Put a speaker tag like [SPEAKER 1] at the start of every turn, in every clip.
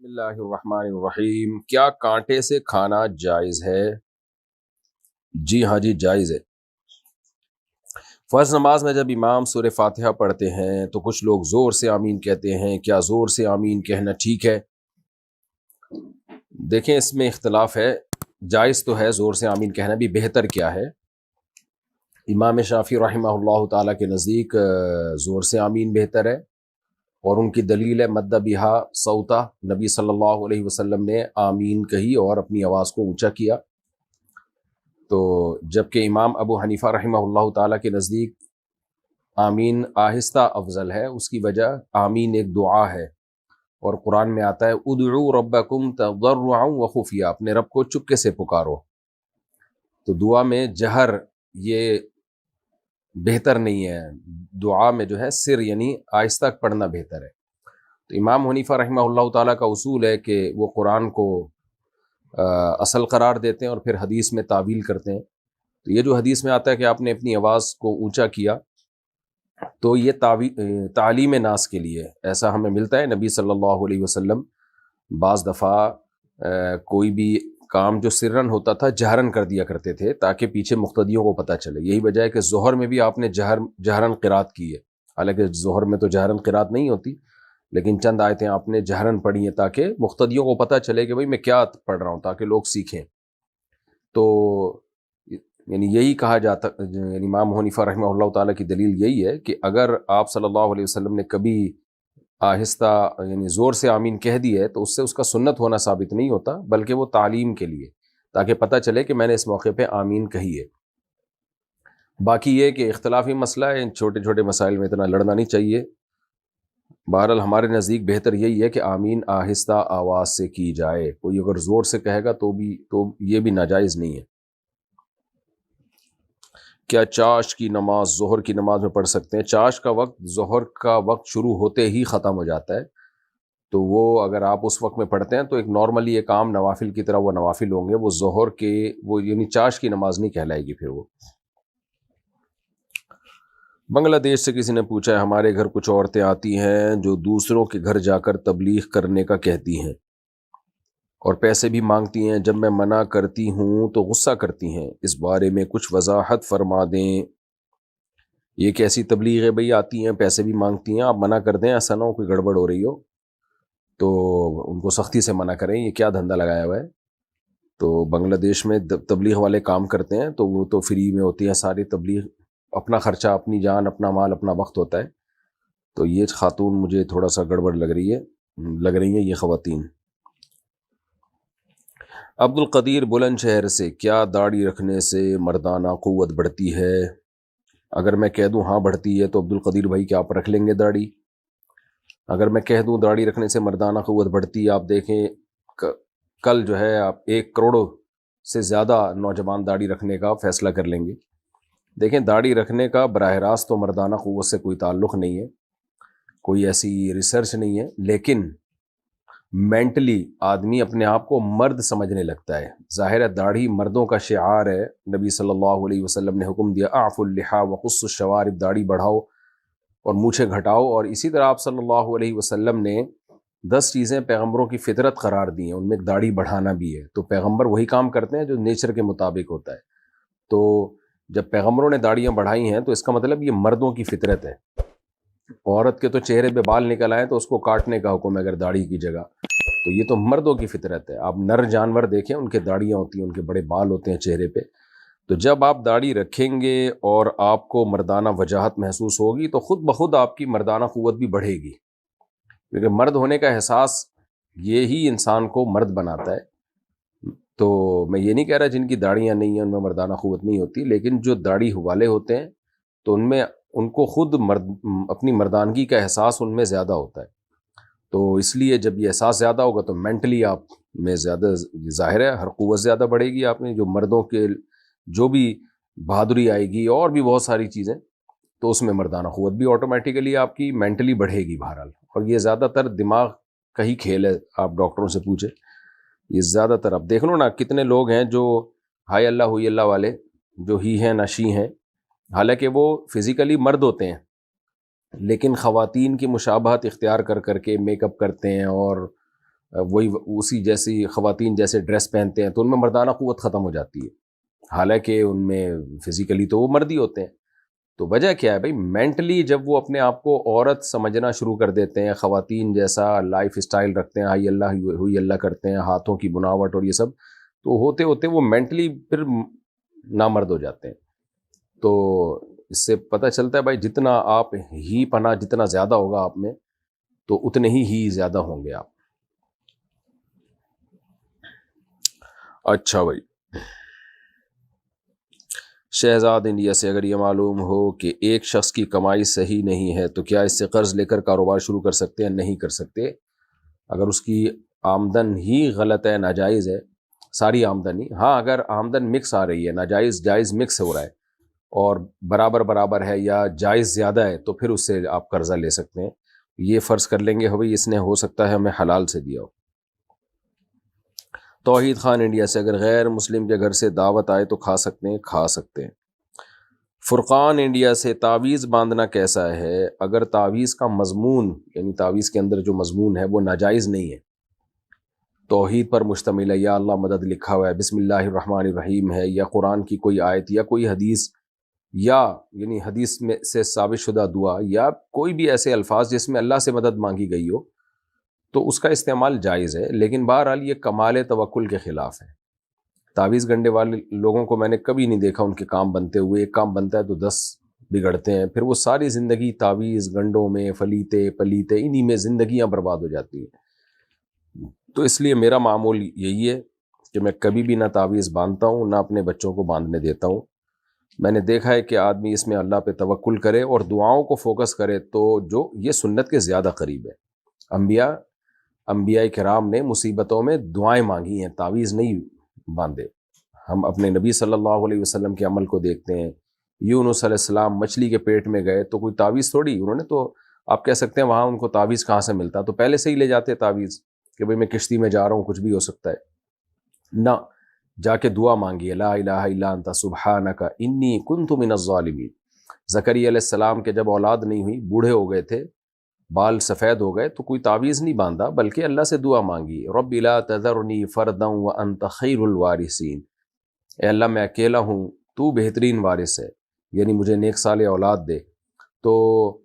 [SPEAKER 1] بسم اللہ الرحمن الرحیم۔ کیا کانٹے سے کھانا جائز ہے؟ جی ہاں جی، جائز ہے۔ فرض نماز میں جب امام سورہ فاتحہ پڑھتے ہیں تو کچھ لوگ زور سے آمین کہتے ہیں۔ کیا زور سے آمین کہنا ٹھیک ہے؟ دیکھیں، اس میں اختلاف ہے۔ جائز تو ہے، زور سے آمین کہنا بھی بہتر کیا ہے۔ امام شافعی رحمہ اللہ تعالیٰ کے نزدیک زور سے آمین بہتر ہے، اور ان کی دلیل ہے مد بہا صوتا، نبی صلی اللہ علیہ وسلم نے آمین کہی اور اپنی آواز کو اونچا کیا۔ تو جبکہ امام ابو حنیفہ رحمہ اللہ تعالیٰ کے نزدیک آمین آہستہ افضل ہے۔ اس کی وجہ آمین ایک دعا ہے، اور قرآن میں آتا ہے ادعوا ربکم تضرعا وخفیا، اپنے رب کو چپکے سے پکارو۔ تو دعا میں جہر یہ بہتر نہیں ہے، دعا میں جو ہے سر یعنی آہستہ پڑھنا بہتر ہے۔ تو امام حنیفہ رحمہ اللہ تعالیٰ کا اصول ہے کہ وہ قرآن کو اصل قرار دیتے ہیں اور پھر حدیث میں تعویل کرتے ہیں۔ تو یہ جو حدیث میں آتا ہے کہ آپ نے اپنی آواز کو اونچا کیا، تو یہ تعلیم ناس کے لیے ایسا ہمیں ملتا ہے۔ نبی صلی اللہ علیہ وسلم بعض دفعہ کوئی بھی کام جو سرن ہوتا تھا جہرن کر دیا کرتے تھے، تاکہ پیچھے مقتدیوں کو پتہ چلے۔ یہی وجہ ہے کہ ظہر میں بھی آپ نے جہرن قرات کی ہے، حالانکہ ظہر میں تو جہرن قرات نہیں ہوتی، لیکن چند آیتیں آپ نے جہرن پڑھی ہیں تاکہ مقتدیوں کو پتہ چلے کہ بھئی میں کیا پڑھ رہا ہوں، تاکہ لوگ سیکھیں۔ تو یعنی یہی کہا جاتا، یعنی امام حنیفہ رحمہ اللہ تعالیٰ کی دلیل یہی ہے کہ اگر آپ صلی اللہ علیہ وسلم نے کبھی آہستہ یعنی زور سے آمین کہہ دی ہے تو اس سے اس کا سنت ہونا ثابت نہیں ہوتا، بلکہ وہ تعلیم کے لیے، تاکہ پتہ چلے کہ میں نے اس موقع پہ آمین کہی ہے۔ باقی یہ کہ اختلافی مسئلہ ہے، ان چھوٹے چھوٹے مسائل میں اتنا لڑنا نہیں چاہیے۔ بہرحال ہمارے نزدیک بہتر یہی ہے کہ آمین آہستہ آواز سے کی جائے۔ کوئی اگر زور سے کہے گا تو یہ بھی ناجائز نہیں ہے۔ کیا چاش کی نماز ظہر کی نماز میں پڑھ سکتے ہیں؟ چاش کا وقت ظہر کا وقت شروع ہوتے ہی ختم ہو جاتا ہے، تو وہ اگر آپ اس وقت میں پڑھتے ہیں تو ایک نارملی ایک عام نوافل کی طرح وہ نوافل ہوں گے، وہ ظہر کے وہ یعنی چاش کی نماز نہیں کہلائے گی۔ پھر وہ بنگلہ دیش سے کسی نے پوچھا ہے، ہمارے گھر کچھ عورتیں آتی ہیں جو دوسروں کے گھر جا کر تبلیغ کرنے کا کہتی ہیں اور پیسے بھی مانگتی ہیں، جب میں منع کرتی ہوں تو غصہ کرتی ہیں، اس بارے میں کچھ وضاحت فرما دیں۔ یہ کیسی تبلیغ ہے بھئی؟ آتی ہیں پیسے بھی مانگتی ہیں، آپ منع کر دیں، ایسا نہ ہو کوئی گڑبڑ ہو رہی ہو تو ان کو سختی سے منع کریں۔ یہ کیا دھندا لگایا ہوا ہے؟ تو بنگلہ دیش میں تبلیغ والے کام کرتے ہیں تو وہ تو فری میں ہوتی ہے ساری تبلیغ، اپنا خرچہ، اپنی جان، اپنا مال، اپنا وقت ہوتا ہے۔ تو یہ خاتون مجھے تھوڑا سا گڑبڑ لگ رہی ہیں یہ خواتین۔ عبد القدیر بلند شہر سے، کیا داڑھی رکھنے سے مردانہ قوت بڑھتی ہے؟ اگر میں کہہ دوں ہاں بڑھتی ہے تو عبد القدیر بھائی کیا آپ رکھ لیں گے داڑھی؟ اگر میں کہہ دوں داڑھی رکھنے سے مردانہ قوت بڑھتی ہے، آپ دیکھیں کل جو ہے آپ 1 کروڑ سے زیادہ نوجوان داڑھی رکھنے کا فیصلہ کر لیں گے۔ دیکھیں، داڑھی رکھنے کا براہ راست تو مردانہ قوت سے کوئی تعلق نہیں ہے، کوئی ایسی ریسرچ نہیں ہے، لیکن مینٹلی آدمی اپنے آپ کو مرد سمجھنے لگتا ہے۔ ظاہر ہے داڑھی مردوں کا شعار ہے، نبی صلی اللہ علیہ وسلم نے حکم دیا اعفوا اللحا وقصوا الشوارب، داڑھی بڑھاؤ اور مونچھیں گھٹاؤ۔ اور اسی طرح آپ صلی اللہ علیہ وسلم نے 10 چیزیں پیغمبروں کی فطرت قرار دی ہیں، ان میں داڑھی بڑھانا بھی ہے۔ تو پیغمبر وہی کام کرتے ہیں جو نیچر کے مطابق ہوتا ہے۔ تو جب پیغمبروں نے داڑیاں بڑھائی ہیں تو اس کا مطلب یہ مردوں کی فطرت ہے۔ عورت کے تو چہرے پہ بال نکل آئے تو اس کو کاٹنے کا حکم ہے اگر داڑھی کی جگہ، تو یہ تو مردوں کی فطرت ہے۔ آپ نر جانور دیکھیں، ان کے داڑیاں ہوتی ہیں، ان کے بڑے بال ہوتے ہیں چہرے پہ۔ تو جب آپ داڑھی رکھیں گے اور آپ کو مردانہ وجاہت محسوس ہوگی تو خود بخود آپ کی مردانہ قوت بھی بڑھے گی، کیونکہ مرد ہونے کا احساس یہی انسان کو مرد بناتا ہے۔ تو میں یہ نہیں کہہ رہا جن کی داڑیاں نہیں ہیں ان میں مردانہ قوت نہیں ہوتی، لیکن جو داڑھی والے ہوتے ہیں تو ان کو خود اپنی مردانگی کا احساس ان میں زیادہ ہوتا ہے۔ تو اس لیے جب یہ احساس زیادہ ہوگا تو مینٹلی آپ میں زیادہ، ظاہر ہے ہر قوت زیادہ بڑھے گی آپ میں، جو مردوں کے جو بھی بہادری آئے گی اور بھی بہت ساری چیزیں، تو اس میں مردانہ قوت بھی آٹومیٹیکلی آپ کی مینٹلی بڑھے گی بہرحال۔ اور یہ زیادہ تر دماغ کا ہی کھیل ہے، آپ ڈاکٹروں سے پوچھیں، یہ زیادہ تر آپ دیکھ لو نا، کتنے لوگ ہیں جو ہائی اللہ ہوئی اللہ والے، جو ہی ہیں نہ شی ہیں، حالانکہ وہ فزیکلی مرد ہوتے ہیں لیکن خواتین کی مشابہت اختیار کر کے میک اپ کرتے ہیں اور وہی اسی جیسی خواتین جیسے ڈریس پہنتے ہیں تو ان میں مردانہ قوت ختم ہو جاتی ہے، حالانکہ ان میں فزیکلی تو وہ مرد ہی ہوتے ہیں۔ تو وجہ کیا ہے بھائی؟ مینٹلی جب وہ اپنے آپ کو عورت سمجھنا شروع کر دیتے ہیں، خواتین جیسا لائف اسٹائل رکھتے ہیں، ہائی اللہ ہوئی اللہ کرتے ہیں، ہاتھوں کی بناوٹ اور یہ سب، تو ہوتے ہوتے وہ مینٹلی پھر نامرد ہو جاتے ہیں۔ تو اس سے پتہ چلتا ہے بھائی جتنا آپ ہی پناہ جتنا زیادہ ہوگا آپ میں تو اتنے ہی زیادہ ہوں گے آپ۔ اچھا بھائی، شہزاد انڈیا سے، اگر یہ معلوم ہو کہ ایک شخص کی کمائی صحیح نہیں ہے تو کیا اس سے قرض لے کر کاروبار شروع کر سکتے ہیں؟ نہیں کر سکتے۔ اگر اس کی آمدن ہی غلط ہے، ناجائز ہے، ساری آمدن ہی، ہاں اگر آمدن مکس آ رہی ہے، ناجائز جائز مکس ہو رہا ہے اور برابر ہے یا جائز زیادہ ہے تو پھر اس سے آپ قرضہ لے سکتے ہیں۔ یہ فرض کر لیں گے بھائی اس نے ہو سکتا ہے ہمیں حلال سے دیا ہو۔ توحید خان انڈیا سے، اگر غیر مسلم کے گھر سے دعوت آئے تو کھا سکتے ہیں؟ کھا سکتے ہیں۔ فرقان انڈیا سے، تعویذ باندھنا کیسا ہے؟ اگر تعویذ کا مضمون یعنی تعویذ کے اندر جو مضمون ہے وہ ناجائز نہیں ہے، توحید پر مشتمل ہے، یا اللہ مدد لکھا ہوا ہے، بسم اللہ الرحمن الرحیم ہے، یا قرآن کی کوئی آیت یا کوئی حدیث، یا یعنی حدیث میں سے ثابت شدہ دعا یا کوئی بھی ایسے الفاظ جس میں اللہ سے مدد مانگی گئی ہو تو اس کا استعمال جائز ہے، لیکن بہرحال یہ کمال توکل کے خلاف ہے۔ تعویذ گنڈے والے لوگوں کو میں نے کبھی نہیں دیکھا ان کے کام بنتے ہوئے، ایک کام بنتا ہے تو 10 بگڑتے ہیں، پھر وہ ساری زندگی تعویذ گنڈوں میں پلیتے انہی میں زندگیاں برباد ہو جاتی ہیں۔ تو اس لیے میرا معمول یہی ہے کہ میں کبھی بھی نہ تعویذ باندھتا ہوں نہ اپنے بچوں کو باندھنے دیتا ہوں۔ میں نے دیکھا ہے کہ آدمی اس میں اللہ پہ توکل کرے اور دعاؤں کو فوکس کرے تو جو یہ سنت کے زیادہ قریب ہے۔ انبیاء کرام نے مصیبتوں میں دعائیں مانگی ہیں، تعویذ نہیں باندھے۔ ہم اپنے نبی صلی اللہ علیہ وسلم کے عمل کو دیکھتے ہیں، یونس علیہ السلام مچھلی کے پیٹ میں گئے تو کوئی تعویذ تھوڑی، انہوں نے تو آپ کہہ سکتے ہیں وہاں ان کو تعویذ کہاں سے ملتا، تو پہلے سے ہی لے جاتے تعویذ کہ بھئی میں کشتی میں جا رہا ہوں کچھ بھی ہو سکتا ہے، نہ جا کے دعا مانگی، لا الہ الا انت سبحانک انی کنت من الظالمین۔ زکریا علیہ السلام کے جب اولاد نہیں ہوئی، بوڑھے ہو گئے تھے، بال سفید ہو گئے، تو کوئی تعویذ نہیں باندھا بلکہ اللہ سے دعا مانگی، رب لا تذرنی فردا وانت خیر الوارثین، اے اللہ میں اکیلا ہوں، تو بہترین وارث ہے، یعنی مجھے نیک صالح اولاد دے۔ تو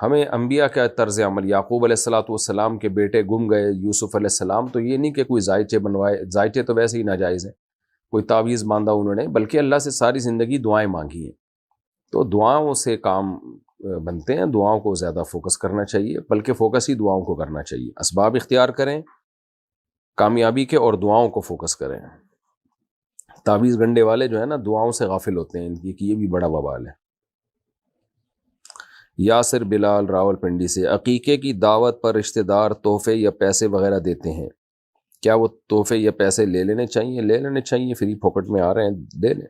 [SPEAKER 1] ہمیں انبیاء کا طرز عمل، یعقوب علیہ السلام کے بیٹے گم گئے، یوسف علیہ السلام، تو یہ نہیں کہ کوئی زائچے بنوائے، زائچے تو ویسے ہی ناجائز ہیں، کوئی تعویذ باندھا انہوں نے، بلکہ اللہ سے ساری زندگی دعائیں مانگی ہیں۔ تو دعاؤں سے کام بنتے ہیں، دعاؤں کو زیادہ فوکس کرنا چاہیے، بلکہ فوکس ہی دعاؤں کو کرنا چاہیے، اسباب اختیار کریں کامیابی کے اور دعاؤں کو فوکس کریں۔ تعویذ گنڈے والے جو ہیں نا دعاؤں سے غافل ہوتے ہیں، ان کی کہ یہ بھی بڑا وبال ہے۔ یاسر بلال راول پنڈی سے، عقیقے کی دعوت پر رشتہ دار تحفے یا پیسے وغیرہ دیتے ہیں، کیا وہ تحفے یا پیسے لے لینے چاہیے؟ لے لینے چاہیے، فری پھوکٹ میں آ رہے ہیں دے لیں۔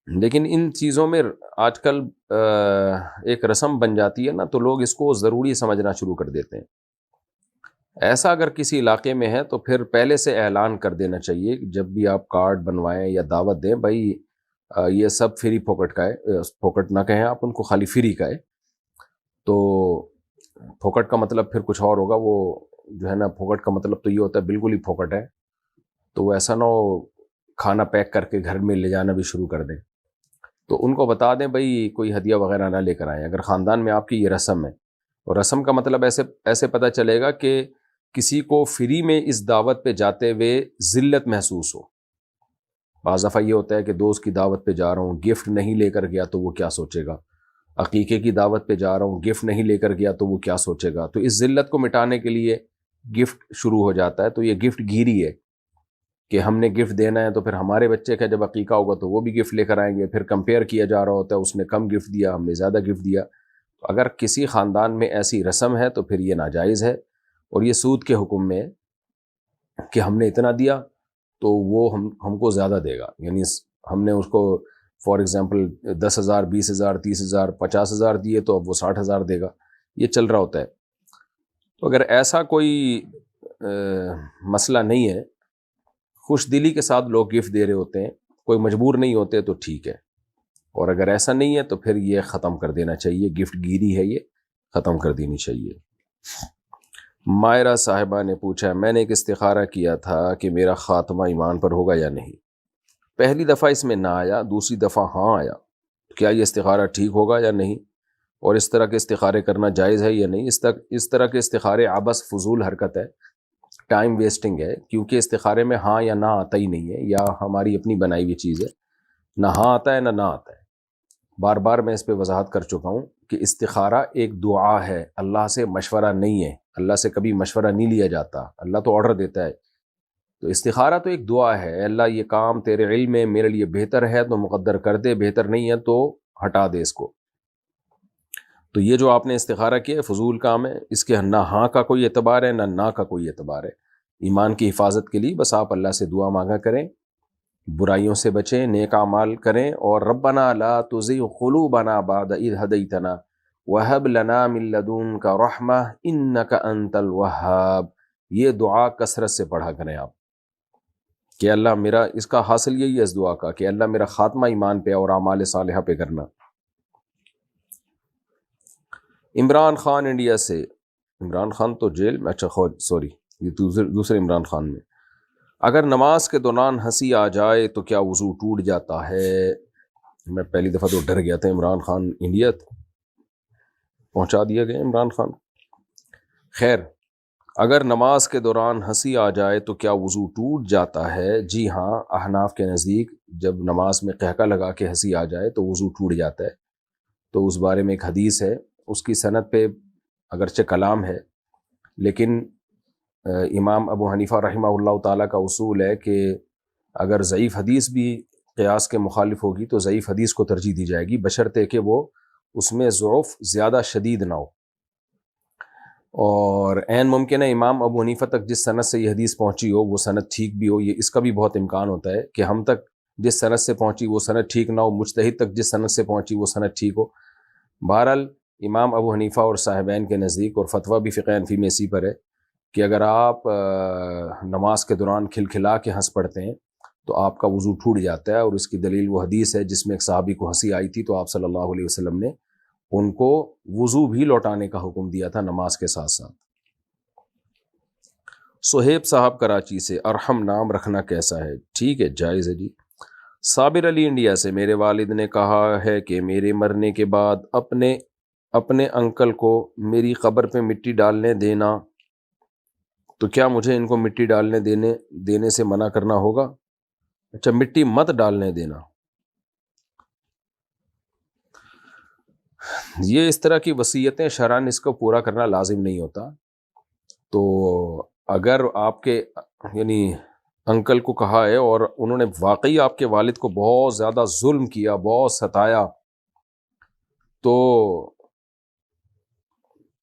[SPEAKER 1] لیکن ان چیزوں میں آج کل ایک رسم بن جاتی ہے نا، تو لوگ اس کو ضروری سمجھنا شروع کر دیتے ہیں۔ ایسا اگر کسی علاقے میں ہے تو پھر پہلے سے اعلان کر دینا چاہیے، جب بھی آپ کارڈ بنوائیں یا دعوت دیں، بھائی یہ سب فری پھوکٹ کا ہے، پھوکٹ نہ کہیں آپ ان کو، خالی فری کا ہے۔ تو پھوکٹ کا مطلب پھر کچھ اور ہوگا، وہ جو ہے نا پھوکٹ کا مطلب تو یہ ہوتا ہے بالکل ہی پھوکٹ ہے، تو وہ ایسا نہ ہو کھانا پیک کر کے گھر میں لے جانا بھی شروع کر دیں۔ تو ان کو بتا دیں بھائی کوئی ہدیہ وغیرہ نہ لے کر آئیں، اگر خاندان میں آپ کی یہ رسم ہے، اور رسم کا مطلب ایسے پتہ چلے گا کہ کسی کو فری میں اس دعوت پہ جاتے ہوئے ذلت محسوس ہو۔ بعض دفعہ یہ ہوتا ہے کہ دوست کی دعوت پہ جا رہا ہوں، گفٹ نہیں لے کر گیا تو وہ کیا سوچے گا، عقیقے کی دعوت پہ جا رہا ہوں، گفٹ نہیں لے کر گیا تو وہ کیا سوچے گا، تو اس ذلت کو مٹانے کے لیے گفٹ شروع ہو جاتا ہے۔ تو یہ گفٹ گیری ہے کہ ہم نے گفٹ دینا ہے، تو پھر ہمارے بچے کا جب عقیقہ ہوگا تو وہ بھی گفٹ لے کر آئیں گے، پھر کمپیئر کیا جا رہا ہوتا ہے، اس نے کم گفٹ دیا، ہم نے زیادہ گفٹ دیا۔ تو اگر کسی خاندان میں ایسی رسم ہے تو پھر یہ ناجائز ہے، اور یہ سود کے حکم میں ہے کہ ہم نے اتنا دیا تو وہ ہم کو زیادہ دے گا، یعنی ہم نے اس کو فار ایگزامپل 10,000 20,000 30,000 50,000 دیے تو اب وہ 60,000 دے گا، یہ چل رہا ہوتا ہے۔ تو اگر ایسا کوئی مسئلہ نہیں ہے، خوش دلی کے ساتھ لوگ گفٹ دے رہے ہوتے ہیں، کوئی مجبور نہیں ہوتے، تو ٹھیک ہے، اور اگر ایسا نہیں ہے تو پھر یہ ختم کر دینا چاہیے، گفٹ گیری ہے یہ ختم کر دینی چاہیے۔ مائرہ صاحبہ نے پوچھا میں نے ایک استخارہ کیا تھا کہ میرا خاتمہ ایمان پر ہوگا یا نہیں. پہلی دفعہ اس میں نہ آیا، دوسری دفعہ ہاں آیا. کیا یہ استخارہ ٹھیک ہوگا یا نہیں؟ اور اس طرح کے استخارے کرنا جائز ہے یا نہیں؟ اس طرح کے استخارے عبث فضول حرکت ہے، ٹائم ویسٹنگ ہے، کیونکہ استخارے میں ہاں یا نہ آتا ہی نہیں ہے، یا ہماری اپنی بنائی ہوئی چیز ہے. نہ ہاں آتا ہے نہ آتا ہے. بار بار میں اس پہ وضاحت کر چکا ہوں کہ استخارہ ایک دعا ہے، اللہ سے مشورہ نہیں ہے. اللہ سے کبھی مشورہ نہیں لیا جاتا، اللہ تو آرڈر دیتا ہے. تو استخارہ تو ایک دعا ہے، اللہ یہ کام تیرے علم میں میرے لیے بہتر ہے تو مقدر کر دے، بہتر نہیں ہے تو ہٹا دے اس کو. تو یہ جو آپ نے استخارہ کیا ہے فضول کام ہے، اس کے نہ ہاں کا کوئی اعتبار ہے نہ کا کوئی اعتبار ہے. ایمان کی حفاظت کے لیے بس آپ اللہ سے دعا مانگا کریں، برائیوں سے بچیں، نیک اعمال کریں، اور ربنا لا تزغ قلوبنا بعد اذ ہدیتنا وہب لنا من لدنک رحمہ انک انت الوہاب. یہ دعا کثرت سے پڑھا کریں آپ کہ اللہ میرا، اس کا حاصل یہی ہے اس دعا کا کہ اللہ میرا خاتمہ ایمان پہ اور اعمال صالحہ پہ کرنا. عمران خان انڈیا سے، عمران خان تو جیل میں، اچھا سوری یہ دوسرے عمران خان میں. اگر نماز کے دوران ہنسی آ جائے تو کیا وضو ٹوٹ جاتا ہے؟ میں پہلی دفعہ تو ڈر گیا تھا. عمران خان انڈیا پہنچا دیا گیا عمران خان. خیر، اگر نماز کے دوران ہنسی آ جائے تو کیا وضو ٹوٹ جاتا ہے؟ جی ہاں، احناف کے نزدیک جب نماز میں قہقہ لگا کے ہنسی آ جائے تو وضو ٹوٹ جاتا ہے. تو اس بارے میں ایک حدیث ہے، اس کی سند پہ اگرچہ کلام ہے، لیکن امام ابو حنیفہ رحمہ اللہ تعالیٰ کا اصول ہے کہ اگر ضعیف حدیث بھی قیاس کے مخالف ہوگی تو ضعیف حدیث کو ترجیح دی جائے گی، بشرطے کہ وہ اس میں ضعف زیادہ شدید نہ ہو. اور عین ممکن ہے امام ابو حنیفہ تک جس سند سے یہ حدیث پہنچی ہو وہ سند ٹھیک بھی ہو. یہ اس کا بھی بہت امکان ہوتا ہے کہ ہم تک جس سند سے پہنچی وہ سند ٹھیک نہ ہو، مجتہد تک جس سند سے پہنچی وہ سند ٹھیک ہو. بہرحال امام ابو حنیفہ اور صاحبین کے نزدیک، اور فتویٰ بھی فقہ حنفی میں اسی پر ہے، کہ اگر آپ نماز کے دوران کھلکھلا کے ہنس پڑتے ہیں تو آپ کا وضو ٹوٹ جاتا ہے. اور اس کی دلیل وہ حدیث ہے جس میں ایک صحابی کو ہنسی آئی تھی تو آپ صلی اللہ علیہ وسلم نے ان کو وضو بھی لوٹانے کا حکم دیا تھا نماز کے ساتھ ساتھ. صہیب صاحب کراچی سے، ارحم نام رکھنا کیسا ہے؟ ٹھیک ہے، جائز ہے جی. صابر علی انڈیا سے، میرے والد نے کہا ہے کہ میرے مرنے کے بعد اپنے انکل کو میری قبر پہ مٹی ڈالنے دینا، تو کیا مجھے ان کو مٹی ڈالنے دینے سے منع کرنا ہوگا؟ اچھا، مٹی مت ڈالنے دینا. یہ اس طرح کی وصیتیں شرعاً اس کو پورا کرنا لازم نہیں ہوتا. تو اگر آپ کے یعنی انکل کو کہا ہے اور انہوں نے واقعی آپ کے والد کو بہت زیادہ ظلم کیا، بہت ستایا، تو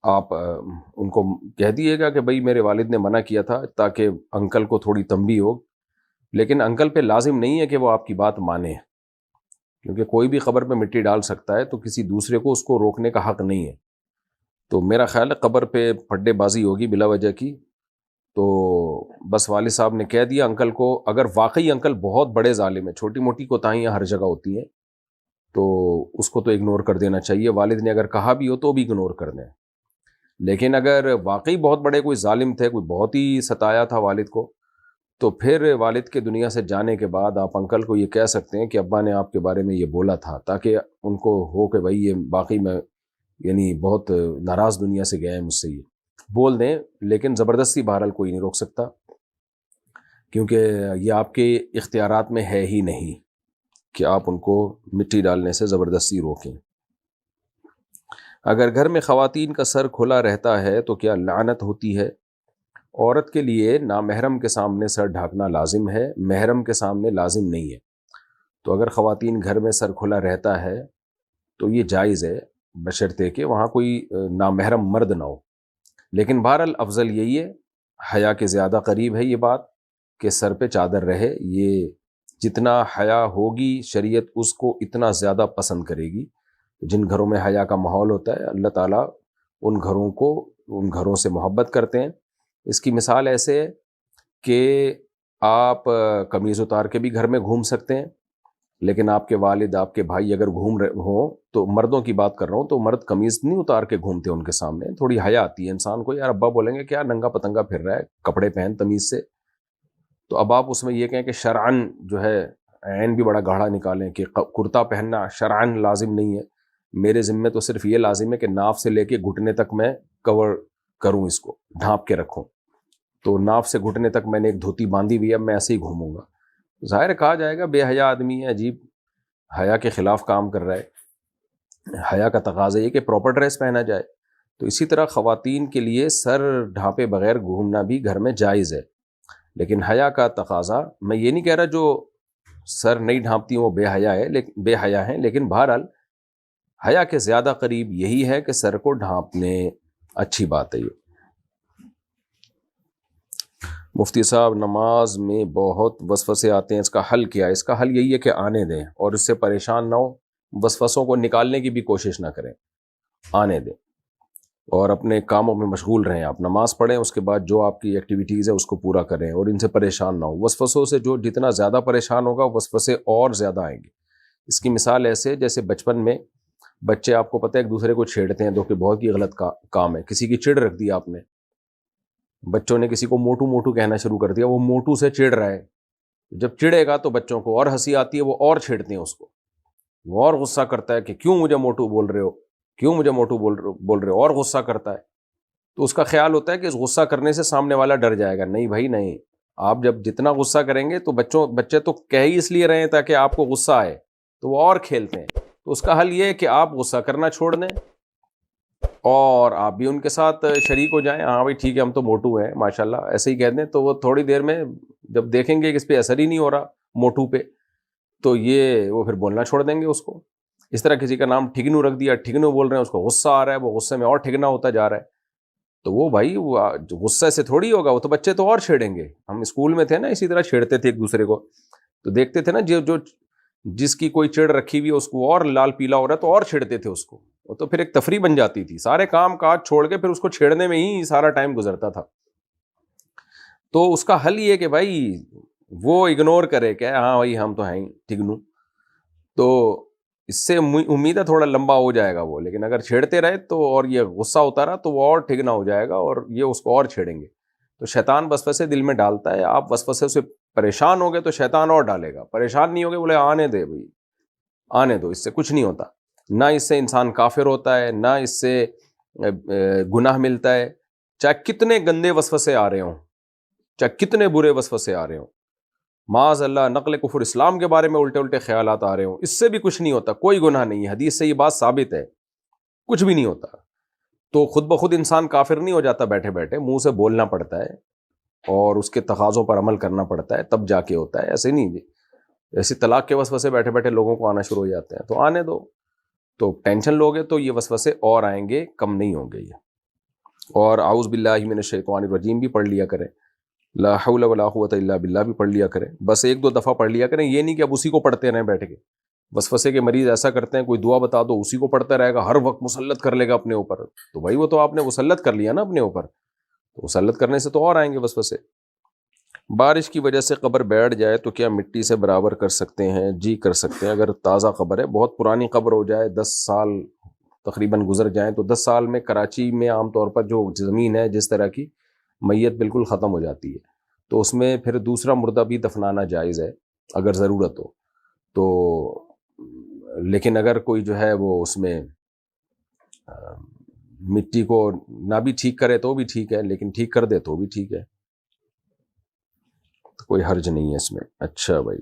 [SPEAKER 1] آپ ان کو کہہ دیے گا کہ بھئی میرے والد نے منع کیا تھا، تاکہ انکل کو تھوڑی تنبیہ ہو. لیکن انکل پہ لازم نہیں ہے کہ وہ آپ کی بات مانے، کیونکہ کوئی بھی قبر پہ مٹی ڈال سکتا ہے، تو کسی دوسرے کو اس کو روکنے کا حق نہیں ہے. تو میرا خیال ہے قبر پہ پھڈے بازی ہوگی بلا وجہ کی. تو بس والد صاحب نے کہہ دیا انکل کو. اگر واقعی انکل بہت بڑے ظالم ہیں، چھوٹی موٹی کوتاہیاں ہر جگہ ہوتی ہیں، تو اس کو تو اگنور کر دینا چاہیے. والد نے اگر کہا بھی ہو تو بھی اگنور کر دیں. لیکن اگر واقعی بہت بڑے کوئی ظالم تھے، کوئی بہت ہی ستایا تھا والد کو، تو پھر والد کے دنیا سے جانے کے بعد آپ انکل کو یہ کہہ سکتے ہیں کہ ابا نے آپ کے بارے میں یہ بولا تھا، تاکہ ان کو ہو کہ بھائی یہ باقی میں یعنی بہت ناراض دنیا سے گیا ہے مجھ سے، یہ بول دیں. لیکن زبردستی بہرحال کوئی نہیں روک سکتا، کیونکہ یہ آپ کے اختیارات میں ہے ہی نہیں کہ آپ ان کو مٹی ڈالنے سے زبردستی روکیں. اگر گھر میں خواتین کا سر کھلا رہتا ہے تو کیا لعنت ہوتی ہے؟ عورت کے لیے نامحرم کے سامنے سر ڈھانکنا لازم ہے، محرم کے سامنے لازم نہیں ہے. تو اگر خواتین گھر میں سر کھلا رہتا ہے تو یہ جائز ہے، بشرطے کہ وہاں کوئی نامحرم مرد نہ ہو. لیکن بہرحال افضل یہی ہے، حیا کے زیادہ قریب ہے یہ بات کہ سر پہ چادر رہے. یہ جتنا حیا ہوگی شریعت اس کو اتنا زیادہ پسند کرے گی. جن گھروں میں حیا کا ماحول ہوتا ہے اللہ تعالیٰ ان گھروں سے محبت کرتے ہیں. اس کی مثال ایسے ہے کہ آپ قمیض اتار کے بھی گھر میں گھوم سکتے ہیں، لیکن آپ کے والد آپ کے بھائی اگر گھوم رہے ہوں، تو مردوں کی بات کر رہا ہوں، تو مرد قمیض نہیں اتار کے گھومتے ان کے سامنے، تھوڑی حیا آتی ہے انسان کو، یار ابا بولیں گے کیا ننگا پتنگا پھر رہا ہے، کپڑے پہن تمیز سے. تو اب آپ اس میں یہ کہیں کہ شرعن جو ہے عین بھی بڑا گاڑھا نکالیں کہ کرتا پہننا شرعن لازم نہیں ہے. میرے ذمے تو صرف یہ لازم ہے کہ ناف سے لے کے گھٹنے تک میں کور کروں، اس کو ڈھانپ کے رکھوں. تو ناف سے گھٹنے تک میں نے ایک دھوتی باندھی ہوئی ہے، میں ایسے ہی گھوموں گا. ظاہر کہا جائے گا بے حیا آدمی ہے، عجیب حیا کے خلاف کام کر رہا ہے. حیا کا تقاضا یہ کہ پراپر ڈریس پہنا جائے. تو اسی طرح خواتین کے لیے سر ڈھانپے بغیر گھومنا بھی گھر میں جائز ہے، لیکن حیا کا تقاضا، میں یہ نہیں کہہ رہا جو سر نہیں ڈھانپتی وہ بے حیا ہے، بے حیا ہیں، لیکن بہرحال حیا کے زیادہ قریب یہی ہے کہ سر کو ڈھانپ لیں. اچھی بات ہے یہ. مفتی صاحب نماز میں بہت وسوسے آتے ہیں، اس کا حل کیا ہے؟ اس کا حل یہی ہے کہ آنے دیں اور اس سے پریشان نہ ہو، وسوسوں کو نکالنے کی بھی کوشش نہ کریں، آنے دیں اور اپنے کاموں میں مشغول رہیں. آپ نماز پڑھیں، اس کے بعد جو آپ کی ایکٹیویٹیز ہیں اس کو پورا کریں اور ان سے پریشان نہ ہو. وسوسوں سے جو جتنا زیادہ پریشان ہوگا وسوسے اور زیادہ آئیں گے. اس کی مثال ایسے جیسے بچپن میں بچے آپ کو پتہ ہے ایک دوسرے کو چھیڑتے ہیں، جو کہ بہت ہی غلط کام ہے. کسی کی چڑ رکھ دی آپ نے، بچوں نے کسی کو موٹو موٹو کہنا شروع کر دیا، وہ موٹو سے چڑ رہا ہے. جب چڑے گا تو بچوں کو اور ہنسی آتی ہے، وہ اور چھیڑتے ہیں اس کو، وہ اور غصہ کرتا ہے کہ کیوں مجھے موٹو بول رہے ہو، کیوں مجھے موٹو بول رہے ہو، اور غصہ کرتا ہے. تو اس کا خیال ہوتا ہے کہ اس غصہ کرنے سے سامنے والا ڈر جائے گا. نہیں بھائی نہیں، آپ جب جتنا غصہ کریں گے تو بچے تو کہہ ہی اس لیے رہے ہیں تاکہ آپ کو غصہ آئے، تو وہ اور کھیلتے ہیں. تو اس کا حل یہ ہے کہ آپ غصہ کرنا چھوڑ دیں اور آپ بھی ان کے ساتھ شریک ہو جائیں. ہاں بھائی ٹھیک ہے، ہم تو موٹو ہیں ماشاءاللہ، ایسے ہی کہہ دیں. تو وہ تھوڑی دیر میں جب دیکھیں گے کہ اس پہ اثر ہی نہیں ہو رہا موٹو پہ، تو وہ پھر بولنا چھوڑ دیں گے اس کو. اس طرح کسی کا نام ٹھگنو رکھ دیا، ٹھگنو بول رہے ہیں، اس کو غصہ آ رہا ہے، وہ غصے میں اور ٹھگنا ہوتا جا رہا ہے. تو وہ بھائی وہ غصے سے تھوڑی ہوگا، وہ تو بچے تو اور چھیڑیں گے. ہم اسکول میں تھے نا، اسی طرح چھیڑتے تھے ایک دوسرے کو، تو دیکھتے تھے نا جو جس کی کوئی چڑ رکھی ہوئی ہے اس کو اور لال پیلا ہو رہا ہے تو اور چھیڑتے تھے اس کو. وہ تو پھر ایک تفریح بن جاتی تھی، سارے کام کاج چھوڑ کے پھر اس کو چھیڑنے میں ہی سارا ٹائم گزرتا تھا. تو اس کا حل یہ کہ بھائی وہ اگنور کرے کہ ہاں بھائی ہم تو ہیں ہی ٹھگنو. تو اس سے امید ہے تھوڑا لمبا ہو جائے گا وہ، لیکن اگر چھیڑتے رہے تو اور یہ غصہ ہوتا رہا تو وہ اور ٹھگنا ہو جائے گا اور یہ اس کو اور چھیڑیں گے. تو شیطان وسوسے دل میں ڈالتا ہے، آپ وسوسے سے پریشان ہو گئے تو شیطان اور ڈالے گا. پریشان نہیں ہوگے، بولے آنے دے بھائی، آنے دو، اس سے کچھ نہیں ہوتا. نہ اس سے انسان کافر ہوتا ہے، نہ اس سے گناہ ملتا ہے. چاہے کتنے گندے وسوسے آ رہے ہوں، چاہے کتنے برے وسوسے آ رہے ہوں، معاذ اللہ نقل کفر اسلام کے بارے میں الٹے الٹے خیالات آ رہے ہوں، اس سے بھی کچھ نہیں ہوتا، کوئی گناہ نہیں ہے. حدیث سے یہ بات ثابت ہے، کچھ بھی نہیں ہوتا. تو خود بخود انسان کافر نہیں ہو جاتا بیٹھے بیٹھے، منہ سے بولنا پڑتا ہے اور اس کے تقاضوں پر عمل کرنا پڑتا ہے، تب جا کے ہوتا ہے. ایسے نہیں ایسے طلاق کے وسوسے بیٹھے بیٹھے لوگوں کو آنا شروع ہو جاتے ہیں. تو آنے دو. تو ٹینشن لوگے تو یہ وسوسے اور آئیں گے، کم نہیں ہوں گے یہ. اور اعوذ باللہ من الشیطان الرجیم بھی پڑھ لیا کریں، لا حول ولا قوت الا باللہ بھی پڑھ لیا کریں. بس ایک دو دفعہ پڑھ لیا کریں، یہ نہیں کہ اب اسی کو پڑھتے رہیں بیٹھ کے. وسوسے کے مریض ایسا کرتے ہیں، کوئی دعا بتا دو اسی کو پڑھتا رہے گا، ہر وقت مسلط کر لے گا اپنے اوپر. تو بھائی وہ تو آپ نے مسلط کر لیا نا اپنے اوپر، تو مسلط کرنے سے تو اور آئیں گے وسوسے. بارش کی وجہ سے قبر بیٹھ جائے تو کیا مٹی سے برابر کر سکتے ہیں؟ جی کر سکتے ہیں. اگر تازہ قبر ہے، بہت پرانی قبر ہو جائے، 10 سال تقریباً گزر جائیں، تو 10 سال میں کراچی میں عام طور پر جو زمین ہے جس طرح کی، میت بالکل ختم ہو جاتی ہے، تو اس میں پھر دوسرا مردہ بھی دفنانا جائز ہے اگر ضرورت ہو تو. لیکن اگر کوئی جو ہے وہ اس میں مٹی کو نہ بھی ٹھیک کرے تو بھی ٹھیک ہے، لیکن ٹھیک کر دے تو بھی ٹھیک ہے، تو کوئی حرج نہیں ہے اس میں. اچھا بھائی.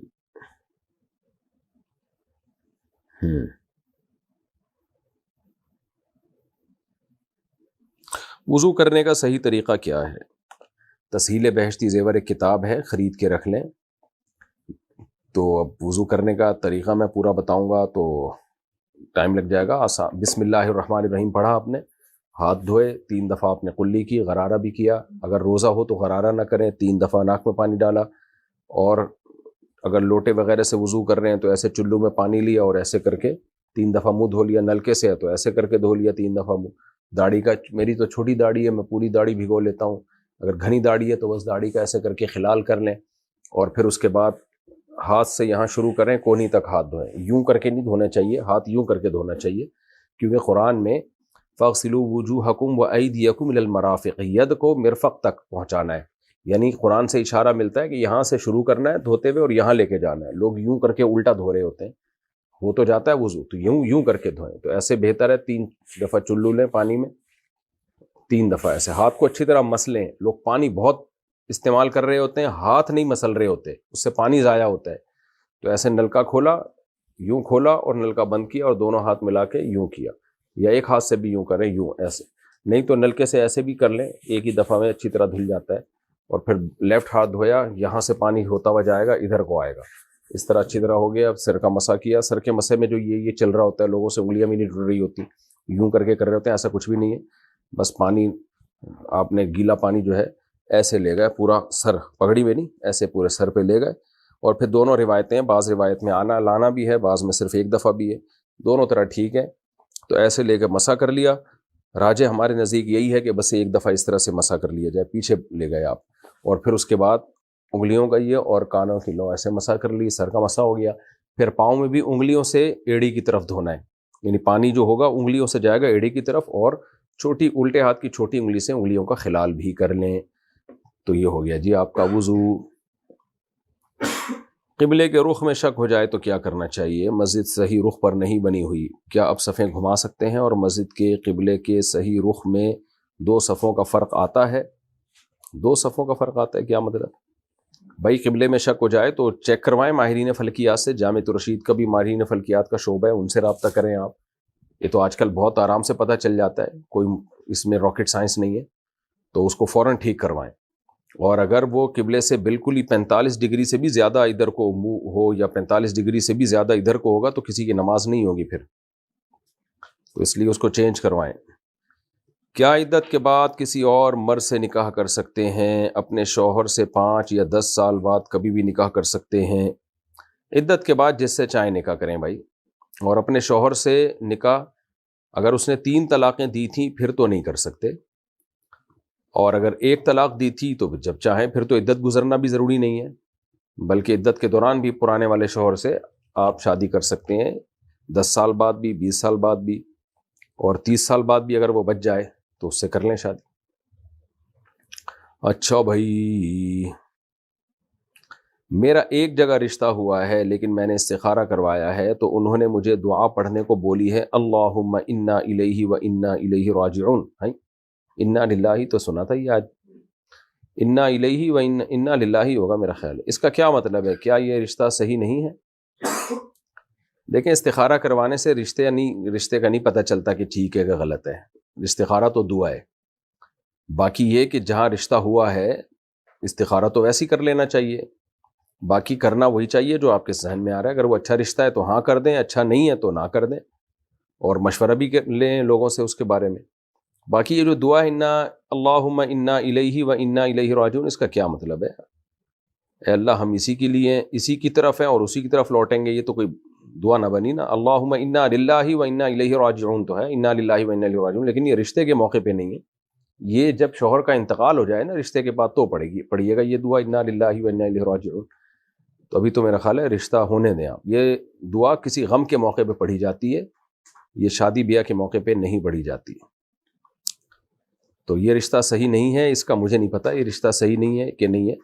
[SPEAKER 1] وضو کرنے کا صحیح طریقہ کیا ہے؟ تسہیل بہشتی زیور ایک کتاب ہے، خرید کے رکھ لیں. تو اب وضو کرنے کا طریقہ میں پورا بتاؤں گا تو ٹائم لگ جائے گا. بسم اللہ الرحمن الرحیم پڑھا آپ نے، ہاتھ دھوئے، 3 دفعہ آپ نے قلی کی، غرارہ بھی کیا. اگر روزہ ہو تو غرارہ نہ کریں، 3 دفعہ ناک میں پانی ڈالا. اور اگر لوٹے وغیرہ سے وضو کر رہے ہیں تو ایسے چلو میں پانی لیا اور ایسے کر کے 3 دفعہ منہ دھو لیا. نلکے سے ہے تو ایسے کر کے دھو لیا 3 دفعہ منہ. داڑھی کا، میری تو چھوٹی داڑھی ہے، میں پوری داڑھی بھگو لیتا ہوں. اگر گھنی داڑھی ہے تو بس داڑھی کا ایسے کر کے خلال کر لیں. اور پھر اس کے بعد ہاتھ سے یہاں شروع کریں کونی تک ہاتھ دھوئیں، یوں کر کے نہیں دھونا چاہیے، ہاتھ یوں کر کے دھونا چاہیے، کیونکہ قرآن میں فاغسلوا وجوہکم وایدیکم الی المرافق، ید کو مرفق تک پہنچانا ہے، یعنی قرآن سے اشارہ ملتا ہے کہ یہاں سے شروع کرنا ہے دھوتے ہوئے اور یہاں لے کے جانا ہے۔ لوگ یوں کر کے الٹا دھو رہے ہوتے ہیں، ہو تو جاتا ہے وضو تو یوں کر کے دھوئیں، تو ایسے بہتر ہے 3 دفعہ چلو لیں پانی میں، 3 دفعہ ایسے ہاتھ کو اچھی طرح مس لیں۔ لوگ پانی بہت استعمال کر رہے ہوتے ہیں، ہاتھ نہیں مسل رہے ہوتے، اس سے پانی ضائع ہوتا ہے، تو ایسے نلکا کھولا، یوں کھولا اور نلکا بند کیا اور دونوں ہاتھ ملا کے یوں کیا، یا ایک ہاتھ سے بھی یوں کریں، یوں ایسے، نہیں تو نلکے سے ایسے بھی کر لیں، ایک ہی دفعہ میں اچھی طرح دھل جاتا ہے، اور پھر لیفٹ ہاتھ دھویا، یہاں سے پانی ہوتا ہوا جائے گا، ادھر کو آئے گا، اس طرح اچھی طرح ہو گیا۔ اب سر کا مسا کیا، سر کے مسے میں جو یہ چل رہا ہوتا ہے، لوگوں سے انگلیاں بھی نہیں ٹوٹ رہی ہوتی، یوں کر کے کر رہے ہوتے ہیں، ایسا کچھ بھی نہیں ہے، بس پانی آپ نے گیلا پانی جو ہے ایسے لے گئے پورا سر، پگڑی میں نہیں، ایسے پورے سر پہ لے گئے، اور پھر دونوں روایتیں ہیں، بعض روایت میں آنا لانا بھی ہے، بعض میں صرف ایک دفعہ بھی ہے، دونوں طرح ٹھیک ہے، تو ایسے لے کے مسا کر لیا۔ راجح ہمارے نزدیک یہی ہے کہ بس ایک دفعہ اس طرح سے مسا کر لیا جائے، پیچھے لے گئے آپ، اور پھر اس کے بعد انگلیوں کا یہ اور کانوں کی لو ایسے مسا کر لی، سر کا مسا ہو گیا۔ پھر پاؤں میں بھی انگلیوں سے ایڑی کی طرف دھونا ہے، یعنی پانی جو ہوگا انگلیوں سے جائے گا ایڑی کی طرف، اور چھوٹی الٹے ہاتھ کی چھوٹی انگلی سے انگلیوں کا خلال بھی کر لیں، تو یہ ہو گیا جی آپ کا وضو۔ قبلے کے رخ میں شک ہو جائے تو کیا کرنا چاہیے؟ مسجد صحیح رخ پر نہیں بنی ہوئی، کیا اب صفیں گھما سکتے ہیں؟ اور مسجد کے قبلے کے صحیح رخ میں 2 صفوں کا فرق آتا ہے؟ 2 صفوں کا فرق آتا ہے کیا مطلب؟ بھائی قبلے میں شک ہو جائے تو چیک کروائیں ماہرین فلکیات سے، جامعۃ الرشید کا بھی ماہرین فلکیات کا شعبہ ہے، ان سے رابطہ کریں آپ، یہ تو آج کل بہت آرام سے پتہ چل جاتا ہے، کوئی اس میں راکٹ سائنس نہیں ہے، تو اس کو فوراً ٹھیک کروائیں۔ اور اگر وہ قبلے سے بالکل ہی 45 ڈگری سے بھی زیادہ ادھر کو منہ ہو، یا 45 ڈگری سے بھی زیادہ ادھر کو ہوگا، تو کسی کی نماز نہیں ہوگی پھر، تو اس لیے اس کو چینج کروائیں۔ کیا عدت کے بعد کسی اور مرد سے نکاح کر سکتے ہیں؟ اپنے شوہر سے 5 یا 10 سال بعد کبھی بھی نکاح کر سکتے ہیں۔ عدت کے بعد جس سے چاہیں نکاح کریں بھائی، اور اپنے شوہر سے نکاح اگر اس نے 3 طلاقیں دی تھیں پھر تو نہیں کر سکتے، اور اگر 1 طلاق دی تھی تو جب چاہیں پھر تو عدت گزرنا بھی ضروری نہیں ہے، بلکہ عدت کے دوران بھی پرانے والے شوہر سے آپ شادی کر سکتے ہیں، 10 سال بعد بھی، 20 سال بعد بھی، اور 30 سال بعد بھی اگر وہ بچ جائے تو اس سے کر لیں شادی۔ اچھا بھائی، میرا ایک جگہ رشتہ ہوا ہے لیکن میں نے استخارہ کروایا ہے تو انہوں نے مجھے دعا پڑھنے کو بولی ہے، اللہم انا الیہ و انا الیہ راجعون۔ انا للہ تو سنا تھا، یہ آج انا الیہ و انا للہ ہوگا میرا خیال ہے، اس کا کیا مطلب ہے؟ کیا یہ رشتہ صحیح نہیں ہے؟ دیکھیں استخارہ کروانے سے رشتے کا نہیں پتہ چلتا کہ ٹھیک ہے کہ غلط ہے، استخارہ تو دعا ہے، باقی یہ کہ جہاں رشتہ ہوا ہے استخارہ تو ویسے ہی کر لینا چاہیے، باقی کرنا وہی چاہیے جو آپ کے ذہن میں آ رہا ہے، اگر وہ اچھا رشتہ ہے تو ہاں کر دیں، اچھا نہیں ہے تو نہ کر دیں، اور مشورہ بھی لیں لوگوں سے اس کے بارے میں۔ باقی یہ جو دعا ہے انا اللہم انا الیہ و انا الیہ راجعون، اس کا کیا مطلب ہے؟ اے اللہ ہم اسی کے لیے، اسی کی طرف ہیں اور اسی کی طرف لوٹیں گے، یہ تو کوئی دعا نہ بنی نا۔ اللہم انا للہ و انا الیہ راجعون تو ہے، انا للہ و انا الیہ راجعون، لیکن یہ رشتے کے موقع پہ نہیں ہے، یہ جب شوہر کا انتقال ہو جائے نا رشتے کے بعد تو پڑھیے گا یہ دعا انا للہ و انا الیہ راجعون۔ تو ابھی تو میرا خیال ہے رشتہ ہونے دیں آپ، یہ دعا کسی غم کے موقع پہ پڑھی جاتی ہے، یہ شادی بیاہ کے موقع پہ نہیں پڑھی جاتی، تو یہ رشتہ صحیح نہیں ہے، اس کا مجھے نہیں پتہ یہ رشتہ صحیح نہیں ہے کہ نہیں ہے،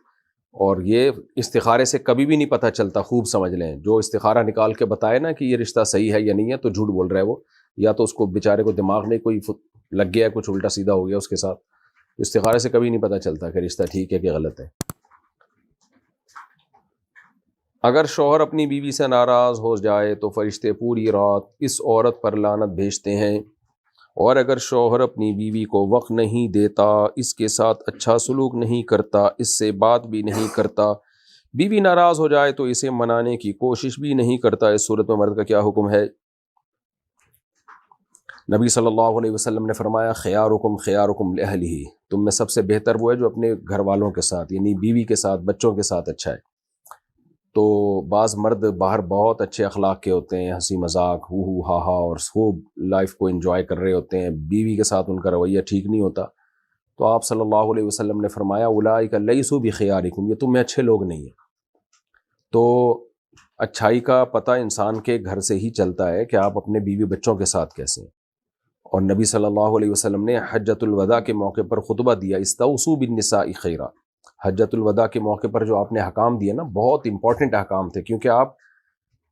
[SPEAKER 1] اور یہ استخارے سے کبھی بھی نہیں پتہ چلتا، خوب سمجھ لیں، جو استخارہ نکال کے بتائے نا کہ یہ رشتہ صحیح ہے یا نہیں ہے تو جھوٹ بول رہا ہے وہ، یا تو اس کو بیچارے کو دماغ میں کوئی لگ گیا، کچھ الٹا سیدھا ہو گیا اس کے ساتھ، استخارے سے کبھی نہیں پتہ چلتا کہ رشتہ ٹھیک ہے کہ غلط ہے۔ اگر شوہر اپنی بیوی سے ناراض ہو جائے تو فرشتے پوری رات اس عورت پر لعنت بھیجتے ہیں، اور اگر شوہر اپنی بیوی کو وقت نہیں دیتا، اس کے ساتھ اچھا سلوک نہیں کرتا، اس سے بات بھی نہیں کرتا، بیوی ناراض ہو جائے تو اسے منانے کی کوشش بھی نہیں کرتا، اس صورت میں مرد کا کیا حکم ہے؟ نبی صلی اللہ علیہ وسلم نے فرمایا خیارکم خیارکم لأہلہ، تم میں سب سے بہتر وہ ہے جو اپنے گھر والوں کے ساتھ یعنی بیوی کے ساتھ بچوں کے ساتھ اچھا ہے۔ تو بعض مرد باہر بہت اچھے اخلاق کے ہوتے ہیں، ہنسی مذاق ہو ہا ہا اور خوب لائف کو انجوائے کر رہے ہوتے ہیں، بیوی کے ساتھ ان کا رویہ ٹھیک نہیں ہوتا، تو آپ صلی اللہ علیہ وسلم نے فرمایا اولئک لیسوا بخیارکم، یہ تم میں اچھے لوگ نہیں ہیں، تو اچھائی کا پتہ انسان کے گھر سے ہی چلتا ہے کہ آپ اپنے بیوی بچوں کے ساتھ کیسے ہیں. اور نبی صلی اللہ علیہ وسلم نے حجۃ الوداع کے موقع پر خطبہ دیا، استوصوا بالنساء خیرا. حجۃ الوداع کے موقع پر جو آپ نے احکام دیے نا، بہت امپورٹنٹ احکام تھے، کیونکہ آپ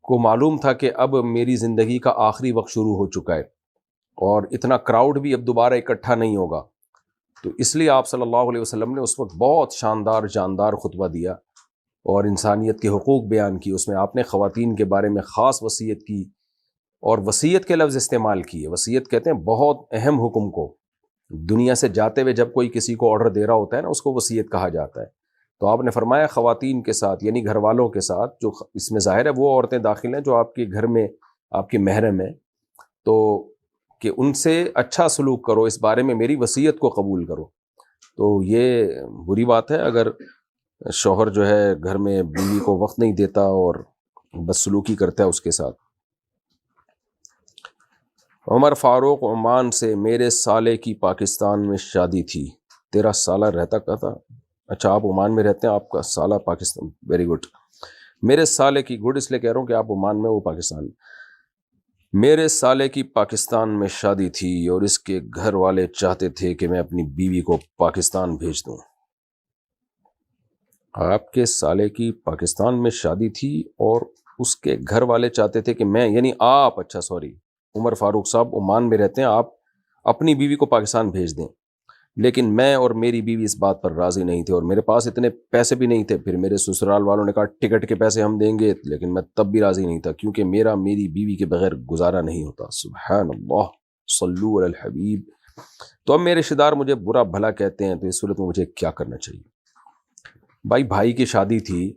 [SPEAKER 1] کو معلوم تھا کہ اب میری زندگی کا آخری وقت شروع ہو چکا ہے اور اتنا کراؤڈ بھی اب دوبارہ اکٹھا نہیں ہوگا. تو اس لیے آپ صلی اللہ علیہ وسلم نے اس وقت بہت شاندار جاندار خطبہ دیا اور انسانیت کے حقوق بیان کی. اس میں آپ نے خواتین کے بارے میں خاص وصیت کی، اور وصیت کے لفظ استعمال کیے. وصیت کہتے ہیں بہت اہم حکم کو، دنیا سے جاتے ہوئے جب کوئی کسی کو آرڈر دے رہا ہوتا ہے نا، اس کو وصیت کہا جاتا ہے. تو آپ نے فرمایا خواتین کے ساتھ، یعنی گھر والوں کے ساتھ، جو اس میں ظاہر ہے وہ عورتیں داخل ہیں جو آپ کے گھر میں آپ کے محرم ہیں، تو کہ ان سے اچھا سلوک کرو، اس بارے میں میری وصیت کو قبول کرو. تو یہ بری بات ہے اگر شوہر جو ہے گھر میں بیوی کو وقت نہیں دیتا اور بدسلوکی کرتا ہے اس کے ساتھ. عمر فاروق عمان سے، میرے سالے کی پاکستان میں شادی تھی. تیرا سالہ رہتا کہاں تھا؟ اچھا آپ عمان میں رہتے ہیں، آپ کا سالہ پاکستان. Very good. میرے سالے کی، گڈ اس لیے کہہ رہا ہوں کہ آپ عمان میں، وہ پاکستان میں. میرے سالے کی پاکستان میں شادی تھی اور اس کے گھر والے چاہتے تھے کہ میں اپنی بیوی کو پاکستان بھیج دوں. آپ کے سالے کی پاکستان میں شادی تھی اور اس کے گھر والے چاہتے تھے کہ میں، یعنی آپ، اچھا سوری، عمر فاروق صاحب عمان میں رہتے ہیں، آپ اپنی بیوی کو پاکستان بھیج دیں. لیکن میں اور میری بیوی اس بات پر راضی نہیں تھے اور میرے پاس اتنے پیسے بھی نہیں تھے. پھر میرے سسرال والوں نے کہا ٹکٹ کے پیسے ہم دیں گے، لیکن میں تب بھی راضی نہیں تھا کیونکہ میری بیوی کے بغیر گزارا نہیں ہوتا. سبحان اللہ، صلو علی الحبیب. تو اب میرے رشتہ دار مجھے برا بھلا کہتے ہیں، تو اس صورت میں مجھے کیا کرنا چاہیے؟ بھائی کی شادی تھی،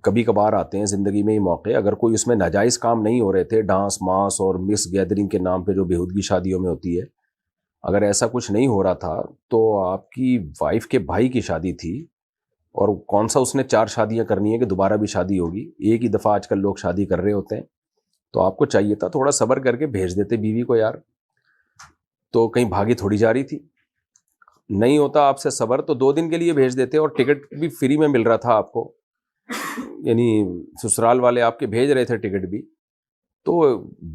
[SPEAKER 1] کبھی کبھار آتے ہیں زندگی میں یہ موقع، اگر کوئی اس میں ناجائز کام نہیں ہو رہے تھے، ڈانس ماس اور مس گیدرنگ کے نام پہ جو بےہودگی شادیوں میں ہوتی ہے، اگر ایسا کچھ نہیں ہو رہا تھا تو آپ کی وائف کے بھائی کی شادی تھی، اور کون سا اس نے 4 شادیاں کرنی ہے کہ دوبارہ بھی شادی ہوگی؟ ایک ہی دفعہ آج کل لوگ شادی کر رہے ہوتے ہیں. تو آپ کو چاہیے تھا تھوڑا صبر کر کے بھیج دیتے بیوی کو یار. تو کہیں بھاگی تھوڑی جا رہی تھی؟ نہیں ہوتا آپ سے صبر تو 2 دن کے لیے بھیج دیتے، اور ٹکٹ بھی فری میں مل رہا تھا آپ کو، یعنی سسرال والے آپ کے بھیج رہے تھے ٹکٹ بھی، تو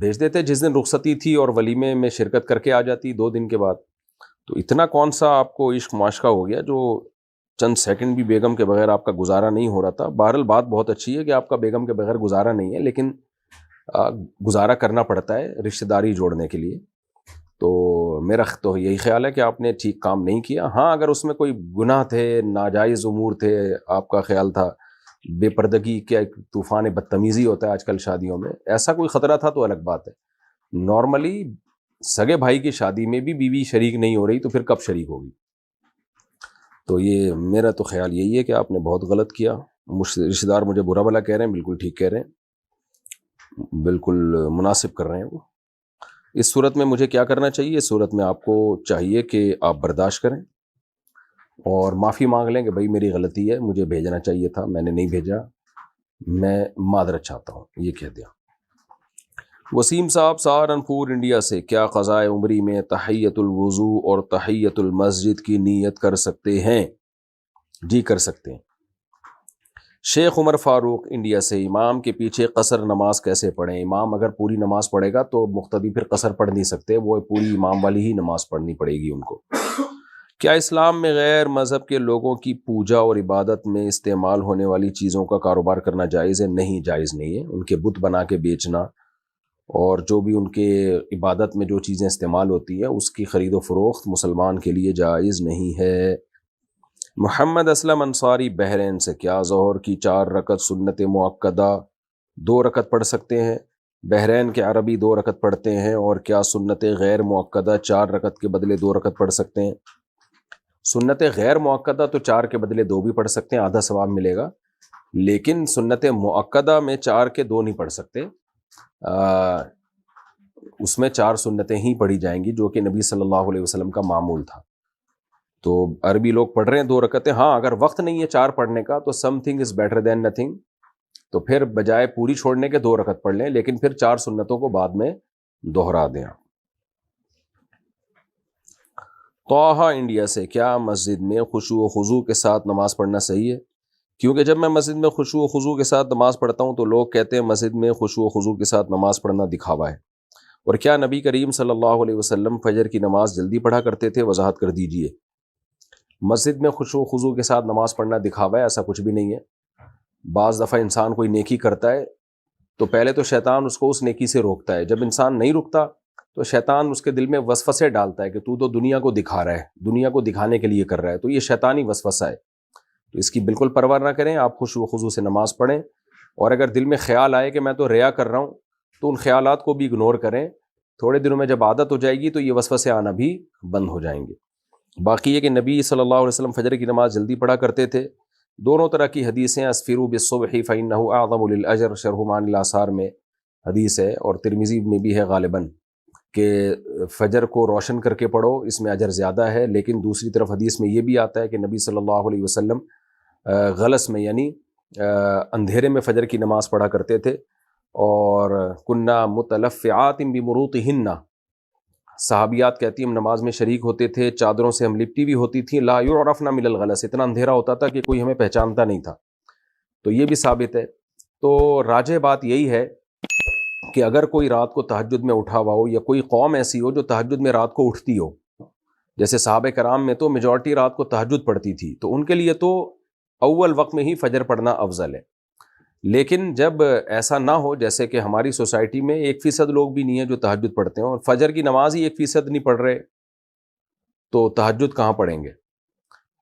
[SPEAKER 1] بھیج دیتے جس دن رخصتی تھی اور ولیمے میں شرکت کر کے آ جاتی 2 دن کے بعد. تو اتنا کون سا آپ کو عشق معاشقہ ہو گیا جو چند سیکنڈ بھی بیگم کے بغیر آپ کا گزارا نہیں ہو رہا تھا؟ بہرحال بات بہت اچھی ہے کہ آپ کا بیگم کے بغیر گزارا نہیں ہے، لیکن گزارا کرنا پڑتا ہے رشتہ داری جوڑنے کے لیے. تو میرا تو یہی خیال ہے کہ آپ نے ٹھیک کام نہیں کیا. ہاں اگر اس میں کوئی گناہ تھے، ناجائز امور تھے، آپ کا خیال تھا، بے پردگی کیا ایک طوفان بدتمیزی ہوتا ہے آج کل شادیوں میں، ایسا کوئی خطرہ تھا تو الگ بات ہے. نارملی سگے بھائی کی شادی میں بھی بیوی شریک نہیں ہو رہی تو پھر کب شریک ہوگی؟ تو یہ میرا تو خیال یہی ہے کہ آپ نے بہت غلط کیا. رشتہ دار مجھے برا بھلا کہہ رہے ہیں، بالکل ٹھیک کہہ رہے ہیں، بالکل مناسب کر رہے ہیں وہ. اس صورت میں مجھے کیا کرنا چاہیے؟ اس صورت میں آپ کو چاہیے کہ آپ برداشت کریں اور معافی مانگ لیں کہ بھائی میری غلطی ہے، مجھے بھیجنا چاہیے تھا، میں نے نہیں بھیجا، میں معذرت چاہتا ہوں، یہ کہہ دیا. وسیم صاحب سہارنپور انڈیا سے، کیا قضائے عمری میں تحیۃ الوضو اور تحیۃ المسجد کی نیت کر سکتے ہیں؟ جی کر سکتے ہیں. شیخ عمر فاروق انڈیا سے، امام کے پیچھے قصر نماز کیسے پڑھیں؟ امام اگر پوری نماز پڑھے گا تو مقتدی پھر قصر پڑھ نہیں سکتے، وہ پوری امام والی ہی نماز پڑھنی پڑے گی ان کو. کیا اسلام میں غیر مذہب کے لوگوں کی پوجا اور عبادت میں استعمال ہونے والی چیزوں کا کاروبار کرنا جائز ہے؟ نہیں، جائز نہیں ہے. ان کے بت بنا کے بیچنا اور جو بھی ان کے عبادت میں جو چیزیں استعمال ہوتی ہیں اس کی خرید و فروخت مسلمان کے لیے جائز نہیں ہے. محمد اسلم انصاری بحرین سے، کیا ظہر کی 4 رکعت سنت مؤکدہ 2 رکعت پڑھ سکتے ہیں؟ بحرین کے عربی 2 رکعت پڑھتے ہیں، اور کیا سنت غیر مؤکدہ 4 رکعت کے بدلے 2 رکعت پڑھ سکتے ہیں؟ سنت غیر مؤکدہ تو 4 کے بدلے 2 بھی پڑھ سکتے ہیں، آدھا ثواب ملے گا. لیکن سنت مؤکدہ میں 4 کے 2 نہیں پڑھ سکتے، اس میں 4 سنتیں ہی پڑھی جائیں گی جو کہ نبی صلی اللہ علیہ وسلم کا معمول تھا. تو عربی لوگ پڑھ رہے ہیں 2 رکعتیں. ہاں اگر وقت نہیں ہے 4 پڑھنے کا تو some thing is better than nothing, تو پھر بجائے پوری چھوڑنے کے 2 رکعت پڑھ لیں، لیکن پھر 4 سنتوں کو بعد میں دوہرا دیں. طه انڈیا سے، کیا مسجد میں خشوع و خضوع کے ساتھ نماز پڑھنا صحیح ہے؟ کیونکہ جب میں مسجد میں خشوع و خضوع کے ساتھ نماز پڑھتا ہوں تو لوگ کہتے ہیں مسجد میں خشوع و خضوع کے ساتھ نماز پڑھنا دکھاوا ہے۔ اور کیا نبی کریم صلی اللہ علیہ وسلم فجر کی نماز جلدی پڑھا کرتے تھے؟ وضاحت کر دیجئے۔ مسجد میں خشوع و خضوع کے ساتھ نماز پڑھنا دکھاوا ہے، ایسا کچھ بھی نہیں ہے۔ بعض دفعہ انسان کوئی نیکی کرتا ہے تو پہلے تو شیطان اس کو اس نیکی سے روکتا ہے، جب انسان نہیں رکتا تو شیطان اس کے دل میں وسوسے ڈالتا ہے کہ تو دنیا کو دکھا رہا ہے، دنیا کو دکھانے کے لیے کر رہا ہے، تو یہ شیطانی وسوسہ ہے، تو اس کی بالکل پرواہ نہ کریں، آپ خشوع و خضوع سے نماز پڑھیں۔ اور اگر دل میں خیال آئے کہ میں تو ریا کر رہا ہوں تو ان خیالات کو بھی اگنور کریں، تھوڑے دنوں میں جب عادت ہو جائے گی تو یہ وسوسے آنا بھی بند ہو جائیں گے۔ باقی یہ کہ نبی صلی اللہ علیہ وسلم فجر کی نماز جلدی پڑھا کرتے تھے، دونوں طرح کی حدیثیں، اسفروا بالصبح فإنہ اعظم للأجر، شرح معانی الآثار میں حدیث ہے، اور ترمذی میں بھی ہے غالباً کہ فجر کو روشن کر کے پڑھو، اس میں اجر زیادہ ہے۔ لیکن دوسری طرف حدیث میں یہ بھی آتا ہے کہ نبی صلی اللہ علیہ وسلم غلس میں یعنی اندھیرے میں فجر کی نماز پڑھا کرتے تھے، اور کننا متلفعات بمروطہن، صحابیات کہتی ہیں ہم نماز میں شریک ہوتے تھے، چادروں سے ہم لپٹی بھی ہوتی تھیں، لا یعرفن من الغلس، اتنا اندھیرا ہوتا تھا کہ کوئی ہمیں پہچانتا نہیں تھا، تو یہ بھی ثابت ہے۔ تو راجح بات یہی ہے کہ اگر کوئی رات کو تہجد میں اٹھا ہوا ہو، یا کوئی قوم ایسی ہو جو تہجد میں رات کو اٹھتی ہو، جیسے صحابہ کرام میں تو میجورٹی رات کو تہجد پڑھتی تھی، تو ان کے لیے تو اول وقت میں ہی فجر پڑھنا افضل ہے۔ لیکن جب ایسا نہ ہو، جیسے کہ ہماری سوسائٹی میں 1% لوگ بھی نہیں ہیں جو تہجد پڑھتے ہیں، اور فجر کی نماز ہی 1% نہیں پڑھ رہے، تو تہجد کہاں پڑھیں گے؟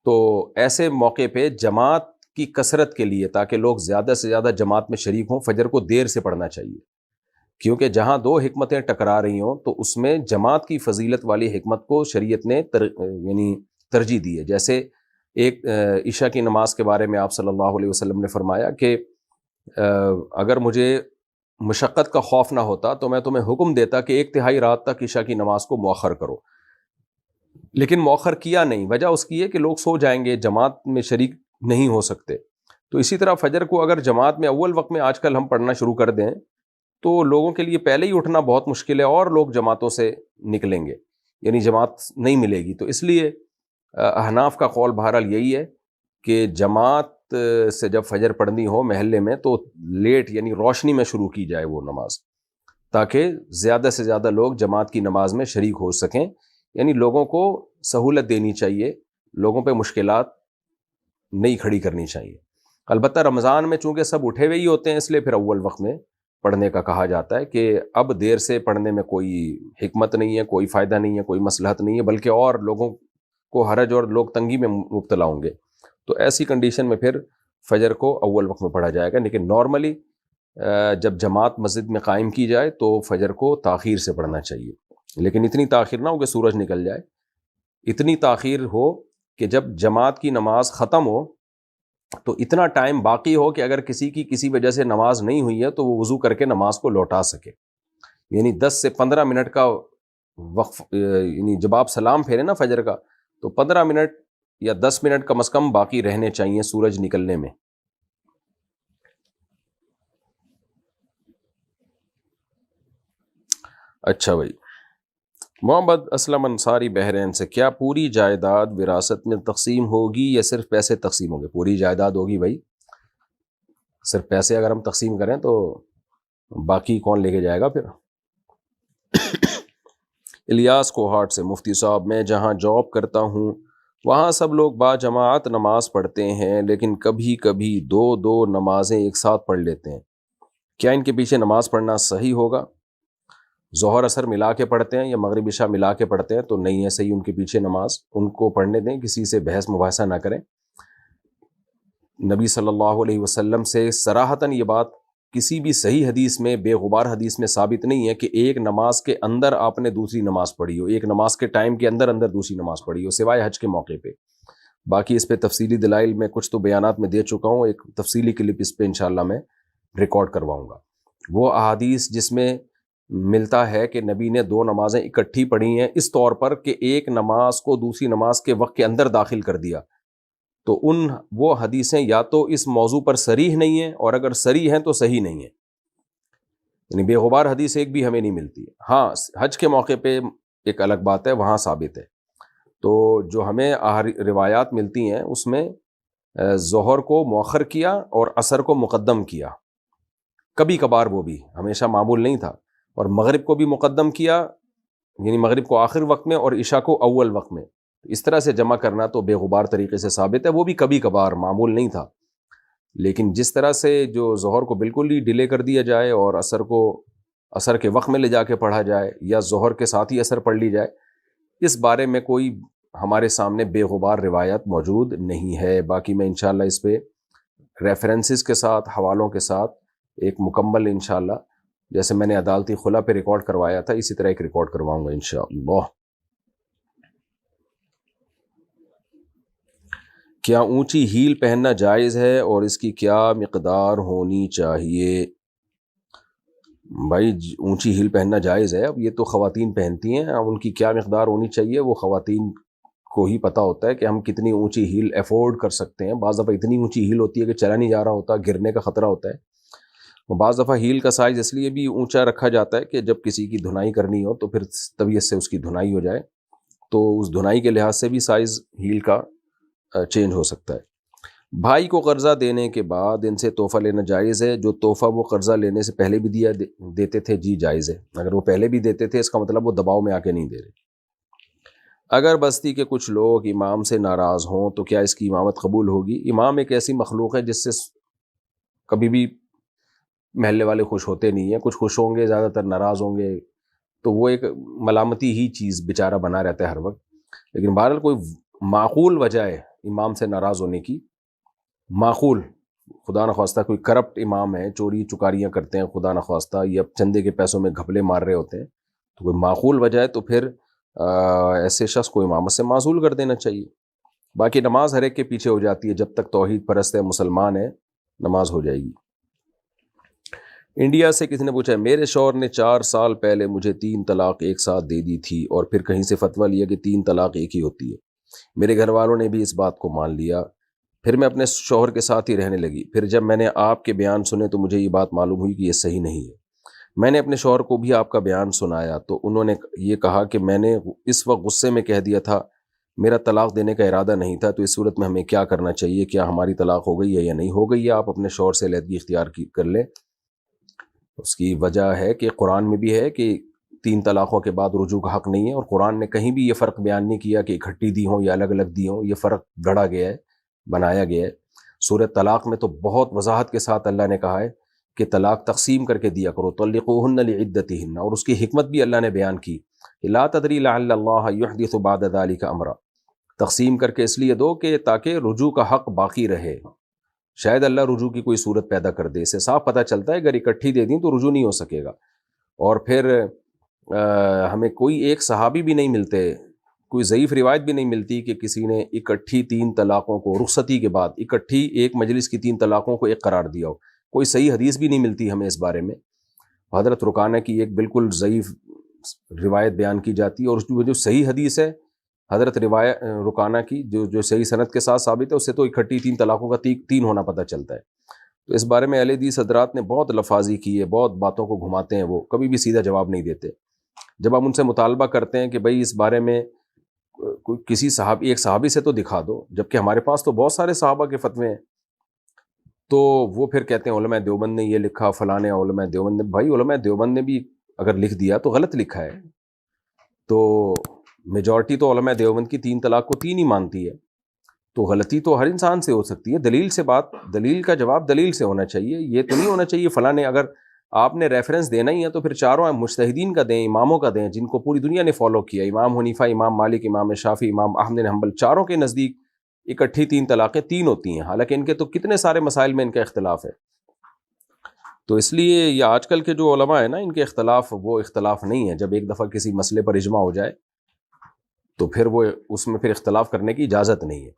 [SPEAKER 1] تو ایسے موقع پہ جماعت کی کثرت کے لیے، تاکہ لوگ زیادہ سے زیادہ جماعت میں شریک ہوں، فجر کو دیر سے پڑھنا چاہیے، کیونکہ جہاں دو حکمتیں ٹکرا رہی ہوں تو اس میں جماعت کی فضیلت والی حکمت کو شریعت نے یعنی ترجیح دی ہے۔ جیسے ایک عشاء کی نماز کے بارے میں آپ صلی اللہ علیہ وسلم نے فرمایا کہ اگر مجھے مشقت کا خوف نہ ہوتا تو میں تمہیں حکم دیتا کہ 1/3 رات تک عشاء کی نماز کو مؤخر کرو، لیکن مؤخر کیا نہیں۔ وجہ اس کی ہے کہ لوگ سو جائیں گے، جماعت میں شریک نہیں ہو سکتے۔ تو اسی طرح فجر کو اگر جماعت میں اول وقت میں آج کل ہم پڑھنا شروع کر دیں تو لوگوں کے لیے پہلے ہی اٹھنا بہت مشکل ہے، اور لوگ جماعتوں سے نکلیں گے، یعنی جماعت نہیں ملے گی۔ تو اس لیے احناف کا قول بہرحال یہی ہے کہ جماعت سے جب فجر پڑھنی ہو محلے میں تو لیٹ یعنی روشنی میں شروع کی جائے وہ نماز، تاکہ زیادہ سے زیادہ لوگ جماعت کی نماز میں شریک ہو سکیں، یعنی لوگوں کو سہولت دینی چاہیے، لوگوں پہ مشکلات نہیں کھڑی کرنی چاہیے۔ البتہ رمضان میں چونکہ سب اٹھے ہوئے ہی ہوتے ہیں، اس لیے پھر اول وقت میں پڑھنے کا کہا جاتا ہے کہ اب دیر سے پڑھنے میں کوئی حکمت نہیں ہے، کوئی فائدہ نہیں ہے، کوئی مصلحت نہیں ہے، بلکہ اور لوگوں کو حرج اور لوگ تنگی میں مبتلا ہوں گے۔ تو ایسی کنڈیشن میں پھر فجر کو اول وقت میں پڑھا جائے گا، لیکن نارملی جب جماعت مسجد میں قائم کی جائے تو فجر کو تاخیر سے پڑھنا چاہیے، لیکن اتنی تاخیر نہ ہو کہ سورج نکل جائے، اتنی تاخیر ہو کہ جب جماعت کی نماز ختم ہو تو اتنا ٹائم باقی ہو کہ اگر کسی کی کسی وجہ سے نماز نہیں ہوئی ہے تو وہ وضو کر کے نماز کو لوٹا سکے، یعنی 10 سے 15 منٹ کا وقف، یعنی جب آپ سلام پھیرے نا فجر کا تو 15 منٹ یا 10 منٹ کم از کم باقی رہنے چاہیے سورج نکلنے میں۔ اچھا بھائی، محمد اسلم انصاری بحرین سے، کیا پوری جائیداد وراثت میں تقسیم ہوگی یا صرف پیسے تقسیم ہوں گے؟ پوری جائیداد ہوگی بھائی، صرف پیسے اگر ہم تقسیم کریں تو باقی کون لے کے جائے گا پھر؟ الیاس کوہاٹ سے، مفتی صاحب میں جہاں جاب کرتا ہوں وہاں سب لوگ با جماعت نماز پڑھتے ہیں، لیکن کبھی کبھی دو نمازیں ایک ساتھ پڑھ لیتے ہیں، کیا ان کے پیچھے نماز پڑھنا صحیح ہوگا؟ ظہر اثر ملا کے پڑھتے ہیں یا مغرب عشاء ملا کے پڑھتے ہیں تو نہیں ہے صحیح ان کے پیچھے نماز، ان کو پڑھنے دیں، کسی سے بحث مباحثہ نہ کریں۔ نبی صلی اللہ علیہ وسلم سے صراحتاً یہ بات کسی بھی صحیح حدیث میں، بے غبار حدیث میں ثابت نہیں ہے کہ ایک نماز کے اندر آپ نے دوسری نماز پڑھی ہو، ایک نماز کے ٹائم کے اندر دوسری نماز پڑھی ہو، سوائے حج کے موقع پہ۔ باقی اس پہ تفصیلی دلائل میں کچھ تو بیانات میں دے چکا ہوں، ایک تفصیلی کلپ اس پہ انشاءاللہ میں ریکارڈ کرواؤں گا۔ وہ احادیث جس میں ملتا ہے کہ نبی نے 2 نمازیں اکٹھی پڑھی ہیں اس طور پر کہ ایک نماز کو دوسری نماز کے وقت کے اندر داخل کر دیا، تو وہ حدیثیں یا تو اس موضوع پر صریح نہیں ہیں، اور اگر صریح ہیں تو صحیح نہیں ہیں، یعنی بے غبار حدیث ایک بھی ہمیں نہیں ملتی۔ ہاں حج کے موقع پہ ایک الگ بات ہے، وہاں ثابت ہے۔ تو جو ہمیں روایات ملتی ہیں اس میں ظہر کو مؤخر کیا اور عصر کو مقدم کیا، کبھی کبھار، وہ بھی ہمیشہ معمول نہیں تھا، اور مغرب کو بھی مقدم کیا، یعنی مغرب کو آخر وقت میں اور عشاء کو اول وقت میں، اس طرح سے جمع کرنا تو بے غبار طریقے سے ثابت ہے، وہ بھی کبھی کبھار، معمول نہیں تھا۔ لیکن جس طرح سے جو ظہر کو بالکل ہی ڈیلے کر دیا جائے اور عصر کو عصر کے وقت میں لے جا کے پڑھا جائے، یا ظہر کے ساتھ ہی عصر پڑھ لی جائے، اس بارے میں کوئی ہمارے سامنے بے غبار روایت موجود نہیں ہے۔ باقی میں انشاءاللہ اس پہ ریفرنسز کے ساتھ، حوالوں کے ساتھ ایک مکمل انشاءاللہ، جیسے میں نے عدالتی خلا پہ ریکارڈ کروایا تھا، اسی طرح ایک ریکارڈ کرواؤں گا انشاءاللہ۔ کیا اونچی ہیل پہننا جائز ہے اور اس کی کیا مقدار ہونی چاہیے؟ بھائی اونچی ہیل پہننا جائز ہے، اب یہ تو خواتین پہنتی ہیں، اب ان کی کیا مقدار ہونی چاہیے وہ خواتین کو ہی پتہ ہوتا ہے کہ ہم کتنی اونچی ہیل افورڈ کر سکتے ہیں۔ بعض دفعہ اتنی اونچی ہیل ہوتی ہے کہ چلا نہیں جا رہا ہوتا، گرنے کا خطرہ ہوتا ہے۔ بعض دفعہ ہیل کا سائز اس لیے بھی اونچا رکھا جاتا ہے کہ جب کسی کی دھنائی کرنی ہو تو پھر طبیعت سے اس کی دھنائی ہو جائے، تو اس دھنائی کے لحاظ سے بھی سائز ہیل کا چینج ہو سکتا ہے۔ بھائی کو قرضہ دینے کے بعد ان سے تحفہ لینا جائز ہے؟ جو تحفہ وہ قرضہ لینے سے پہلے بھی دیتے تھے، جی جائز ہے۔ اگر وہ پہلے بھی دیتے تھے، اس کا مطلب وہ دباؤ میں آ کے نہیں دے رہے۔ اگر بستی کے کچھ لوگ امام سے ناراض ہوں تو کیا اس کی امامت قبول ہوگی؟ امام ایک ایسی مخلوق ہے جس سے کبھی بھی محلے والے خوش ہوتے نہیں ہیں، کچھ خوش ہوں گے، زیادہ تر ناراض ہوں گے، تو وہ ایک ملامتی ہی چیز بیچارہ بنا رہتا ہے ہر وقت۔ لیکن بہرحال کوئی معقول وجہ ہے امام سے ناراض ہونے کی، معقول، خدا نخواستہ کوئی کرپٹ امام ہے، چوری چکاریاں کرتے ہیں خدا نخواستہ، یا چندے کے پیسوں میں گھپلے مار رہے ہوتے ہیں، تو کوئی معقول وجہ ہے تو پھر ایسے شخص کو امامت سے معزول کر دینا چاہیے۔ باقی نماز ہر ایک کے پیچھے ہو جاتی ہے، جب تک توحید پرست ہے، مسلمان ہے، نماز ہو جائے گی۔ انڈیا سے کسی نے پوچھا ہے، میرے شوہر نے 4 سال پہلے مجھے 3 طلاق ایک ساتھ دے دی تھی، اور پھر کہیں سے فتویٰ لیا کہ 3 طلاق ایک ہی ہوتی ہے۔ میرے گھر والوں نے بھی اس بات کو مان لیا، پھر میں اپنے شوہر کے ساتھ ہی رہنے لگی۔ پھر جب میں نے آپ کے بیان سنے تو مجھے یہ بات معلوم ہوئی کہ یہ صحیح نہیں ہے۔ میں نے اپنے شوہر کو بھی آپ کا بیان سنایا تو انہوں نے یہ کہا کہ میں نے اس وقت غصے میں کہہ دیا تھا، میرا طلاق دینے کا ارادہ نہیں تھا، تو اس صورت میں ہمیں کیا کرنا چاہیے؟ کیا ہماری طلاق ہو گئی ہے یا نہیں ہو گئی ہے؟ آپ اپنے شوہر سے علیحدگی اختیار کر لیں۔ اس کی وجہ ہے کہ قرآن میں بھی ہے کہ 3 طلاقوں کے بعد رجوع کا حق نہیں ہے، اور قرآن نے کہیں بھی یہ فرق بیان نہیں کیا کہ اکٹھی دی ہوں یا الگ الگ دی ہوں، یہ فرق گڑھا گیا ہے، بنایا گیا ہے۔ سورہ طلاق میں تو بہت وضاحت کے ساتھ اللہ نے کہا ہے کہ طلاق تقسیم کر کے دیا کرو، طلقوہن لعدتہن، اور اس کی حکمت بھی اللہ نے بیان کی کہ لا تدری لعل اللہ یحدث بعد ذلک امرا، تقسیم کر کے اس لیے دو کہ تاکہ رجوع کا حق باقی رہے، شاید اللہ رجوع کی کوئی صورت پیدا کر دے۔ اس سے صاف پتہ چلتا ہے اگر اکٹھی دے دیں تو رجوع نہیں ہو سکے گا۔ اور پھر ہمیں کوئی ایک صحابی بھی نہیں ملتے، کوئی ضعیف روایت بھی نہیں ملتی کہ کسی نے اکٹھی 3 طلاقوں کو رخصتی کے بعد اکٹھی ایک مجلس کی 3 طلاقوں کو ایک قرار دیا ہو، کوئی صحیح حدیث بھی نہیں ملتی ہمیں اس بارے میں۔ حضرت رکانہ کی ایک بالکل ضعیف روایت بیان کی جاتی ہے، اور جو صحیح حدیث ہے حضرت رکانہ کی جو صحیح سند کے ساتھ ثابت ہے، اس سے تو اکٹھی 3 طلاقوں کا 3 ہونا پتہ چلتا ہے۔ تو اس بارے میں اہل حدیث حضرات نے بہت لفاظی کی ہے، بہت باتوں کو گھماتے ہیں، وہ کبھی بھی سیدھا جواب نہیں دیتے۔ جب ہم ان سے مطالبہ کرتے ہیں کہ بھئی اس بارے میں کوئی کسی صحابی، ایک صحابی سے تو دکھا دو، جبکہ ہمارے پاس تو بہت سارے صحابہ کے فتوے ہیں، تو وہ پھر کہتے ہیں علماء دیوبند نے یہ لکھا، فلاں علماء دیوبند نے، بھائی علماء دیوبند نے بھی اگر لکھ دیا تو غلط لکھا ہے۔ تو میجورٹی تو علماء دیوبند کی 3 طلاق کو 3 ہی مانتی ہے، تو غلطی تو ہر انسان سے ہو سکتی ہے۔ دلیل سے بات، دلیل کا جواب دلیل سے ہونا چاہیے، یہ تو نہیں ہونا چاہیے فلاں نے، اگر آپ نے ریفرنس دینا ہی ہے تو پھر چاروں مجتہدین کا دیں، اماموں کا دیں، جن کو پوری دنیا نے فالو کیا، امام حنیفہ، امام مالک، امام شافعی، امام احمد بن حنبل، چاروں کے نزدیک اکٹھی 3 طلاقیں 3 ہوتی ہیں، حالانکہ ان کے تو کتنے سارے مسائل میں ان کا اختلاف ہے۔ تو اس لیے یہ آج کل کے جو علماء ہیں نا، ان کے اختلاف وہ اختلاف نہیں ہے۔ جب ایک دفعہ کسی مسئلے پر اجماع ہو جائے تو پھر وہ اس میں پھر اختلاف کرنے کی اجازت نہیں ہے۔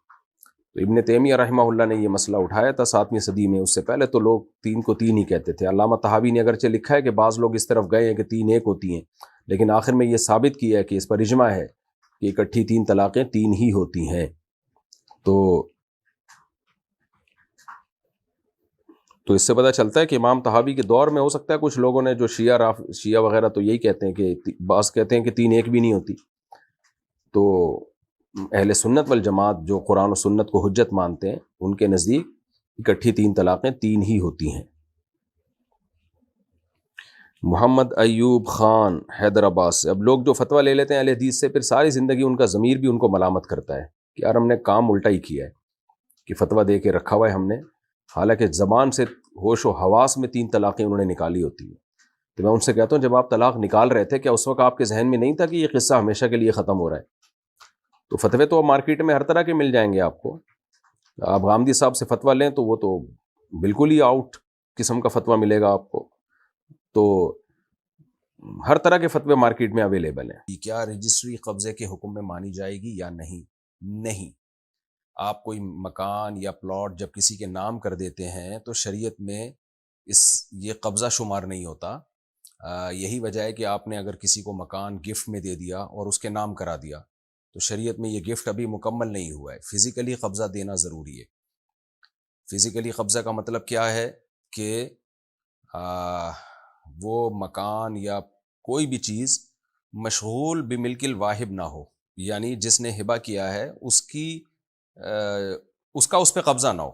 [SPEAKER 1] تو ابن تیمیہ رحمہ اللہ نے یہ مسئلہ اٹھایا تھا 7ویں صدی میں، اس سے پہلے تو لوگ 3 کو 3 ہی کہتے تھے۔ علامہ طحاوی نے اگرچہ لکھا ہے کہ بعض لوگ اس طرف گئے ہیں کہ 3 ایک ہوتی ہیں، لیکن آخر میں یہ ثابت کیا ہے کہ اس پر اجماع ہے کہ اکٹھی 3 طلاقیں 3 ہی ہوتی ہیں۔ تو اس سے پتہ چلتا ہے کہ امام طحاوی کے دور میں ہو سکتا ہے کچھ لوگوں نے، جو شیعہ وغیرہ تو یہی کہتے ہیں کہ بعض کہتے ہیں کہ 3 ایک بھی نہیں ہوتی۔ تو اہل سنت والجماعت جو قرآن و سنت کو حجت مانتے ہیں، ان کے نزدیک اکٹھی 3 طلاقیں 3 ہی ہوتی ہیں۔ محمد ایوب خان حیدرآباد سے، اب لوگ جو فتویٰ لے لیتے ہیں اہل حدیث سے، پھر ساری زندگی ان کا ضمیر بھی ان کو ملامت کرتا ہے کہ یار ہم نے کام الٹا ہی کیا ہے کہ فتویٰ دے کے رکھا ہوا ہے ہم نے، حالانکہ زبان سے ہوش و حواس میں 3 طلاقیں انہوں نے نکالی ہوتی ہیں۔ تو میں ان سے کہتا ہوں جب آپ طلاق نکال رہے تھے، کیا اس وقت آپ کے ذہن میں نہیں تھا کہ یہ قصہ ہمیشہ کے لیے ختم ہو رہا ہے؟ تو فتوے تو مارکیٹ میں ہر طرح کے مل جائیں گے آپ کو، آپ غامدی صاحب سے فتویٰ لیں تو وہ تو بالکل ہی آؤٹ قسم کا فتویٰ ملے گا آپ کو۔ تو ہر طرح کے فتوے مارکیٹ میں اویلیبل ہیں۔ کیا رجسٹری قبضے کے حکم میں مانی جائے گی یا نہیں؟ نہیں، آپ کوئی مکان یا پلاٹ جب کسی کے نام کر دیتے ہیں تو شریعت میں یہ قبضہ شمار نہیں ہوتا۔ یہی وجہ ہے کہ آپ نے اگر کسی کو مکان گفٹ میں دے دیا اور اس کے نام کرا دیا تو شریعت میں یہ گفٹ ابھی مکمل نہیں ہوا ہے، فزیکلی قبضہ دینا ضروری ہے۔ فزیکلی قبضہ کا مطلب کیا ہے کہ وہ مکان یا کوئی بھی چیز مشغول بملک الواہب نہ ہو، یعنی جس نے ہبہ کیا ہے اس کا اس پہ قبضہ نہ ہو۔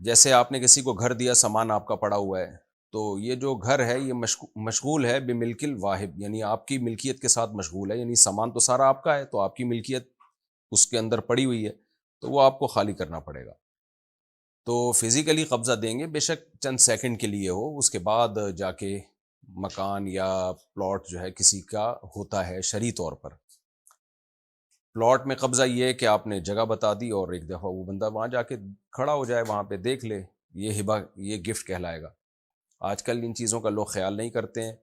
[SPEAKER 1] جیسے آپ نے کسی کو گھر دیا، سامان آپ کا پڑا ہوا ہے، تو یہ جو گھر ہے یہ مشغول ہے بملک الواہب، یعنی آپ کی ملکیت کے ساتھ مشغول ہے، یعنی سامان تو سارا آپ کا ہے تو آپ کی ملکیت اس کے اندر پڑی ہوئی ہے، تو وہ آپ کو خالی کرنا پڑے گا۔ تو فزیکلی قبضہ دیں گے، بے شک چند سیکنڈ کے لیے ہو، اس کے بعد جا کے مکان یا پلاٹ جو ہے کسی کا ہوتا ہے شرعی طور پر۔ پلاٹ میں قبضہ یہ ہے کہ آپ نے جگہ بتا دی اور ایک دفعہ وہ بندہ وہاں جا کے کھڑا ہو جائے، وہاں پہ دیکھ لے، یہ ہبہ، یہ گفٹ کہلائے گا۔ آج کل ان چیزوں کا لوگ خیال نہیں کرتے ہیں،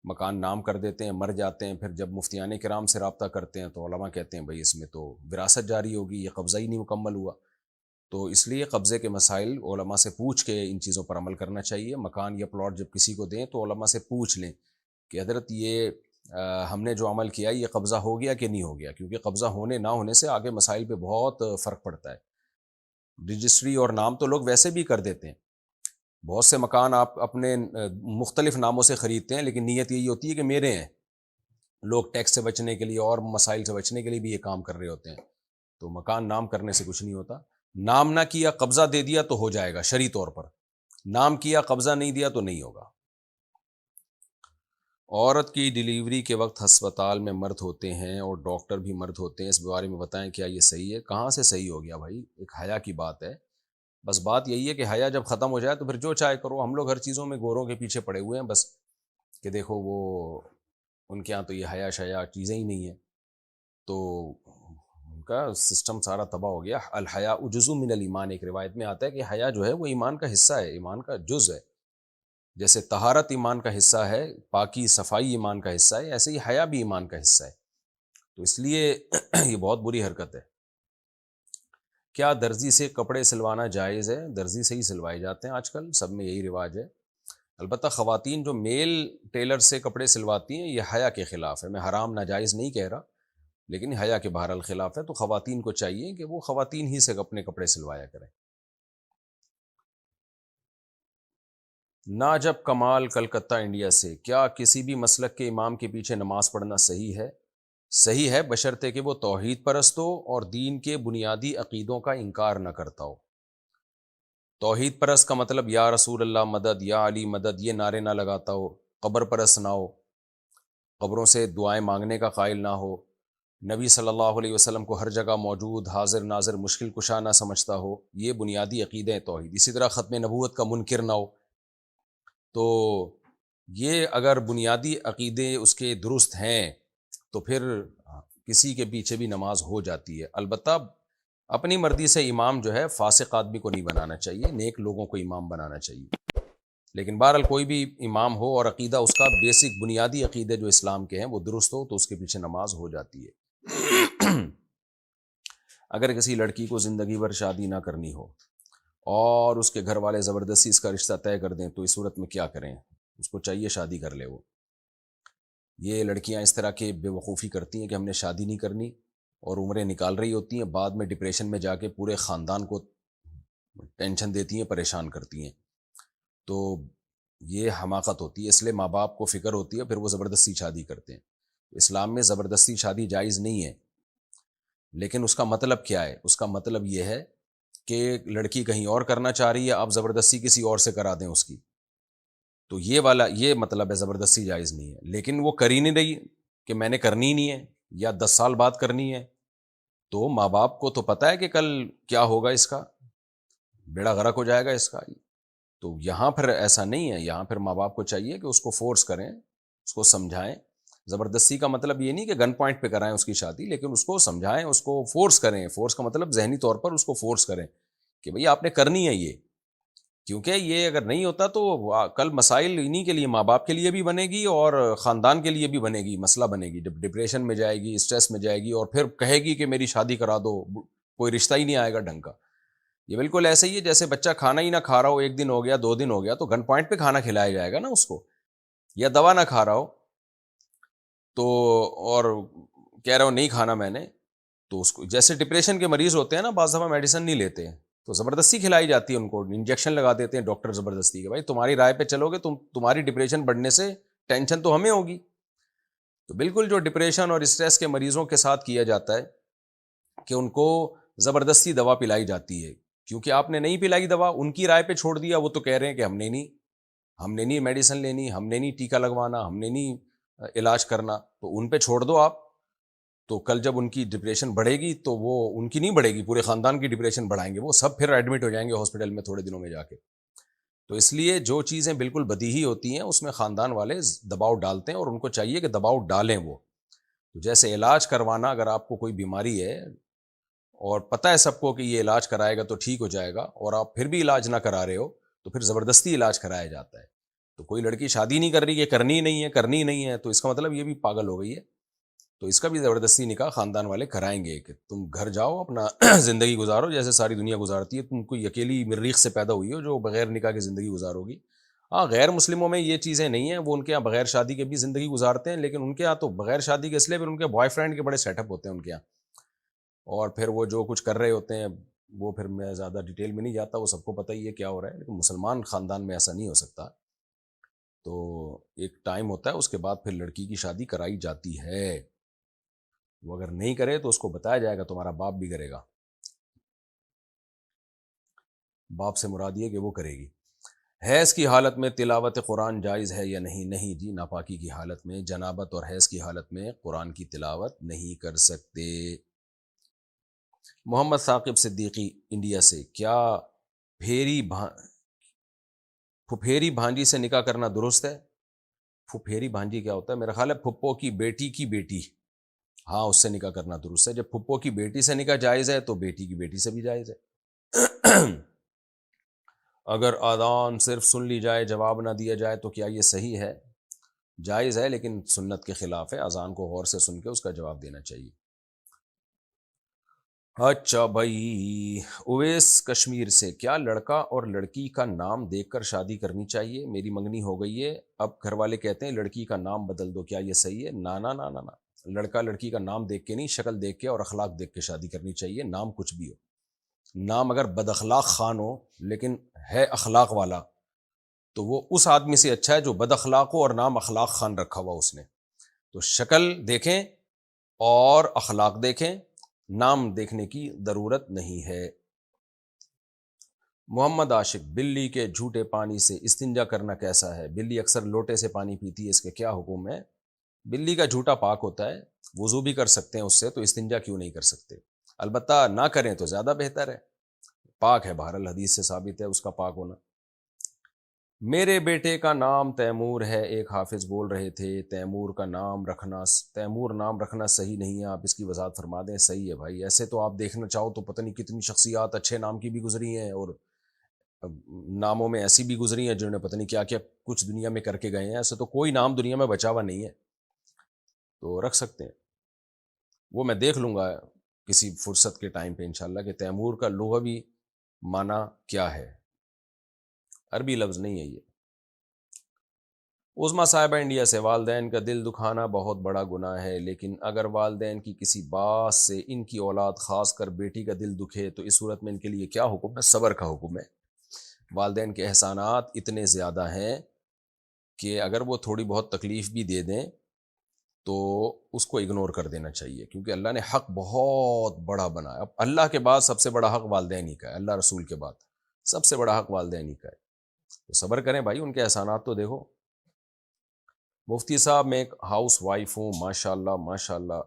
[SPEAKER 1] مکان نام کر دیتے ہیں، مر جاتے ہیں، پھر جب مفتیان کرام سے رابطہ کرتے ہیں تو علماء کہتے ہیں بھائی اس میں تو وراثت جاری ہوگی، یہ قبضہ ہی نہیں مکمل ہوا۔ تو اس لیے قبضے کے مسائل علماء سے پوچھ کے ان چیزوں پر عمل کرنا چاہیے۔ مکان یا پلاٹ جب کسی کو دیں تو علماء سے پوچھ لیں کہ حضرت یہ ہم نے جو عمل کیا یہ قبضہ ہو گیا کہ نہیں ہو گیا، کیونکہ قبضہ ہونے نہ ہونے سے آگے مسائل پہ بہت فرق پڑتا ہے۔ رجسٹری اور نام تو لوگ ویسے بھی کر دیتے ہیں، بہت سے مکان آپ اپنے مختلف ناموں سے خریدتے ہیں، لیکن نیت یہی ہوتی ہے کہ میرے ہیں، لوگ ٹیکس سے بچنے کے لیے اور مسائل سے بچنے کے لیے بھی یہ کام کر رہے ہوتے ہیں۔ تو مکان نام کرنے سے کچھ نہیں ہوتا، نام نہ کیا قبضہ دے دیا تو ہو جائے گا شرعی طور پر، نام کیا قبضہ نہیں دیا تو نہیں ہوگا۔ عورت کی ڈیلیوری کے وقت ہسپتال میں مرد ہوتے ہیں اور ڈاکٹر بھی مرد ہوتے ہیں، اس بارے میں بتائیں کیا یہ صحیح ہے؟ کہاں سے صحیح ہو گیا بھائی، ایک حیا کی بات ہے۔ بس بات یہی ہے کہ حیا جب ختم ہو جائے تو پھر جو چاہے کرو۔ ہم لوگ ہر چیزوں میں گوروں کے پیچھے پڑے ہوئے ہیں، بس کہ دیکھو وہ ان کے ہاں تو یہ حیا شیا چیزیں ہی نہیں ہیں، تو ان کا سسٹم سارا تباہ ہو گیا۔ الحیا جزء من الایمان، ایک روایت میں آتا ہے کہ حیا جو ہے وہ ایمان کا حصہ ہے، ایمان کا جز ہے۔ جیسے طہارت ایمان کا حصہ ہے، پاکی صفائی ایمان کا حصہ ہے، ایسے ہی حیا بھی ایمان کا حصہ ہے۔ تو اس لیے یہ بہت بری حرکت ہے۔ کیا درزی سے کپڑے سلوانا جائز ہے؟ درزی سے ہی سلوائے جاتے ہیں آج کل، سب میں یہی رواج ہے۔ البتہ خواتین جو میل ٹیلر سے کپڑے سلواتی ہیں یہ حیا کے خلاف ہے، میں حرام ناجائز نہیں کہہ رہا، لیکن حیا کے بہرحال خلاف ہے، تو خواتین کو چاہیے کہ وہ خواتین ہی سے اپنے کپڑے سلوایا کریں۔ ناجب کمال کلکتہ انڈیا سے، کیا کسی بھی مسلک کے امام کے پیچھے نماز پڑھنا صحیح ہے؟ صحیح ہے، بشرطے کہ وہ توحید پرست ہو اور دین کے بنیادی عقیدوں کا انکار نہ کرتا ہو۔ توحید پرست کا مطلب یا رسول اللہ مدد، یا علی مدد، یہ نعرے نہ لگاتا ہو، قبر پرست نہ ہو، قبروں سے دعائیں مانگنے کا قائل نہ ہو، نبی صلی اللہ علیہ وسلم کو ہر جگہ موجود، حاضر ناظر، مشکل کشا نہ سمجھتا ہو، یہ بنیادی عقیدے ہیں توحید۔ اسی طرح ختم نبوت کا منکر نہ ہو۔ تو یہ اگر بنیادی عقیدے اس کے درست ہیں تو پھر کسی کے پیچھے بھی نماز ہو جاتی ہے۔ البتہ اپنی مرضی سے امام جو ہے فاسق آدمی کو نہیں بنانا چاہیے، نیک لوگوں کو امام بنانا چاہیے۔ لیکن بہرحال کوئی بھی امام ہو اور عقیدہ اس کا بیسک بنیادی عقیدے جو اسلام کے ہیں وہ درست ہو تو اس کے پیچھے نماز ہو جاتی ہے۔ اگر کسی لڑکی کو زندگی بھر شادی نہ کرنی ہو اور اس کے گھر والے زبردستی اس کا رشتہ طے کر دیں تو اس صورت میں کیا کریں؟ اس کو چاہیے شادی کر لے۔ وہ یہ لڑکیاں اس طرح کے بے وقوفی کرتی ہیں کہ ہم نے شادی نہیں کرنی اور عمریں نکال رہی ہوتی ہیں، بعد میں ڈپریشن میں جا کے پورے خاندان کو ٹینشن دیتی ہیں، پریشان کرتی ہیں۔ تو یہ حماقت ہوتی ہے، اس لیے ماں باپ کو فکر ہوتی ہے، پھر وہ زبردستی شادی کرتے ہیں۔ اسلام میں زبردستی شادی جائز نہیں ہے، لیکن اس کا مطلب کیا ہے؟ اس کا مطلب یہ ہے کہ لڑکی کہیں اور کرنا چاہ رہی ہے، آپ زبردستی کسی اور سے کرا دیں اس کی، تو یہ مطلب ہے زبردستی جائز نہیں ہے۔ لیکن وہ کر ہی نہیں رہی کہ میں نے کرنی ہی نہیں ہے یا 10 سال بعد کرنی ہے، تو ماں باپ کو تو پتہ ہے کہ کل کیا ہوگا، اس کا بیڑا غرق ہو جائے گا اس کا۔ تو یہاں پھر ایسا نہیں ہے، یہاں پھر ماں باپ کو چاہیے کہ اس کو فورس کریں، اس کو سمجھائیں۔ زبردستی کا مطلب یہ نہیں کہ گن پوائنٹ پہ کرائیں اس کی شادی، لیکن اس کو سمجھائیں، اس کو فورس کریں۔ فورس کا مطلب ذہنی طور پر اس کو فورس کریں کہ بھئی آپ نے کرنی ہے یہ، کیونکہ یہ اگر نہیں ہوتا تو کل مسائل انہی کے لیے، ماں باپ کے لیے بھی بنے گی اور خاندان کے لیے بھی بنے گی، مسئلہ بنے گی، ڈپریشن میں جائے گی، اسٹریس میں جائے گی، اور پھر کہے گی کہ میری شادی کرا دو، کوئی رشتہ ہی نہیں آئے گا ڈھنگ کا۔ یہ بالکل ایسے ہی ہے جیسے بچہ کھانا ہی نہ کھا رہا ہو، 1 دن ہو گیا، 2 دن ہو گیا، تو گن پوائنٹ پہ کھانا کھلایا جائے گا نا اس کو، یا دوا نہ کھا رہا ہو تو، اور کہہ رہا ہو نہیں کھانا میں نے، تو اس کو، جیسے ڈپریشن کے مریض ہوتے ہیں نا، بعض دفعہ میڈیسن نہیں لیتے ہیں تو زبردستی کھلائی جاتی ہے ان کو، انجیکشن لگا دیتے ہیں ڈاکٹر زبردستی کہ بھائی تمہاری رائے پہ چلو گے، تمہاری ڈپریشن بڑھنے سے ٹینشن تو ہمیں ہوگی۔ تو بالکل جو ڈپریشن اور اسٹریس کے مریضوں کے ساتھ کیا جاتا ہے کہ ان کو زبردستی دوا پلائی جاتی ہے، کیونکہ آپ نے نہیں پلائی دوا، ان کی رائے پہ چھوڑ دیا، وہ تو کہہ رہے ہیں کہ ہم نے نہیں میڈیسن لینی، ہم نے نہیں ٹیکا لگوانا، ہم نے نہیں علاج کرنا، تو ان پہ چھوڑ دو آپ۔ تو کل جب ان کی ڈپریشن بڑھے گی تو وہ ان کی نہیں بڑھے گی، پورے خاندان کی ڈپریشن بڑھائیں گے، وہ سب پھر ایڈمٹ ہو جائیں گے ہاسپٹل میں تھوڑے دنوں میں جا کے۔ تو اس لیے جو چیزیں بالکل بدیہی ہوتی ہیں اس میں خاندان والے دباؤ ڈالتے ہیں، اور ان کو چاہیے کہ دباؤ ڈالیں وہ۔ تو جیسے علاج کروانا، اگر آپ کو کوئی بیماری ہے اور پتہ ہے سب کو کہ یہ علاج کرائے گا تو ٹھیک ہو جائے گا، اور آپ پھر بھی علاج نہ کرا رہے ہو، تو پھر زبردستی علاج کرایا جاتا ہے۔ تو کوئی لڑکی شادی نہیں کر رہی ہے، کرنی نہیں ہے، تو اس کا مطلب یہ بھی پاگل ہو گئی ہے، تو اس کا بھی زبردستی نکاح خاندان والے کرائیں گے کہ تم گھر جاؤ اپنا زندگی گزارو جیسے ساری دنیا گزارتی ہے، تم کوئی اکیلی مریخ سے پیدا ہوئی ہو جو بغیر نکاح کی زندگی گزارو گی۔ ہاں، غیر مسلموں میں یہ چیزیں نہیں ہیں، وہ ان کے یہاں بغیر شادی کے بھی زندگی گزارتے ہیں، لیکن ان کے یہاں تو بغیر شادی کے اس لیے پھر ان کے بوائے فرینڈ کے بڑے سیٹ اپ ہوتے ہیں ان کے یہاں، اور پھر وہ جو کچھ کر رہے ہوتے ہیں وہ پھر میں زیادہ ڈیٹیل میں نہیں جاتا، وہ سب کو پتہ ہی ہے کیا ہو رہا ہے، لیکن مسلمان خاندان میں ایسا نہیں ہو سکتا۔ تو ایک ٹائم ہوتا ہے، اس کے بعد پھر لڑکی کی شادی کرائی جاتی ہے، وہ اگر نہیں کرے تو اس کو بتایا جائے گا تمہارا باپ بھی کرے گا، باپ سے مراد یہ کہ وہ کرے گی۔ حیض کی حالت میں تلاوت قرآن جائز ہے یا نہیں؟ نہیں جی، ناپاکی کی حالت میں، جنابت اور حیض کی حالت میں قرآن کی تلاوت نہیں کر سکتے۔ محمد ثاقب صدیقی انڈیا سے، کیا پھپھیری بھانجی سے نکاح کرنا درست ہے؟ پھپھیری بھانجی کیا ہوتا ہے؟ میرا خیال ہے پھپھو کی بیٹی، ہاں اس سے نکاح کرنا درست ہے۔ جب پھپھو کی بیٹی سے نکاح جائز ہے تو بیٹی کی بیٹی سے بھی جائز ہے۔ اگر آذان صرف سن لی جائے، جواب نہ دیا جائے تو کیا یہ صحیح ہے؟ جائز ہے، لیکن سنت کے خلاف ہے، اذان کو غور سے سن کے اس کا جواب دینا چاہیے۔ اچھا بھائی، اویس کشمیر سے، کیا لڑکا اور لڑکی کا نام دیکھ کر شادی کرنی چاہیے؟ میری منگنی ہو گئی ہے، اب گھر والے کہتے ہیں لڑکی کا نام بدل دو، کیا یہ صحیح ہے؟ نا، لڑکا لڑکی کا نام دیکھ کے نہیں، شکل دیکھ کے اور اخلاق دیکھ کے شادی کرنی چاہیے، نام کچھ بھی ہو۔ نام اگر بد اخلاق خان ہو لیکن ہے اخلاق والا تو وہ اس آدمی سے اچھا ہے جو بد اخلاق ہو اور نام اخلاق خان رکھا ہوا اس نے۔ تو شکل دیکھیں اور اخلاق دیکھیں، نام دیکھنے کی ضرورت نہیں ہے۔ محمد عاشق، بلی کے جھوٹے پانی سے استنجا کرنا کیسا ہے؟ بلی اکثر لوٹے سے پانی پیتی ہے، اس کے کیا حکم ہے؟ بلی کا جھوٹا پاک ہوتا ہے، وضو بھی کر سکتے ہیں اس سے، تو استنجا کیوں نہیں کر سکتے؟ البتہ نہ کریں تو زیادہ بہتر ہے، پاک ہے، بہرحال حدیث سے ثابت ہے اس کا پاک ہونا۔ میرے بیٹے کا نام تیمور ہے، ایک حافظ بول رہے تھے تیمور نام رکھنا صحیح نہیں ہے، آپ اس کی وضاحت فرما دیں۔ صحیح ہے بھائی، ایسے تو آپ دیکھنا چاہو تو پتہ نہیں کتنی شخصیات اچھے نام کی بھی گزری ہیں، اور ناموں میں ایسی بھی گزری ہیں جنہوں نے پتہ نہیں کیا کیا کچھ دنیا میں کر کے گئے ہیں، ایسے تو کوئی نام دنیا میں بچا ہوا نہیں ہے، تو رکھ سکتے ہیں۔ وہ میں دیکھ لوں گا کسی فرصت کے ٹائم پہ انشاءاللہ کہ تیمور کا لغوی معنی کیا ہے، عربی لفظ نہیں ہے یہ۔ عظمیٰ صاحبہ انڈیا سے، والدین کا دل دکھانا بہت بڑا گناہ ہے، لیکن اگر والدین کی کسی بات سے ان کی اولاد خاص کر بیٹی کا دل دکھے تو اس صورت میں ان کے لیے کیا حکم ہے؟ صبر کا حکم ہے۔ والدین کے احسانات اتنے زیادہ ہیں کہ اگر وہ تھوڑی بہت تکلیف بھی دے دیں تو اس کو اگنور کر دینا چاہیے، کیونکہ اللہ نے حق بہت بڑا بنایا. اب اللہ کے بعد سب سے بڑا حق والدین ہی کا ہے، اللہ رسول کے بعد سب سے بڑا حق والدین ہی کا ہے. تو صبر کریں بھائی، ان کے احسانات تو دیکھو. مفتی صاحب میں ایک ہاؤس وائف ہوں، ماشاءاللہ ماشاءاللہ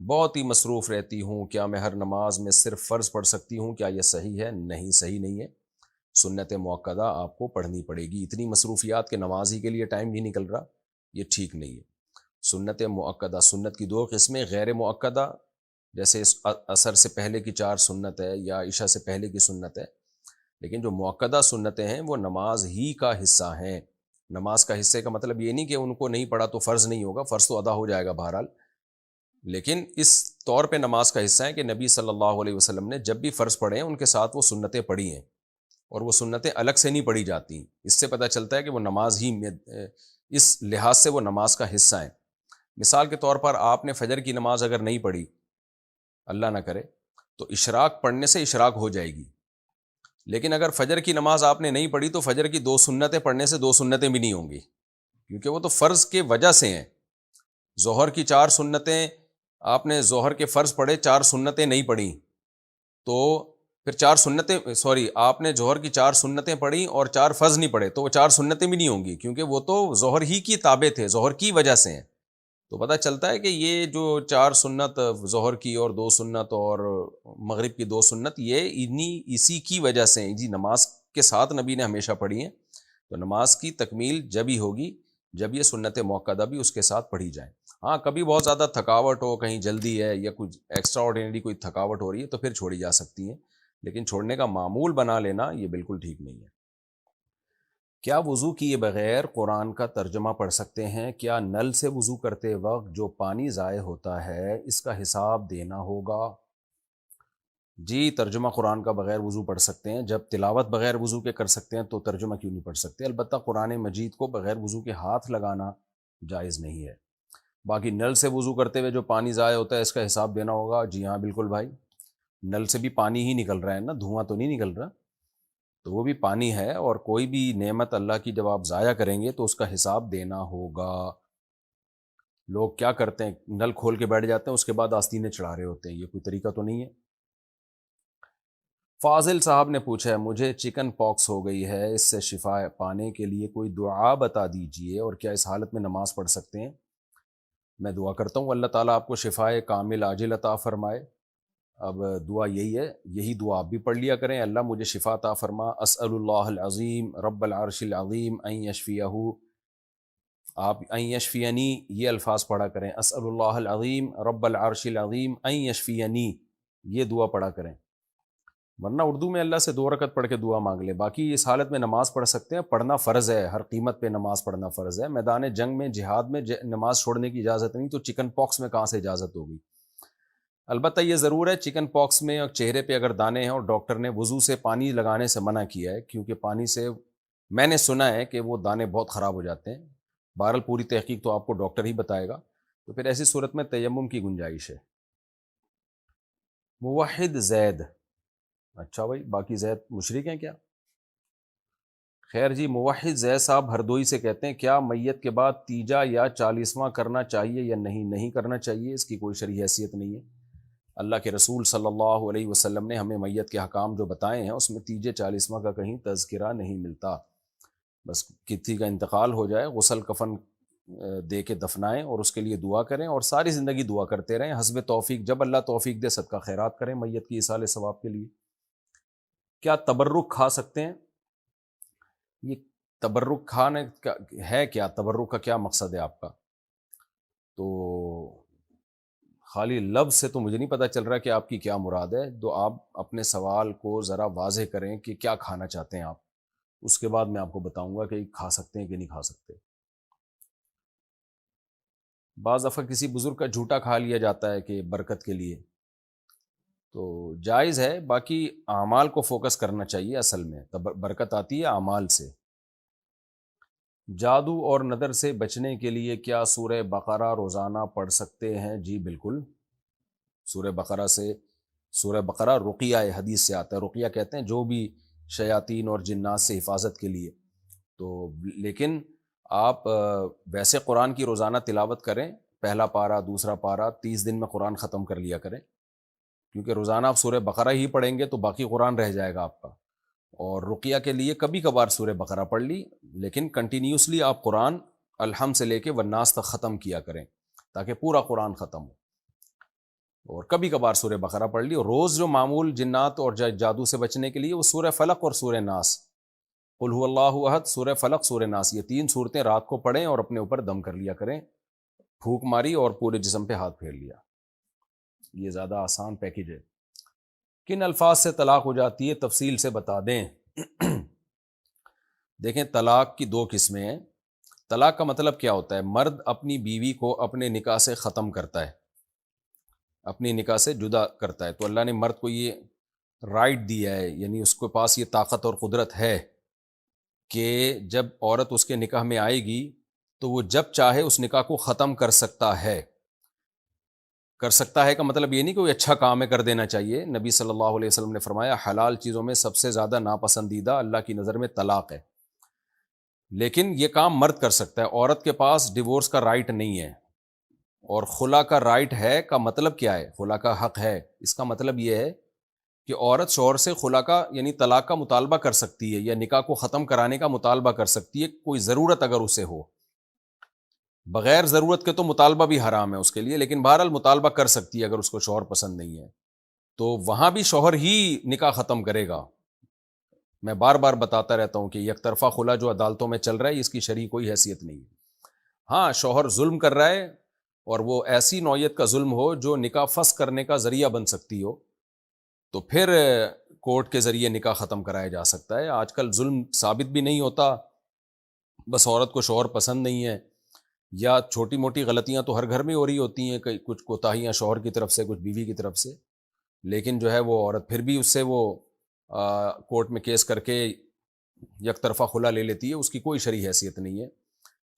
[SPEAKER 1] بہت ہی مصروف رہتی ہوں، کیا میں ہر نماز میں صرف فرض پڑھ سکتی ہوں؟ کیا یہ صحیح ہے؟ نہیں، صحیح نہیں ہے. سنت مؤکدہ آپ کو پڑھنی پڑے گی. اتنی مصروفیات کے نماز ہی کے لیے ٹائم نہیں نکل رہا، یہ ٹھیک نہیں ہے. سنت مؤکدہ، سنت کی دو قسمیں، غیر مؤکدہ جیسے عصر سے پہلے کی 4 سنت ہے یا عشاء سے پہلے کی سنت ہے، لیکن جو مؤکدہ سنتیں ہیں وہ نماز ہی کا حصہ ہیں. نماز کا حصے کا مطلب یہ نہیں کہ ان کو نہیں پڑھا تو فرض نہیں ہوگا، فرض تو ادا ہو جائے گا بہرحال، لیکن اس طور پہ نماز کا حصہ ہے کہ نبی صلی اللہ علیہ وسلم نے جب بھی فرض پڑھے ہیں ان کے ساتھ وہ سنتیں پڑھی ہیں، اور وہ سنتیں الگ سے نہیں پڑھی جاتی. اس سے پتہ چلتا ہے کہ وہ نماز ہی میں، اس لحاظ سے وہ نماز کا حصہ ہیں. مثال کے طور پر آپ نے فجر کی نماز اگر نہیں پڑھی، اللہ نہ کرے، تو اشراق پڑھنے سے اشراق ہو جائے گی. لیکن اگر فجر کی نماز آپ نے نہیں پڑھی تو فجر کی 2 سنتیں پڑھنے سے 2 سنتیں بھی نہیں ہوں گی، کیونکہ وہ تو فرض کے وجہ سے ہیں. ظہر کی 4 سنتیں آپ نے ظہر کے فرض پڑھے، 4 سنتیں نہیں پڑھی، تو پھر 4 سنتیں آپ نے ظہر کی 4 سنتیں پڑھی اور 4 فرض نہیں پڑھے، تو وہ 4 سنتیں بھی نہیں ہوں گی، کیونکہ وہ تو ظہر ہی کی تابع تھے، ظہر کی وجہ سے ہیں. تو پتہ چلتا ہے کہ یہ جو 4 سنت ظہر کی اور 2 سنت اور مغرب کی 2 سنت، یہ اسی کی وجہ سے ہیں جی، نماز کے ساتھ نبی نے ہمیشہ پڑھی ہیں. تو نماز کی تکمیل جب ہی ہوگی جب یہ سنت موقدہ بھی اس کے ساتھ پڑھی جائیں. ہاں کبھی بہت زیادہ تھکاوٹ ہو، کہیں جلدی ہے یا کچھ ایکسٹرا آرڈینری کوئی تھکاوٹ ہو رہی ہے تو پھر چھوڑی جا سکتی ہیں، لیکن چھوڑنے کا معمول بنا لینا یہ بالکل ٹھیک نہیں ہے. کیا وضو کیے بغیر قرآن کا ترجمہ پڑھ سکتے ہیں؟ کیا نل سے وضو کرتے وقت جو پانی ضائع ہوتا ہے اس کا حساب دینا ہوگا؟ جی، ترجمہ قرآن کا بغیر وضو پڑھ سکتے ہیں. جب تلاوت بغیر وضو کے کر سکتے ہیں تو ترجمہ کیوں نہیں پڑھ سکتے؟ البتہ قرآن مجید کو بغیر وضو کے ہاتھ لگانا جائز نہیں ہے. باقی نل سے وضو کرتے ہوئے جو پانی ضائع ہوتا ہے اس کا حساب دینا ہوگا. جی ہاں بالکل بھائی، نل سے بھی پانی ہی نکل رہا ہے نا، دھواں تو نہیں نکل رہا، تو وہ بھی پانی ہے، اور کوئی بھی نعمت اللہ کی جب آپ ضائع کریں گے تو اس کا حساب دینا ہوگا. لوگ کیا کرتے ہیں، نل کھول کے بیٹھ جاتے ہیں، اس کے بعد آستینیں چڑھا رہے ہوتے ہیں، یہ کوئی طریقہ تو نہیں ہے. فاضل صاحب نے پوچھا ہے مجھے چکن پاکس ہو گئی ہے، اس سے شفا پانے کے لیے کوئی دعا بتا دیجئے، اور کیا اس حالت میں نماز پڑھ سکتے ہیں؟ میں دعا کرتا ہوں اللہ تعالیٰ آپ کو شفائے کامل عاجل عطا فرمائے. اب دعا یہی ہے، یہی دعا آپ بھی پڑھ لیا کریں، اللہ مجھے شفا عطا فرما، اسأل اللہ العظیم رب العرش العظیم ان یشفیہ، آپ ان یشفینی یہ الفاظ پڑھا کریں، اسأل اللہ العظیم رب العرش العظیم ان یشفینی، یہ دعا پڑھا کریں. ورنہ اردو میں اللہ سے 2 رکعت پڑھ کے دعا مانگ لیں. باقی اس حالت میں نماز پڑھ سکتے ہیں، پڑھنا فرض ہے، ہر قیمت پہ نماز پڑھنا فرض ہے. میدان جنگ میں، جہاد میں نماز چھوڑنے کی اجازت نہیں، تو چکن پاکس میں کہاں سے اجازت ہوگی؟ البتہ یہ ضرور ہے چکن پاکس میں اور چہرے پہ اگر دانے ہیں اور ڈاکٹر نے وضو سے پانی لگانے سے منع کیا ہے، کیونکہ پانی سے میں نے سنا ہے کہ وہ دانے بہت خراب ہو جاتے ہیں. بہرحال پوری تحقیق تو آپ کو ڈاکٹر ہی بتائے گا، تو پھر ایسی صورت میں تیمم کی گنجائش ہے. موحد زید، اچھا بھائی، باقی زید مشرک ہیں کیا؟ خیر جی، موحد زید صاحب ہردوئی سے کہتے ہیں کیا میت کے بعد تیجا یا 40واں کرنا چاہیے یا نہیں؟ نہیں کرنا چاہیے، اس کی کوئی شرعی حیثیت نہیں ہے. اللہ کے رسول صلی اللہ علیہ وسلم نے ہمیں میت کے حکام جو بتائے ہیں اس میں تیجے 40واں کا کہیں تذکرہ نہیں ملتا. بس کسی کا انتقال ہو جائے، غسل کفن دے کے دفنائیں اور اس کے لیے دعا کریں، اور ساری زندگی دعا کرتے رہیں حسب توفیق، جب اللہ توفیق دے صدقہ خیرات کریں میت کی ایصال ثواب کے لیے. کیا تبرک کھا سکتے ہیں؟ یہ تبرک کھانے کا ہے کیا؟ تبرک کا کیا مقصد ہے آپ کا؟ تو خالی لفظ سے تو مجھے نہیں پتہ چل رہا کہ آپ کی کیا مراد ہے. تو آپ اپنے سوال کو ذرا واضح کریں کہ کیا کھانا چاہتے ہیں آپ، اس کے بعد میں آپ کو بتاؤں گا کہ کھا سکتے ہیں کہ نہیں کھا سکتے. بعض دفعہ کسی بزرگ کا جھوٹا کھا لیا جاتا ہے کہ برکت کے لیے، تو جائز ہے. باقی اعمال کو فوکس کرنا چاہیے، اصل میں برکت آتی ہے اعمال سے. جادو اور نظر سے بچنے کے لیے کیا سورہ بقرہ روزانہ پڑھ سکتے ہیں؟ جی بالکل، سورہ بقرہ رقیہ حدیث سے آتا ہے. رقیہ کہتے ہیں جو بھی شیاطین اور جنات سے حفاظت کے لیے. تو لیکن آپ ویسے قرآن کی روزانہ تلاوت کریں، پہلا پارہ دوسرا پارہ 30 دن میں قرآن ختم کر لیا کریں، کیونکہ روزانہ آپ سورہ بقرہ ہی پڑھیں گے تو باقی قرآن رہ جائے گا آپ کا. اور رقیہ کے لیے کبھی کبھار سورہ بقرہ پڑھ لی، لیکن کنٹینیوسلی آپ قرآن الحمد سے لے کے والناس تک ختم کیا کریں تاکہ پورا قرآن ختم ہو. اور کبھی کبھار سورہ بقرہ پڑھ لی. اور روز جو معمول جنات اور جادو سے بچنے کے لیے وہ سورہ فلق اور سورہ ناس، قل هو اللہ احد، سورہ فلق سورہ ناس، یہ 3 صورتیں رات کو پڑھیں اور اپنے اوپر دم کر لیا کریں، پھونک ماری اور پورے جسم پہ ہاتھ پھیر لیا. یہ زیادہ آسان پیکیج ہے. کن الفاظ سے طلاق ہو جاتی ہے تفصیل سے بتا دیں. دیکھیں طلاق کی 2 قسمیں ہیں. طلاق کا مطلب کیا ہوتا ہے؟ مرد اپنی بیوی کو اپنے نکاح سے ختم کرتا ہے، اپنی نکاح سے جدا کرتا ہے. تو اللہ نے مرد کو یہ رائٹ دیا ہے، یعنی اس کے پاس یہ طاقت اور قدرت ہے کہ جب عورت اس کے نکاح میں آئے گی تو وہ جب چاہے اس نکاح کو ختم کر سکتا ہے. کر سکتا ہے کا مطلب یہ نہیں کہ کوئی اچھا کام ہے کر دینا چاہیے. نبی صلی اللہ علیہ وسلم نے فرمایا حلال چیزوں میں سب سے زیادہ ناپسندیدہ اللہ کی نظر میں طلاق ہے، لیکن یہ کام مرد کر سکتا ہے. عورت کے پاس ڈیورس کا رائٹ نہیں ہے. اور خلا کا رائٹ ہے کا مطلب کیا ہے؟ خلا کا حق ہے، اس کا مطلب یہ ہے کہ عورت شوہر سے خلا کا یعنی طلاق کا مطالبہ کر سکتی ہے یا نکاح کو ختم کرانے کا مطالبہ کر سکتی ہے، کوئی ضرورت اگر اسے ہو. بغیر ضرورت کے تو مطالبہ بھی حرام ہے اس کے لیے، لیکن بہرحال مطالبہ کر سکتی ہے اگر اس کو شوہر پسند نہیں ہے تو وہاں بھی شوہر ہی نکاح ختم کرے گا. میں بار بار بتاتا رہتا ہوں کہ یک طرفہ خلا جو عدالتوں میں چل رہا ہے اس کی شرعی کوئی حیثیت نہیں ہے. ہاں شوہر ظلم کر رہا ہے اور وہ ایسی نوعیت کا ظلم ہو جو نکاح فسخ کرنے کا ذریعہ بن سکتی ہو تو پھر کورٹ کے ذریعے نکاح ختم کرایا جا سکتا ہے. آج کل ظلم ثابت بھی نہیں ہوتا، بس عورت کو شوہر پسند نہیں ہے، یا چھوٹی موٹی غلطیاں تو ہر گھر میں ہو رہی ہوتی ہیں، کچھ کوتاہیاں شوہر کی طرف سے کچھ بیوی کی طرف سے، لیکن جو ہے وہ عورت پھر بھی اس سے وہ کورٹ میں کیس کر کے یک طرفہ خلا لے لیتی ہے. اس کی کوئی شرعی حیثیت نہیں ہے.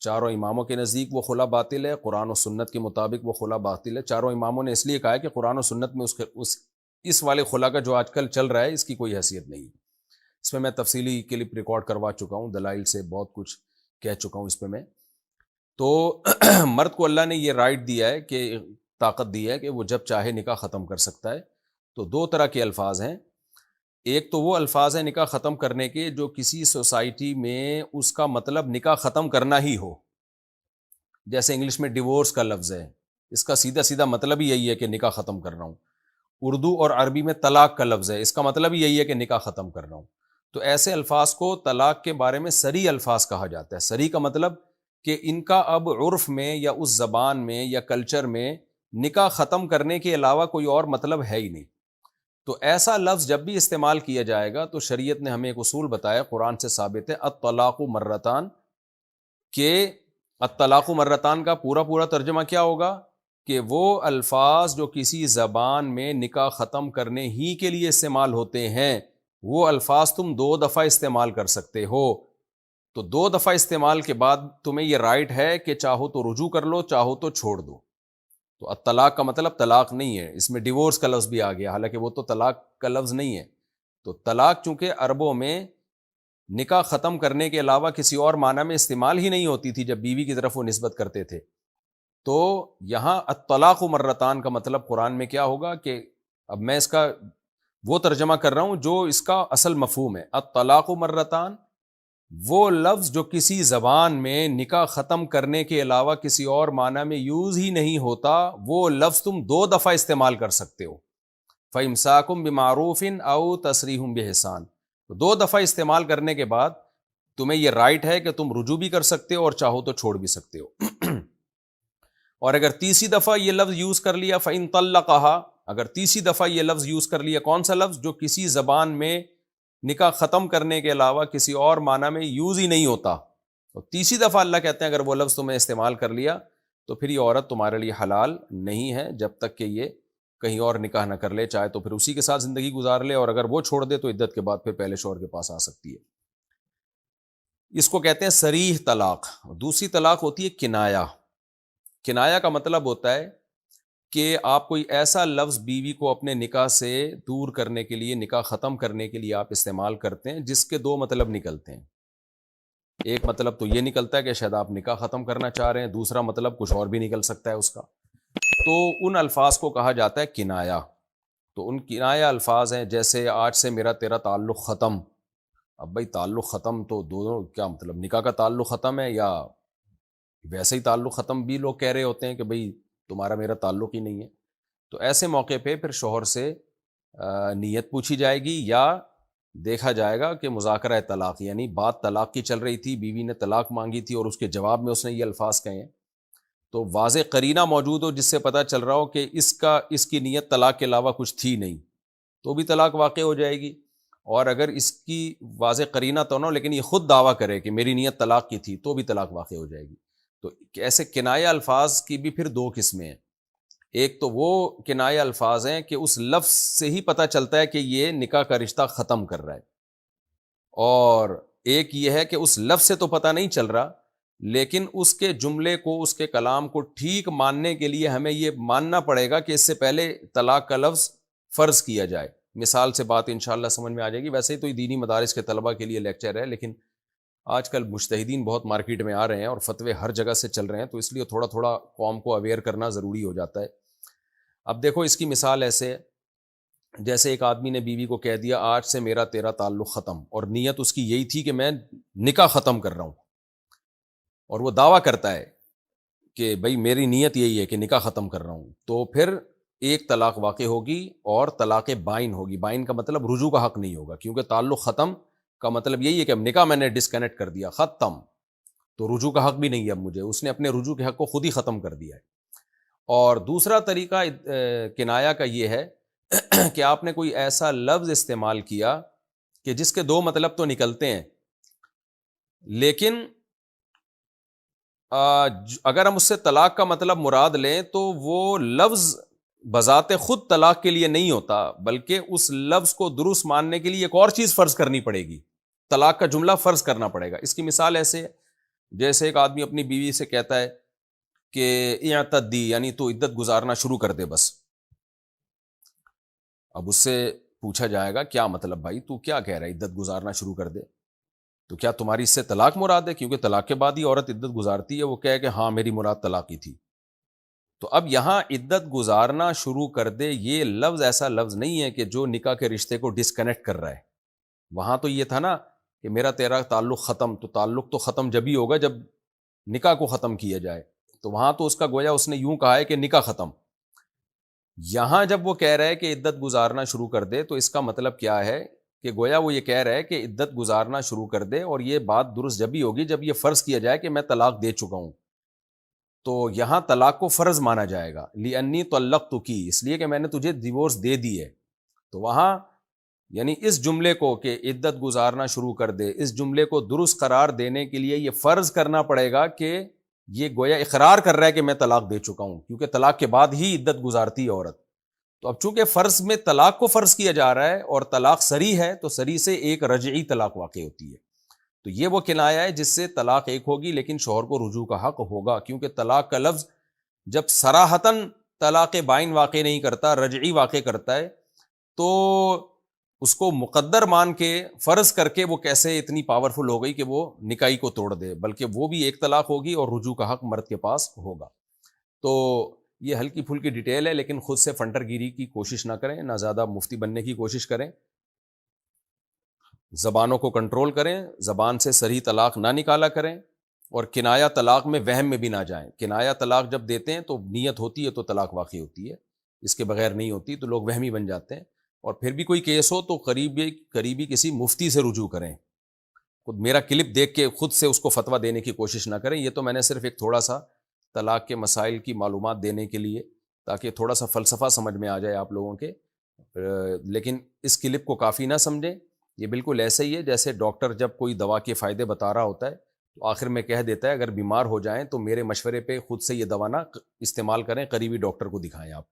[SPEAKER 1] چاروں اماموں کے نزدیک وہ خلا باطل ہے، قرآن و سنت کے مطابق وہ خلا باطل ہے. چاروں اماموں نے اس لیے کہا ہے کہ قرآن و سنت میں اس والے خلا کا جو آج کل چل رہا ہے اس کی کوئی حیثیت نہیں ہے. اس میں تفصیلی کلپ ریکارڈ کروا چکا ہوں، دلائل سے بہت کچھ کہہ چکا ہوں اس پہ میں. تو مرد کو اللہ نے یہ رائٹ دیا ہے کہ طاقت دی ہے کہ وہ جب چاہے نکاح ختم کر سکتا ہے. تو 2 طرح کے الفاظ ہیں. ایک تو وہ الفاظ ہیں نکاح ختم کرنے کے جو کسی سوسائٹی میں اس کا مطلب نکاح ختم کرنا ہی ہو، جیسے انگلش میں ڈیورس کا لفظ ہے، اس کا سیدھا سیدھا مطلب ہی یہی ہے کہ نکاح ختم کر رہا ہوں. اردو اور عربی میں طلاق کا لفظ ہے، اس کا مطلب ہی یہی ہے کہ نکاح ختم کر رہا ہوں. تو ایسے الفاظ کو طلاق کے بارے میں صریح الفاظ کہا جاتا ہے. صریح کا مطلب کہ ان کا اب عرف میں یا اس زبان میں یا کلچر میں نکاح ختم کرنے کے علاوہ کوئی اور مطلب ہے ہی نہیں. تو ایسا لفظ جب بھی استعمال کیا جائے گا تو شریعت نے ہمیں ایک اصول بتایا، قرآن سے ثابت ہے، الطلاق مرتان، کہ الطلاق مرتان کا پورا ترجمہ کیا ہوگا کہ وہ الفاظ جو کسی زبان میں نکاح ختم کرنے ہی کے لیے استعمال ہوتے ہیں وہ الفاظ تم 2 دفعہ استعمال کر سکتے ہو. تو 2 دفعہ استعمال کے بعد تمہیں یہ رائٹ ہے کہ چاہو تو رجوع کر لو، چاہو تو چھوڑ دو. تو الطلاق کا مطلب طلاق نہیں ہے، اس میں ڈیورس کا لفظ بھی آ گیا، حالانکہ وہ تو طلاق کا لفظ نہیں ہے. تو طلاق چونکہ عربوں میں نکاح ختم کرنے کے علاوہ کسی اور معنی میں استعمال ہی نہیں ہوتی تھی جب بیوی کی طرف وہ نسبت کرتے تھے. تو یہاں الطلاق مرتان کا مطلب قرآن میں کیا ہوگا کہ اب میں اس کا وہ ترجمہ کر رہا ہوں جو اس کا اصل مفہوم ہے. الطلاق مرتان وہ لفظ جو کسی زبان میں نکاح ختم کرنے کے علاوہ کسی اور معنی میں یوز ہی نہیں ہوتا، وہ لفظ تم 2 دفعہ استعمال کر سکتے ہو. فَإِمْسَاكُمْ بِمَعْرُوفٍ أَوْ تَسْرِيحٌ بِإِحْسَانٍ. تو 2 دفعہ استعمال کرنے کے بعد تمہیں یہ رائٹ ہے کہ تم رجوع بھی کر سکتے ہو اور چاہو تو چھوڑ بھی سکتے ہو. اور اگر تیسری دفعہ یہ لفظ یوز کر لیا فَإِن طَلَّقَهَا، اگر تیسری دفعہ یہ لفظ یوز کر لیا، کون سا لفظ جو کسی زبان میں نکاح ختم کرنے کے علاوہ کسی اور معنی میں یوز ہی نہیں ہوتا، تو تیسری دفعہ اللہ کہتے ہیں اگر وہ لفظ تمہیں استعمال کر لیا تو پھر یہ عورت تمہارے لیے حلال نہیں ہے جب تک کہ یہ کہیں اور نکاح نہ کر لے، چاہے تو پھر اسی کے ساتھ زندگی گزار لے، اور اگر وہ چھوڑ دے تو عدت کے بعد پھر پہلے شوہر کے پاس آ سکتی ہے. اس کو کہتے ہیں صریح طلاق. دوسری طلاق ہوتی ہے کنایا. کنایا کا مطلب ہوتا ہے کہ آپ کوئی ایسا لفظ بیوی کو اپنے نکاح سے دور کرنے کے لیے، نکاح ختم کرنے کے لیے آپ استعمال کرتے ہیں جس کے 2 مطلب نکلتے ہیں. ایک مطلب تو یہ نکلتا ہے کہ شاید آپ نکاح ختم کرنا چاہ رہے ہیں، دوسرا مطلب کچھ اور بھی نکل سکتا ہے اس کا. تو ان الفاظ کو کہا جاتا ہے کنایا. تو ان کنایا الفاظ ہیں جیسے آج سے میرا تیرا تعلق ختم. اب بھائی تعلق ختم تو دونوں کیا مطلب، نکاح کا تعلق ختم ہے یا ویسے ہی تعلق ختم بھی لوگ کہہ رہے ہوتے ہیں کہ بھئی تمہارا میرا تعلق ہی نہیں ہے. تو ایسے موقع پہ پھر شوہر سے نیت پوچھی جائے گی یا دیکھا جائے گا کہ مذاکرہ طلاق، یعنی بات طلاق کی چل رہی تھی، بیوی نے طلاق مانگی تھی اور اس کے جواب میں اس نے یہ الفاظ کہے ہیں، تو واضح قرینہ موجود ہو جس سے پتہ چل رہا ہو کہ اس کی نیت طلاق کے علاوہ کچھ تھی نہیں، تو بھی طلاق واقع ہو جائے گی. اور اگر اس کی واضح قرینہ تو نہ ہو لیکن یہ خود دعویٰ کرے کہ میری نیت طلاق کی تھی، تو بھی طلاق واقع ہو جائے گی. تو ایسے کنایہ الفاظ کی بھی پھر دو قسمیں ہیں. ایک تو وہ کنایہ الفاظ ہیں کہ اس لفظ سے ہی پتہ چلتا ہے کہ یہ نکاح کا رشتہ ختم کر رہا ہے، اور ایک یہ ہے کہ اس لفظ سے تو پتہ نہیں چل رہا لیکن اس کے جملے کو، اس کے کلام کو ٹھیک ماننے کے لیے ہمیں یہ ماننا پڑے گا کہ اس سے پہلے طلاق کا لفظ فرض کیا جائے. مثال سے بات انشاءاللہ سمجھ میں آ جائے گی. ویسے ہی تو یہ دینی مدارس کے طلبہ کے لیے لیکچر ہے، لیکن آج کل مجتہدین بہت مارکیٹ میں آ رہے ہیں اور فتوے ہر جگہ سے چل رہے ہیں، تو اس لیے تھوڑا تھوڑا قوم کو اویئر کرنا ضروری ہو جاتا ہے. اب دیکھو اس کی مثال ایسے، جیسے ایک آدمی نے بیوی کو کہہ دیا آج سے میرا تیرا تعلق ختم، اور نیت اس کی یہی تھی کہ میں نکاح ختم کر رہا ہوں، اور وہ دعویٰ کرتا ہے کہ بھئی میری نیت یہی ہے کہ نکاح ختم کر رہا ہوں، تو پھر ایک طلاق واقع ہوگی اور طلاق بائن ہوگی. بائن کا مطلب رجوع کا حق نہیں ہوگا، کیونکہ تعلق ختم کا مطلب یہی ہے کہ اب نکاح میں نے ڈسکنیکٹ کر دیا، ختم، تو رجوع کا حق بھی نہیں ہے اب مجھے. اس نے اپنے رجوع کے حق کو خود ہی ختم کر دیا ہے. اور دوسرا طریقہ کنایا کا یہ ہے کہ آپ نے کوئی ایسا لفظ استعمال کیا کہ جس کے دو مطلب تو نکلتے ہیں، لیکن اگر ہم اس سے طلاق کا مطلب مراد لیں تو وہ لفظ بذات خود طلاق کے لیے نہیں ہوتا، بلکہ اس لفظ کو درست ماننے کے لیے ایک اور چیز فرض کرنی پڑے گی، طلاق کا جملہ فرض کرنا پڑے گا. اس کی مثال ایسے ہے جیسے ایک آدمی اپنی بیوی سے کہتا ہے کہ اعتدی، یعنی تو عدت گزارنا شروع کر دے بس. اب اس سے پوچھا جائے گا کیا مطلب بھائی، تو کیا کہہ رہا ہے عدت گزارنا شروع کر دے؟ تو کیا تمہاری اس سے طلاق مراد ہے؟ کیونکہ طلاق کے بعد ہی عورت عدت گزارتی ہے. وہ کہے کہ ہاں میری مراد طلاق کی تھی. تو اب یہاں عدت گزارنا شروع کر دے یہ لفظ ایسا لفظ نہیں ہے کہ جو نکاح کے رشتے کو ڈسکنیکٹ کر رہا ہے. وہاں تو یہ تھا نا کہ میرا تیرا تعلق ختم، تو تعلق تو ختم جب ہی ہوگا جب نکاح کو ختم کیا جائے. تو وہاں تو اس کا گویا اس نے یوں کہا ہے کہ نکاح ختم. یہاں جب وہ کہہ رہا ہے کہ عدت گزارنا شروع کر دے تو اس کا مطلب کیا ہے کہ گویا وہ یہ کہہ رہا ہے کہ عدت گزارنا شروع کر دے، اور یہ بات درست جب ہی ہوگی جب یہ فرض کیا جائے کہ میں طلاق دے چکا ہوں. تو یہاں طلاق کو فرض مانا جائے گا، لِأَنِّي طَلَّقْتُكِ، اس لیے کہ میں نے تجھے ڈیورس دے دی ہے. تو وہاں یعنی اس جملے کو کہ عدت گزارنا شروع کر دے، اس جملے کو درست قرار دینے کے لیے یہ فرض کرنا پڑے گا کہ یہ گویا اقرار کر رہا ہے کہ میں طلاق دے چکا ہوں، کیونکہ طلاق کے بعد ہی عدت گزارتی ہے عورت. تو اب چونکہ فرض میں طلاق کو فرض کیا جا رہا ہے اور طلاق صریح ہے، تو صریح سے ایک رجعی طلاق واقع ہوتی ہے. تو یہ وہ کنایا ہے جس سے طلاق ایک ہوگی لیکن شوہر کو رجوع کا حق ہوگا، کیونکہ طلاق کا لفظ جب صراحتاً طلاق بائن واقع نہیں کرتا، رجعی واقع کرتا ہے، تو اس کو مقدر مان کے فرض کر کے وہ کیسے اتنی پاورفل ہو گئی کہ وہ نکاحی کو توڑ دے، بلکہ وہ بھی ایک طلاق ہوگی اور رجوع کا حق مرد کے پاس ہوگا. تو یہ ہلکی پھلکی ڈیٹیل ہے، لیکن خود سے فنٹر گیری کی کوشش نہ کریں، نہ زیادہ مفتی بننے کی کوشش کریں. زبانوں کو کنٹرول کریں، زبان سے صریح طلاق نہ نکالا کریں، اور کنایا طلاق میں وہم میں بھی نہ جائیں. کنایا طلاق جب دیتے ہیں تو نیت ہوتی ہے تو طلاق واقع ہوتی ہے، اس کے بغیر نہیں ہوتی، تو لوگ وہمی بن جاتے ہیں. اور پھر بھی کوئی کیس ہو تو قریبی کسی مفتی سے رجوع کریں. خود میرا کلپ دیکھ کے خود سے اس کو فتویٰ دینے کی کوشش نہ کریں. یہ تو میں نے صرف ایک تھوڑا سا طلاق کے مسائل کی معلومات دینے کے لیے، تاکہ تھوڑا سا فلسفہ سمجھ میں آ جائے آپ لوگوں کے. لیکن اس کلپ کو کافی نہ سمجھیں. یہ بالکل ایسے ہی ہے جیسے ڈاکٹر جب کوئی دوا کے فائدے بتا رہا ہوتا ہے تو آخر میں کہہ دیتا ہے اگر بیمار ہو جائیں تو میرے مشورے پہ خود سے یہ دوا نہ استعمال کریں، قریبی ڈاکٹر کو دکھائیں آپ.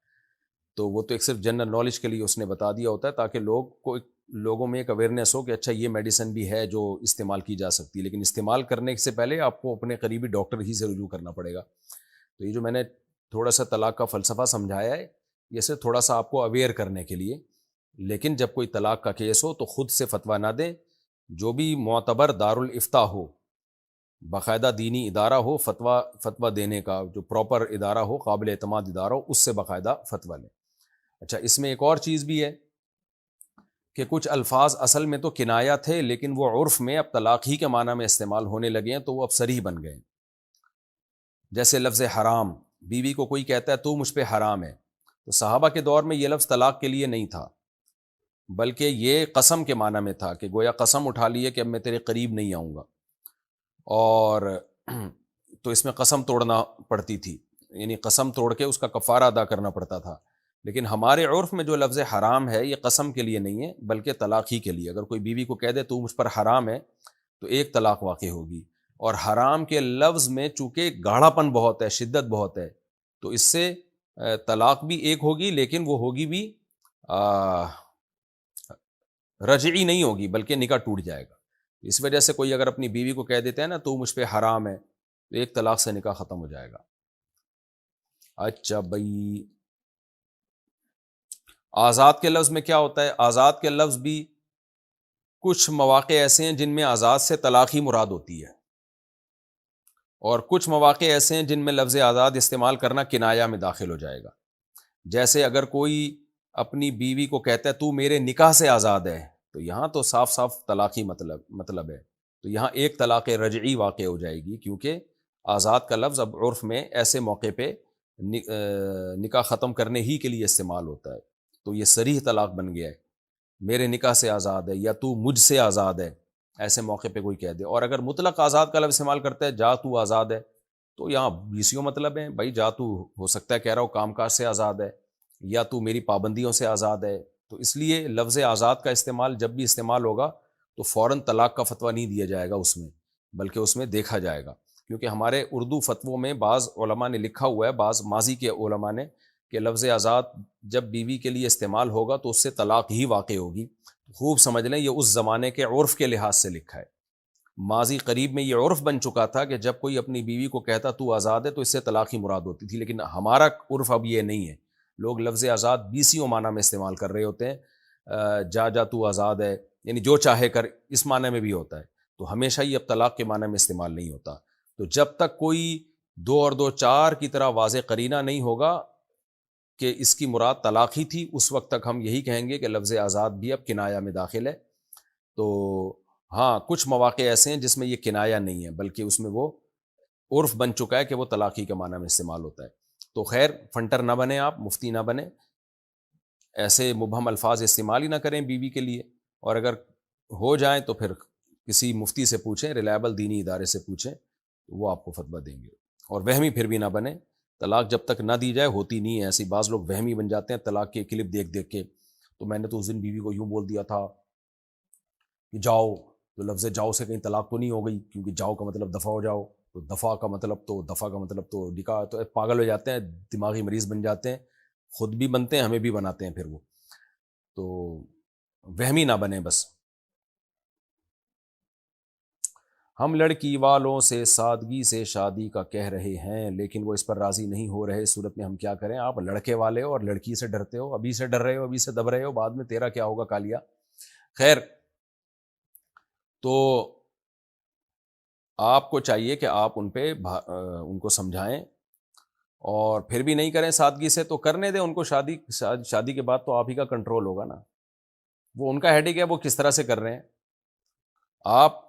[SPEAKER 1] تو وہ تو ایک صرف جنرل نالج کے لیے اس نے بتا دیا ہوتا ہے، تاکہ لوگوں میں ایک اویئرنیس ہو کہ اچھا یہ میڈیسن بھی ہے جو استعمال کی جا سکتی ہے، لیکن استعمال کرنے سے پہلے آپ کو اپنے قریبی ڈاکٹر ہی سے رجوع کرنا پڑے گا. تو یہ جو میں نے تھوڑا سا طلاق کا فلسفہ سمجھایا ہے، یہ صرف تھوڑا سا آپ کو اویئر کرنے کے لیے. لیکن جب کوئی طلاق کا کیس ہو تو خود سے فتویٰ نہ دیں. جو بھی معتبر دارالافتاء ہو باقاعدہ دینی ادارہ ہو، فتویٰ دینے کا جو پراپر ادارہ ہو، قابل اعتماد ادارہ ہو، اس سے باقاعدہ فتویٰ لیں۔ اچھا، اس میں ایک اور چیز بھی ہے کہ کچھ الفاظ اصل میں تو کنایا تھے، لیکن وہ عرف میں اب طلاق ہی کے معنی میں استعمال ہونے لگے ہیں، تو وہ اب صریح بن گئے ہیں۔ جیسے لفظ حرام، بیوی کو کوئی کہتا ہے تو مجھ پہ حرام ہے، تو صحابہ کے دور میں یہ لفظ طلاق کے لیے نہیں تھا، بلکہ یہ قسم کے معنی میں تھا کہ گویا قسم اٹھا لیے کہ اب میں تیرے قریب نہیں آؤں گا، اور تو اس میں قسم توڑنا پڑتی تھی، یعنی قسم توڑ کے اس کا کفارہ ادا کرنا پڑتا تھا۔ لیکن ہمارے عرف میں جو لفظ حرام ہے یہ قسم کے لیے نہیں ہے، بلکہ طلاق ہی کے لیے۔ اگر کوئی بیوی کو کہہ دے تو مجھ پر حرام ہے، تو ایک طلاق واقع ہوگی۔ اور حرام کے لفظ میں چونکہ گاڑھا پن بہت ہے، شدت بہت ہے، تو اس سے طلاق بھی ایک ہوگی، لیکن وہ ہوگی بھی رجعی نہیں ہوگی، بلکہ نکاح ٹوٹ جائے گا۔ اس وجہ سے کوئی اگر اپنی بیوی کو کہہ دیتے ہیں نا تو مجھ پہ حرام ہے، تو ایک طلاق سے نکاح ختم ہو جائے گا۔ اچھا بھائی، آزاد کے لفظ میں کیا ہوتا ہے؟ آزاد کے لفظ بھی کچھ مواقع ایسے ہیں جن میں آزاد سے طلاق ہی مراد ہوتی ہے، اور کچھ مواقع ایسے ہیں جن میں لفظ آزاد استعمال کرنا کنایہ میں داخل ہو جائے گا۔ جیسے اگر کوئی اپنی بیوی کو کہتا ہے تو میرے نکاح سے آزاد ہے، تو یہاں تو صاف صاف طلاقی مطلب ہے، تو یہاں ایک طلاق رجعی واقع ہو جائے گی، کیونکہ آزاد کا لفظ اب عرف میں ایسے موقع پہ نکاح ختم کرنے ہی کے لیے استعمال ہوتا ہے، تو یہ صریح طلاق بن گیا ہے، میرے نکاح سے آزاد ہے یا تو مجھ سے آزاد ہے، ایسے موقع پہ کوئی کہہ دے۔ اور اگر مطلق آزاد کا لفظ استعمال کرتا ہے، جا تو آزاد ہے، تو یہاں بیسیوں مطلب ہیں بھائی، جا تو ہو سکتا ہے کہہ رہا ہو کام کاج سے آزاد ہے، یا تو میری پابندیوں سے آزاد ہے، تو اس لیے لفظ آزاد کا استعمال جب بھی استعمال ہوگا تو فوراً طلاق کا فتویٰ نہیں دیا جائے گا اس میں، بلکہ اس میں دیکھا جائے گا، کیونکہ ہمارے اردو فتووں میں بعض علماء نے لکھا ہوا ہے، بعض ماضی کے علماء نے، کہ لفظ آزاد جب بیوی کے لیے استعمال ہوگا تو اس سے طلاق ہی واقع ہوگی۔ خوب سمجھ لیں، یہ اس زمانے کے عرف کے لحاظ سے لکھا ہے، ماضی قریب میں یہ عرف بن چکا تھا کہ جب کوئی اپنی بیوی کو کہتا تو آزاد ہے تو اس سے طلاق ہی مراد ہوتی تھی، لیکن ہمارا عرف اب یہ نہیں ہے، لوگ لفظ آزاد بیسیوں معنی میں استعمال کر رہے ہوتے ہیں، جا تو آزاد ہے، یعنی جو چاہے کر، اس معنی میں بھی ہوتا ہے، تو ہمیشہ ہی اب طلاق کے معنی میں استعمال نہیں ہوتا۔ تو جب تک کوئی 2 اور 2 4 کی طرح واضح قرینہ نہیں ہوگا کہ اس کی مراد طلاق ہی تھی، اس وقت تک ہم یہی کہیں گے کہ لفظ آزاد بھی اب کنایہ میں داخل ہے۔ تو ہاں، کچھ مواقع ایسے ہیں جس میں یہ کنایہ نہیں ہے، بلکہ اس میں وہ عرف بن چکا ہے کہ وہ طلاقی کے معنی میں استعمال ہوتا ہے۔ تو خیر، فنٹر نہ بنیں آپ، مفتی نہ بنیں، ایسے مبہم الفاظ استعمال ہی نہ کریں بیوی کے لیے، اور اگر ہو جائیں تو پھر کسی مفتی سے پوچھیں، ریلائبل دینی ادارے سے پوچھیں، وہ آپ کو فتویٰ دیں گے۔ اور وہمی پھر بھی نہ بنیں، طلاق جب تک نہ دی جائے ہوتی نہیں ہے ایسی، بعض لوگ وہمی بن جاتے ہیں طلاق کی کلپ دیکھ دیکھ کے، تو میں نے تو اس دن بیوی کو یوں بول دیا تھا کہ جاؤ، تو لفظ جاؤ سے کہیں طلاق تو نہیں ہو گئی، کیونکہ جاؤ کا مطلب دفع ہو جاؤ، تو دفع کا مطلب تو نکاح، تو پاگل ہو جاتے ہیں، دماغی مریض بن جاتے ہیں، خود بھی بنتے ہیں، ہمیں بھی بناتے ہیں پھر وہ، تو وہمی نہ بنے بس۔ ہم لڑکی والوں سے سادگی سے شادی کا کہہ رہے ہیں، لیکن وہ اس پر راضی نہیں ہو رہے، صورت میں ہم کیا کریں؟ آپ لڑکے والے ہو اور لڑکی سے ڈرتے ہو، ابھی سے ڈر رہے ہو، ابھی سے دب رہے ہو، بعد میں تیرا کیا ہوگا کالیا۔ خیر، تو آپ کو چاہیے کہ آپ ان کو سمجھائیں، اور پھر بھی نہیں کریں سادگی سے تو کرنے دیں ان کو، شادی کے بعد تو آپ ہی کا کنٹرول ہوگا نا، وہ ان کا ہیڈک ہے، وہ کس طرح سے کر رہے ہیں۔ آپ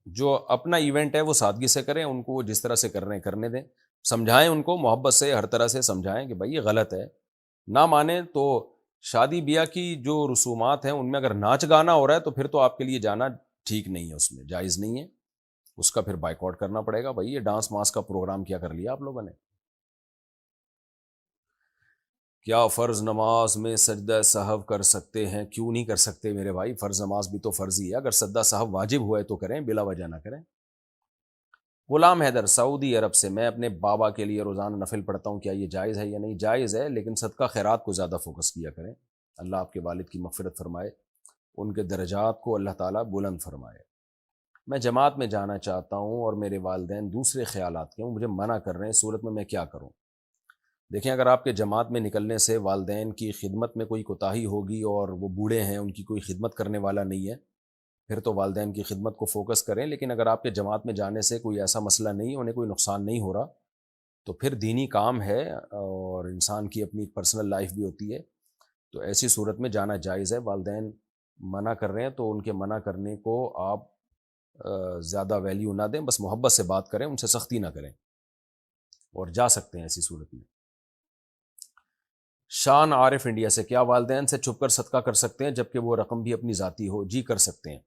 [SPEAKER 1] جو اپنا ایونٹ ہے وہ سادگی سے کریں، ان کو وہ جس طرح سے کر رہے ہیں کرنے دیں، سمجھائیں ان کو، محبت سے ہر طرح سے سمجھائیں کہ بھائی یہ غلط ہے، نہ مانیں تو شادی بیاہ کی جو رسومات ہیں ان میں اگر ناچ گانا ہو رہا ہے تو پھر تو آپ کے لیے جانا ٹھیک نہیں ہے، اس میں جائز نہیں ہے، اس کا پھر بائیک آؤٹ کرنا پڑے گا۔ بھائی یہ ڈانس ماس کا پروگرام کیا کر لیا آپ لوگوں نے؟ کیا فرض نماز میں سجدہ سہو کر سکتے ہیں؟ کیوں نہیں کر سکتے میرے بھائی، فرض نماز بھی تو فرض ہی ہے، اگر سجدہ سہو واجب ہوا ہے تو کریں، بلا وجہ نہ کریں۔ غلام حیدر سعودی عرب سے، میں اپنے بابا کے لیے روزانہ نفل پڑھتا ہوں، کیا یہ جائز ہے یا نہیں؟ جائز ہے، لیکن صدقہ خیرات کو زیادہ فوکس کیا کریں، اللہ آپ کے والد کی مغفرت فرمائے، ان کے درجات کو اللہ تعالیٰ بلند فرمائے۔ میں جماعت میں جانا چاہتا ہوں اور میرے والدین دوسرے خیالات کے ہوں، مجھے منع کر رہے ہیں، صورت میں کیا کروں؟ دیکھیں، اگر آپ کے جماعت میں نکلنے سے والدین کی خدمت میں کوئی کوتاہی ہوگی اور وہ بوڑھے ہیں، ان کی کوئی خدمت کرنے والا نہیں ہے، پھر تو والدین کی خدمت کو فوکس کریں. لیکن اگر آپ کے جماعت میں جانے سے کوئی ایسا مسئلہ نہیں، انہیں کوئی نقصان نہیں ہو رہا، تو پھر دینی کام ہے اور انسان کی اپنی پرسنل لائف بھی ہوتی ہے، تو ایسی صورت میں جانا جائز ہے. والدین منع کر رہے ہیں تو ان کے منع کرنے کو آپ زیادہ ویلیو نہ دیں، بس محبت سے بات کریں، ان سے سختی نہ کریں، اور جا سکتے ہیں ایسی صورت میں. شان عارف انڈیا سے، کیا والدین سے چھپ کر صدقہ کر سکتے ہیں جبکہ وہ رقم بھی اپنی ذاتی ہو؟ جی کر سکتے ہیں،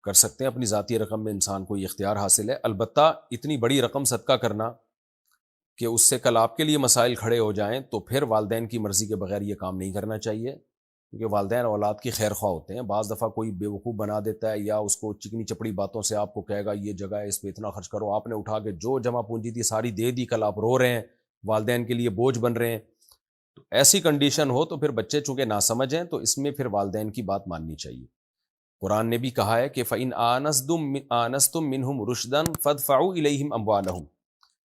[SPEAKER 1] کر سکتے ہیں. اپنی ذاتی رقم میں انسان کو یہ اختیار حاصل ہے. البتہ اتنی بڑی رقم صدقہ کرنا کہ اس سے کل آپ کے لیے مسائل کھڑے ہو جائیں، تو پھر والدین کی مرضی کے بغیر یہ کام نہیں کرنا چاہیے، کیونکہ والدین اولاد کی خیر خواہ ہوتے ہیں. بعض دفعہ کوئی بیوقوف بنا دیتا ہے یا اس کو چکنی چپڑی باتوں سے آپ کو کہے گا یہ جگہ ہے، اس پہ اتنا خرچ کرو، آپ نے اٹھا کے جو جمع پونجی تھی ساری دے دی، کل آپ رو رہے ہیں، والدین کے لیے بوجھ بن رہے ہیں. تو ایسی کنڈیشن ہو تو پھر بچے چونکہ ناسمجھ ہیں، تو اس میں پھر والدین کی بات ماننی چاہیے. قرآن نے بھی کہا ہے کہ فَإِنْ آنَسْتُم مِّنْهُمْ رُشْدًا فَادْفَعُوا إِلَيْهِمْ أَمْوَالَهُمْ،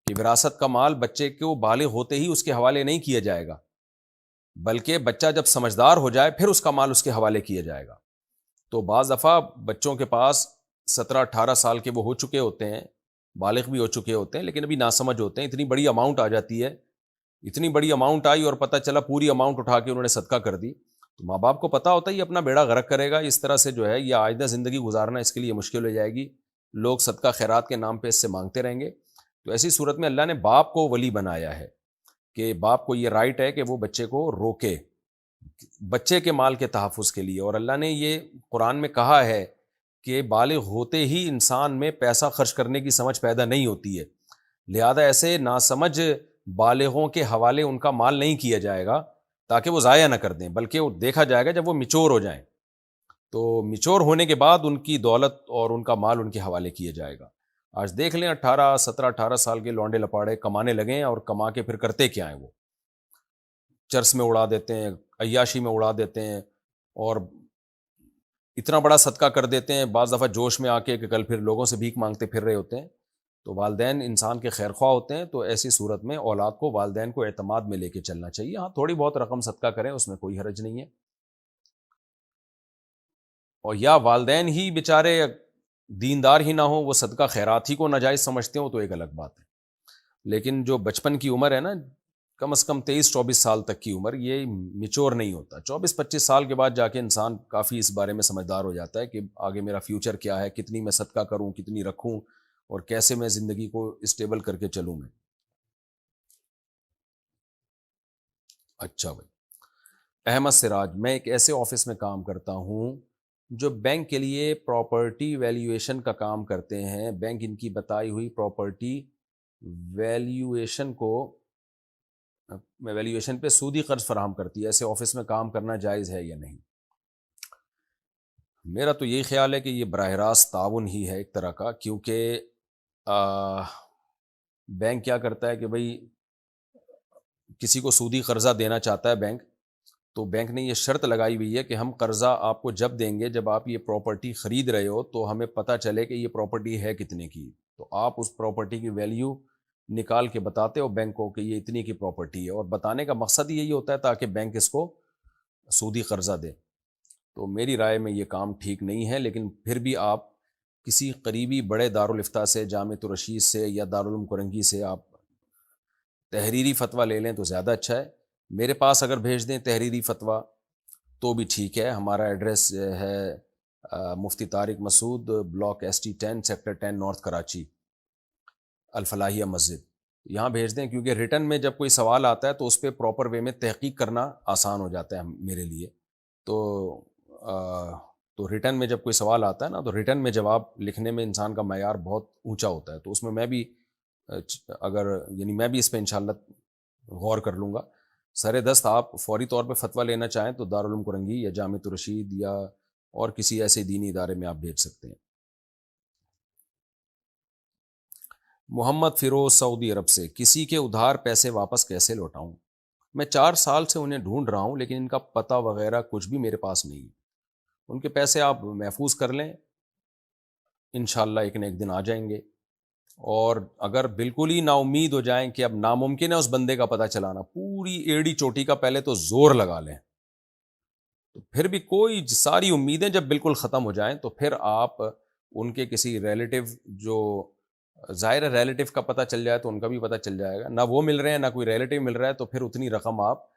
[SPEAKER 1] کہ وراثت کا مال بچے کو بالغ ہوتے ہی اس کے حوالے نہیں کیا جائے گا، بلکہ بچہ جب سمجھدار ہو جائے پھر اس کا مال اس کے حوالے کیا جائے گا. تو بعض دفعہ بچوں کے پاس 17-18 سال کے وہ ہو چکے ہوتے ہیں، بالغ بھی ہو چکے ہوتے ہیں، لیکن ابھی ناسمجھ ہوتے ہیں. اتنی بڑی اماؤنٹ آ جاتی ہے، اتنی بڑی اماؤنٹ آئی اور پتہ چلا پوری اماؤنٹ اٹھا کے انہوں نے صدقہ کر دی. تو ماں باپ کو پتہ ہوتا ہے یہ اپنا بیڑا غرق کرے گا، اس طرح سے جو ہے یہ آئندہ زندگی گزارنا اس کے لیے مشکل ہو جائے گی، لوگ صدقہ خیرات کے نام پہ اس سے مانگتے رہیں گے. تو ایسی صورت میں اللہ نے باپ کو ولی بنایا ہے کہ باپ کو یہ رائٹ ہے کہ وہ بچے کو روکے بچے کے مال کے تحفظ کے لیے. اور اللہ نے یہ قرآن میں کہا ہے کہ بالغ ہوتے ہی انسان میں پیسہ خرچ کرنے کی سمجھ پیدا نہیں ہوتی ہے، لہذا ایسے ناسمجھ بالغوں کے حوالے ان کا مال نہیں کیا جائے گا تاکہ وہ ضائع نہ کر دیں، بلکہ وہ دیکھا جائے گا جب وہ میچور ہو جائیں، تو میچور ہونے کے بعد ان کی دولت اور ان کا مال ان کے حوالے کیا جائے گا. آج دیکھ لیں 18 سال کے لونڈے لپاڑے کمانے لگے ہیں، اور کما کے پھر کرتے کیا ہیں؟ وہ چرس میں اڑا دیتے ہیں، عیاشی میں اڑا دیتے ہیں، اور اتنا بڑا صدقہ کر دیتے ہیں بعض دفعہ جوش میں آ کے کہ کل پھر لوگوں سے بھیک مانگتے پھر رہے ہوتے ہیں. تو والدین انسان کے خیر خواہ ہوتے ہیں، تو ایسی صورت میں اولاد کو والدین کو اعتماد میں لے کے چلنا چاہیے. ہاں تھوڑی بہت رقم صدقہ کریں، اس میں کوئی حرج نہیں ہے. اور یا والدین ہی بیچارے دیندار ہی نہ ہو، وہ صدقہ خیرات ہی کو ناجائز سمجھتے ہو، تو ایک الگ بات ہے. لیکن جو بچپن کی عمر ہے نا، کم از کم 23-24 سال تک کی عمر، یہ میچور نہیں ہوتا. 24-25 سال کے بعد جا کے انسان کافی اس بارے میں سمجھدار ہو جاتا ہے کہ آگے میرا فیوچر کیا ہے، کتنی میں صدقہ کروں، کتنی رکھوں، اور کیسے میں زندگی کو اسٹیبل کر کے چلوں میں. اچھا بھائی. احمد سراج، میں ایک ایسے آفس میں کام کرتا ہوں جو بینک کے لیے پراپرٹی ویلیویشن کا کام کرتے ہیں. بینک ان کی بتائی ہوئی پراپرٹی ویلیویشن پہ سودی قرض فراہم کرتی ہے. ایسے آفس میں کام کرنا جائز ہے یا نہیں؟ میرا تو یہی خیال ہے کہ یہ براہ راست تعاون ہی ہے ایک طرح کا، کیونکہ بینک کیا کرتا ہے کہ بھئی کسی کو سودی قرضہ دینا چاہتا ہے بینک، تو بینک نے یہ شرط لگائی ہوئی ہے کہ ہم قرضہ آپ کو جب دیں گے جب آپ یہ پراپرٹی خرید رہے ہو، تو ہمیں پتہ چلے کہ یہ پراپرٹی ہے کتنے کی. تو آپ اس پراپرٹی کی ویلیو نکال کے بتاتے ہو بینک کو کہ یہ اتنی کی پراپرٹی ہے، اور بتانے کا مقصد یہی ہوتا ہے تاکہ بینک اس کو سودی قرضہ دے. تو میری رائے میں یہ کام ٹھیک نہیں ہے. لیکن پھر بھی آپ کسی قریبی بڑے دارالفتہ سے، جامعۃ الرشید سے یا دارالعلوم کرنگی سے آپ تحریری فتویٰ لے لیں تو زیادہ اچھا ہے. میرے پاس اگر بھیج دیں تحریری فتویٰ تو بھی ٹھیک ہے. ہمارا ایڈریس ہے Mufti Tariq Masood, block ST 10 sector 10 north Karachi, Alfalahia Masjid. یہاں بھیج دیں، کیونکہ ریٹن میں جب کوئی سوال آتا ہے تو اس پہ پراپر وے میں تحقیق کرنا آسان ہو جاتا ہے میرے لیے. تو ریٹن میں جب کوئی سوال آتا ہے نا، تو ریٹن میں جواب لکھنے میں انسان کا معیار بہت اونچا ہوتا ہے. تو اس میں بھی میں بھی اس پہ انشاءاللہ غور کر لوں گا. سر دست آپ فوری طور پہ فتویٰ لینا چاہیں تو دارالعلوم کرنگی یا جامعۃ الرشید یا اور کسی ایسے دینی ادارے میں آپ بھیج سکتے ہیں. محمد فیروز، سعودی عرب سے، کسی کے ادھار پیسے واپس کیسے لوٹاؤں؟ میں 4 سال سے انہیں ڈھونڈ رہا ہوں، لیکن ان کا پتہ وغیرہ کچھ بھی میرے پاس نہیں. ان کے پیسے آپ محفوظ کر لیں، انشاءاللہ ایک نہ ایک دن آ جائیں گے. اور اگر بالکل ہی نا امید ہو جائیں کہ اب ناممکن ہے اس بندے کا پتہ چلانا، پوری ایڑی چوٹی کا پہلے تو زور لگا لیں تو پھر بھی کوئی ساری امیدیں جب بالکل ختم ہو جائیں تو پھر آپ ان کے کسی ریلیٹیو، جو ظاہر ریلیٹیو کا پتہ چل جائے تو ان کا بھی پتہ چل جائے گا، نہ وہ مل رہے ہیں نہ کوئی ریلیٹیو مل رہا ہے، تو پھر اتنی رقم آپ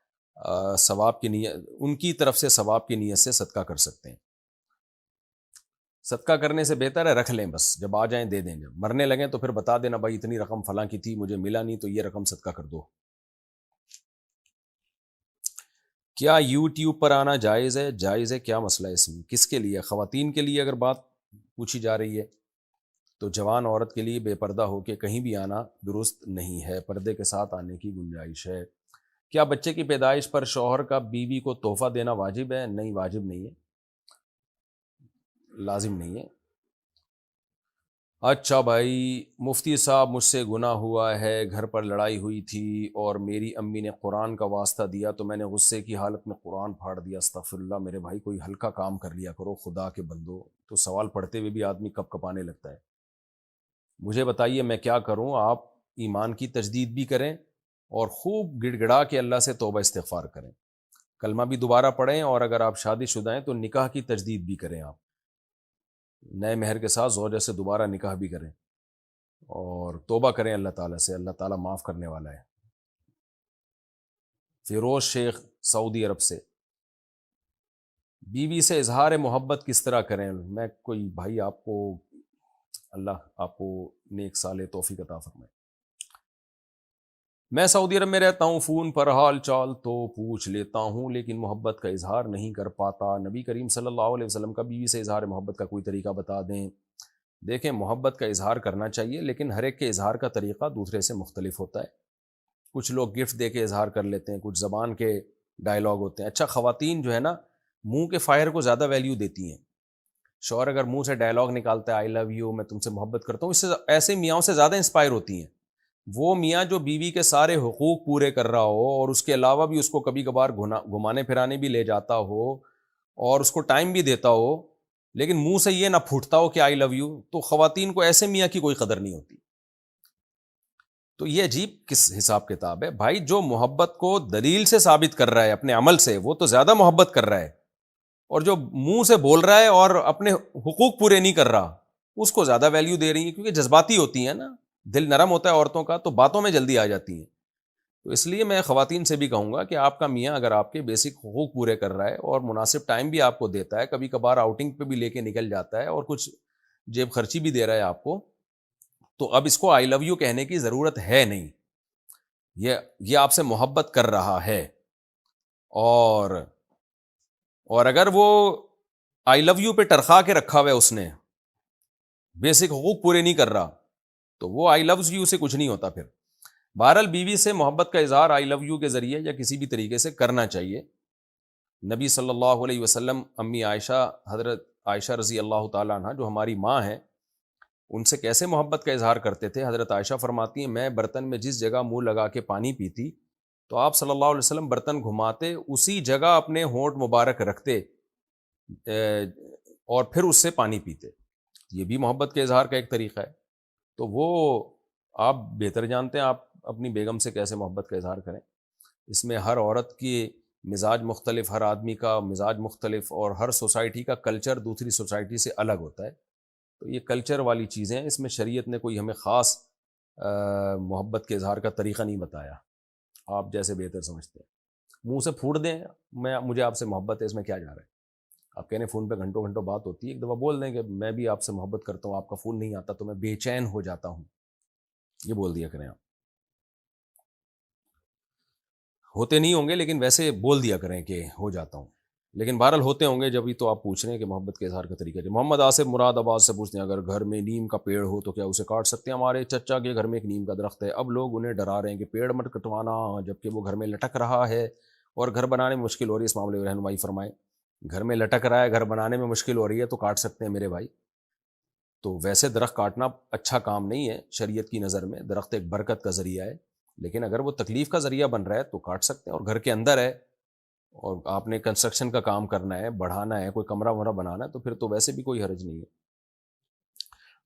[SPEAKER 1] ثواب کی نیت، ان کی طرف سے ثواب کی نیت سے صدقہ کر سکتے ہیں۔ صدقہ کرنے سے بہتر ہے رکھ لیں، بس جب آ جائیں دے دیں، جب مرنے لگیں تو پھر بتا دینا بھائی اتنی رقم فلاں کی تھی، مجھے ملا نہیں تو یہ رقم صدقہ کر دو۔ کیا یوٹیوب پر آنا جائز ہے؟ جائز ہے، کیا مسئلہ ہے اس میں؟ کس کے لیے؟ خواتین کے لیے اگر بات پوچھی جا رہی ہے تو جوان عورت کے لیے بے پردہ ہو کے کہیں بھی آنا درست نہیں ہے، پردے کے ساتھ آنے کی گنجائش ہے۔ کیا بچے کی پیدائش پر شوہر کا بیوی کو تحفہ دینا واجب ہے؟ نہیں، واجب نہیں ہے، لازم نہیں ہے۔ اچھا بھائی، مفتی صاحب مجھ سے گناہ ہوا ہے، گھر پر لڑائی ہوئی تھی اور میری امی نے قرآن کا واسطہ دیا تو میں نے غصے کی حالت میں قرآن پھاڑ دیا، استغفر اللہ۔ میرے بھائی کوئی ہلکا کام کر لیا کرو، خدا کے بندو، تو سوال پڑھتے ہوئے بھی آدمی کپ کپانے لگتا ہے۔ مجھے بتائیے میں کیا کروں؟ آپ ایمان کی تجدید بھی کریں اور خوب گڑ گڑا کے اللہ سے توبہ استغفار کریں، کلمہ بھی دوبارہ پڑھیں، اور اگر آپ شادی شدہ ہیں تو نکاح کی تجدید بھی کریں، آپ نئے مہر کے ساتھ زوجہ سے دوبارہ نکاح بھی کریں اور توبہ کریں اللہ تعالیٰ سے، اللہ تعالیٰ معاف کرنے والا ہے۔ فیروز شیخ سعودی عرب سے، بیوی سے اظہار محبت کس طرح کریں؟ میں کوئی بھائی آپ کو، اللہ آپ کو نیک صالح توفیق عطا فرمائے۔ میں سعودی عرب میں رہتا ہوں، فون پر حال چال تو پوچھ لیتا ہوں لیکن محبت کا اظہار نہیں کر پاتا، نبی کریم صلی اللہ علیہ وسلم کا بیوی سے اظہار محبت کا کوئی طریقہ بتا دیں۔ دیکھیں، محبت کا اظہار کرنا چاہیے لیکن ہر ایک کے اظہار کا طریقہ دوسرے سے مختلف ہوتا ہے۔ کچھ لوگ گفٹ دے کے اظہار کر لیتے ہیں، کچھ زبان کے ڈائلاگ ہوتے ہیں۔ اچھا، خواتین جو ہے نا منہ کے فائر کو زیادہ ویلیو دیتی ہیں۔ شوہر اگر منہ سے ڈائلاگ نکالتا ہے آئی لو یو، میں تم سے محبت کرتا ہوں، اس سے ایسے میاں سے زیادہ انسپائر ہوتی ہیں۔ وہ میاں جو بیوی کے سارے حقوق پورے کر رہا ہو اور اس کے علاوہ بھی اس کو کبھی کبھار گھمانے پھرانے بھی لے جاتا ہو اور اس کو ٹائم بھی دیتا ہو، لیکن منہ سے یہ نہ پھوٹتا ہو کہ آئی لو یو، تو خواتین کو ایسے میاں کی کوئی قدر نہیں ہوتی۔ تو یہ عجیب کس حساب کتاب ہے بھائی؟ جو محبت کو دلیل سے ثابت کر رہا ہے اپنے عمل سے، وہ تو زیادہ محبت کر رہا ہے، اور جو منہ سے بول رہا ہے اور اپنے حقوق پورے نہیں کر رہا، اس کو زیادہ ویلیو دے رہی ہے، کیونکہ جذباتی ہوتی ہیں نا، دل نرم ہوتا ہے عورتوں کا تو باتوں میں جلدی آ جاتی ہیں۔ تو اس لیے میں خواتین سے بھی کہوں گا کہ آپ کا میاں اگر آپ کے بیسک حقوق پورے کر رہا ہے اور مناسب ٹائم بھی آپ کو دیتا ہے، کبھی کبھار آؤٹنگ پہ بھی لے کے نکل جاتا ہے اور کچھ جیب خرچی بھی دے رہا ہے آپ کو، تو اب اس کو آئی لو یو کہنے کی ضرورت ہے نہیں، یہ آپ سے محبت کر رہا ہے۔ اور اگر وہ آئی لو یو پہ ٹرخا کے رکھا ہوا ہے، اس نے بیسک حقوق پورے نہیں کر رہا، تو وہ آئی لو یو سے کچھ نہیں ہوتا پھر۔ بہرحال بیوی سے محبت کا اظہار آئی لو یو کے ذریعے یا کسی بھی طریقے سے کرنا چاہیے۔ نبی صلی اللہ علیہ وسلم امی عائشہ، حضرت عائشہ رضی اللہ تعالیٰ عنہ جو ہماری ماں ہیں، ان سے کیسے محبت کا اظہار کرتے تھے؟ حضرت عائشہ فرماتی ہیں میں برتن میں جس جگہ منہ لگا کے پانی پیتی تو آپ صلی اللہ علیہ وسلم برتن گھماتے، اسی جگہ اپنے ہونٹ مبارک رکھتے اور پھر اس سے پانی پیتے۔ یہ بھی محبت کے اظہار کا ایک طریقہ ہے۔ تو وہ آپ بہتر جانتے ہیں آپ اپنی بیگم سے کیسے محبت کا اظہار کریں۔ اس میں ہر عورت کی مزاج مختلف، ہر آدمی کا مزاج مختلف، اور ہر سوسائٹی کا کلچر دوسری سوسائٹی سے الگ ہوتا ہے۔ تو یہ کلچر والی چیزیں ہیں، اس میں شریعت نے کوئی ہمیں خاص محبت کے اظہار کا طریقہ نہیں بتایا، آپ جیسے بہتر سمجھتے ہیں۔ منہ سے پھوٹ دیں مجھے آپ سے محبت ہے، اس میں کیا جا رہا ہے؟ آپ کہنے فون پہ گھنٹوں گھنٹوں بات ہوتی ہے، ایک دفعہ بول دیں کہ میں بھی آپ سے محبت کرتا ہوں، آپ کا فون نہیں آتا تو میں بے چین ہو جاتا ہوں، یہ بول دیا کریں۔ آپ ہوتے نہیں ہوں گے لیکن ویسے بول دیا کریں کہ ہو جاتا ہوں، لیکن بہرحال ہوتے ہوں گے جبھی تو آپ پوچھ رہے ہیں کہ محبت کے اظہار کا طریقہ ہے۔ محمد آصف مراد آباد سے پوچھتے ہیں اگر گھر میں نیم کا پیڑ ہو تو کیا اسے کاٹ سکتے ہیں؟ ہمارے چچا کے گھر میں ایک نیم کا درخت ہے، اب لوگ انہیں ڈرا رہے ہیں کہ پیڑ مت کٹوانا، جبکہ وہ گھر میں لٹک رہا ہے اور گھر بنانے میں مشکل ہو رہی ہے، اس معاملے میں رہنمائی فرمائیں۔ گھر میں لٹک رہا ہے، گھر بنانے میں مشکل ہو رہی ہے تو کاٹ سکتے ہیں میرے بھائی۔ تو ویسے درخت کاٹنا اچھا کام نہیں ہے شریعت کی نظر میں، درخت ایک برکت کا ذریعہ ہے، لیکن اگر وہ تکلیف کا ذریعہ بن رہا ہے تو کاٹ سکتے ہیں۔ اور گھر کے اندر ہے اور آپ نے کنسٹرکشن کا کام کرنا ہے، بڑھانا ہے، کوئی کمرہ ومرہ بنانا ہے، تو پھر تو ویسے بھی کوئی حرج نہیں ہے۔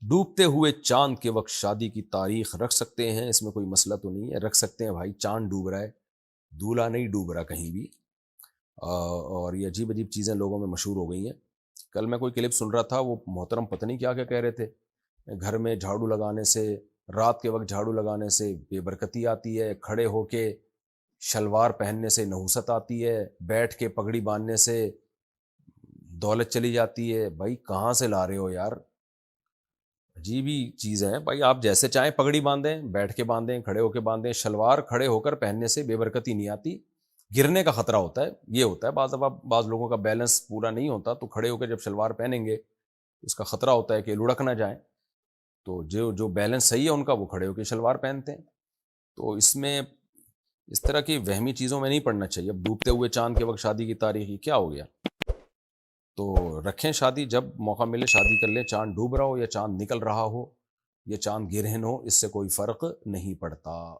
[SPEAKER 1] ڈوبتے ہوئے چاند کے وقت شادی کی تاریخ رکھ سکتے ہیں؟ اس میں کوئی مسئلہ تو نہیں ہے، رکھ سکتے ہیں بھائی، چاند ڈوب رہا ہے، دولہا نہیں ڈوب رہا کہیں بھی۔ اور یہ عجیب عجیب چیزیں لوگوں میں مشہور ہو گئی ہیں. کل میں کوئی کلپ سن رہا تھا, وہ محترم پتہ نہیں کیا کیا کہہ رہے تھے, گھر میں جھاڑو لگانے سے, رات کے وقت جھاڑو لگانے سے بے برکتی آتی ہے, کھڑے ہو کے شلوار پہننے سے نحوست آتی ہے, بیٹھ کے پگڑی باندھنے سے دولت چلی جاتی ہے. بھائی کہاں سے لا رہے ہو یار, عجیب ہی چیز ہے. بھائی آپ جیسے چاہیں پگڑی باندھیں, بیٹھ کے باندھیں, کھڑے ہو کے باندھیں, شلوار کھڑے ہو کر پہننے سے بے برکتی نہیں آتی, گرنے کا خطرہ ہوتا ہے. یہ ہوتا ہے بعض دفعہ بعض لوگوں کا بیلنس پورا نہیں ہوتا, تو کھڑے ہو کے جب شلوار پہنیں گے اس کا خطرہ ہوتا ہے کہ لڑک نہ جائیں. تو جو بیلنس صحیح ہے ان کا, وہ کھڑے ہو کے شلوار پہنتے ہیں. تو اس میں اس طرح کی وہمی چیزوں میں نہیں پڑنا چاہیے. اب ڈوبتے ہوئے چاند کے وقت شادی کی تاریخ, کیا ہو گیا؟ تو رکھیں شادی, جب موقع ملے شادی کر لیں, چاند ڈوب رہا ہو یا چاند نکل رہا ہو یا چاند گرہن ہو, اس سے کوئی فرق نہیں پڑتا.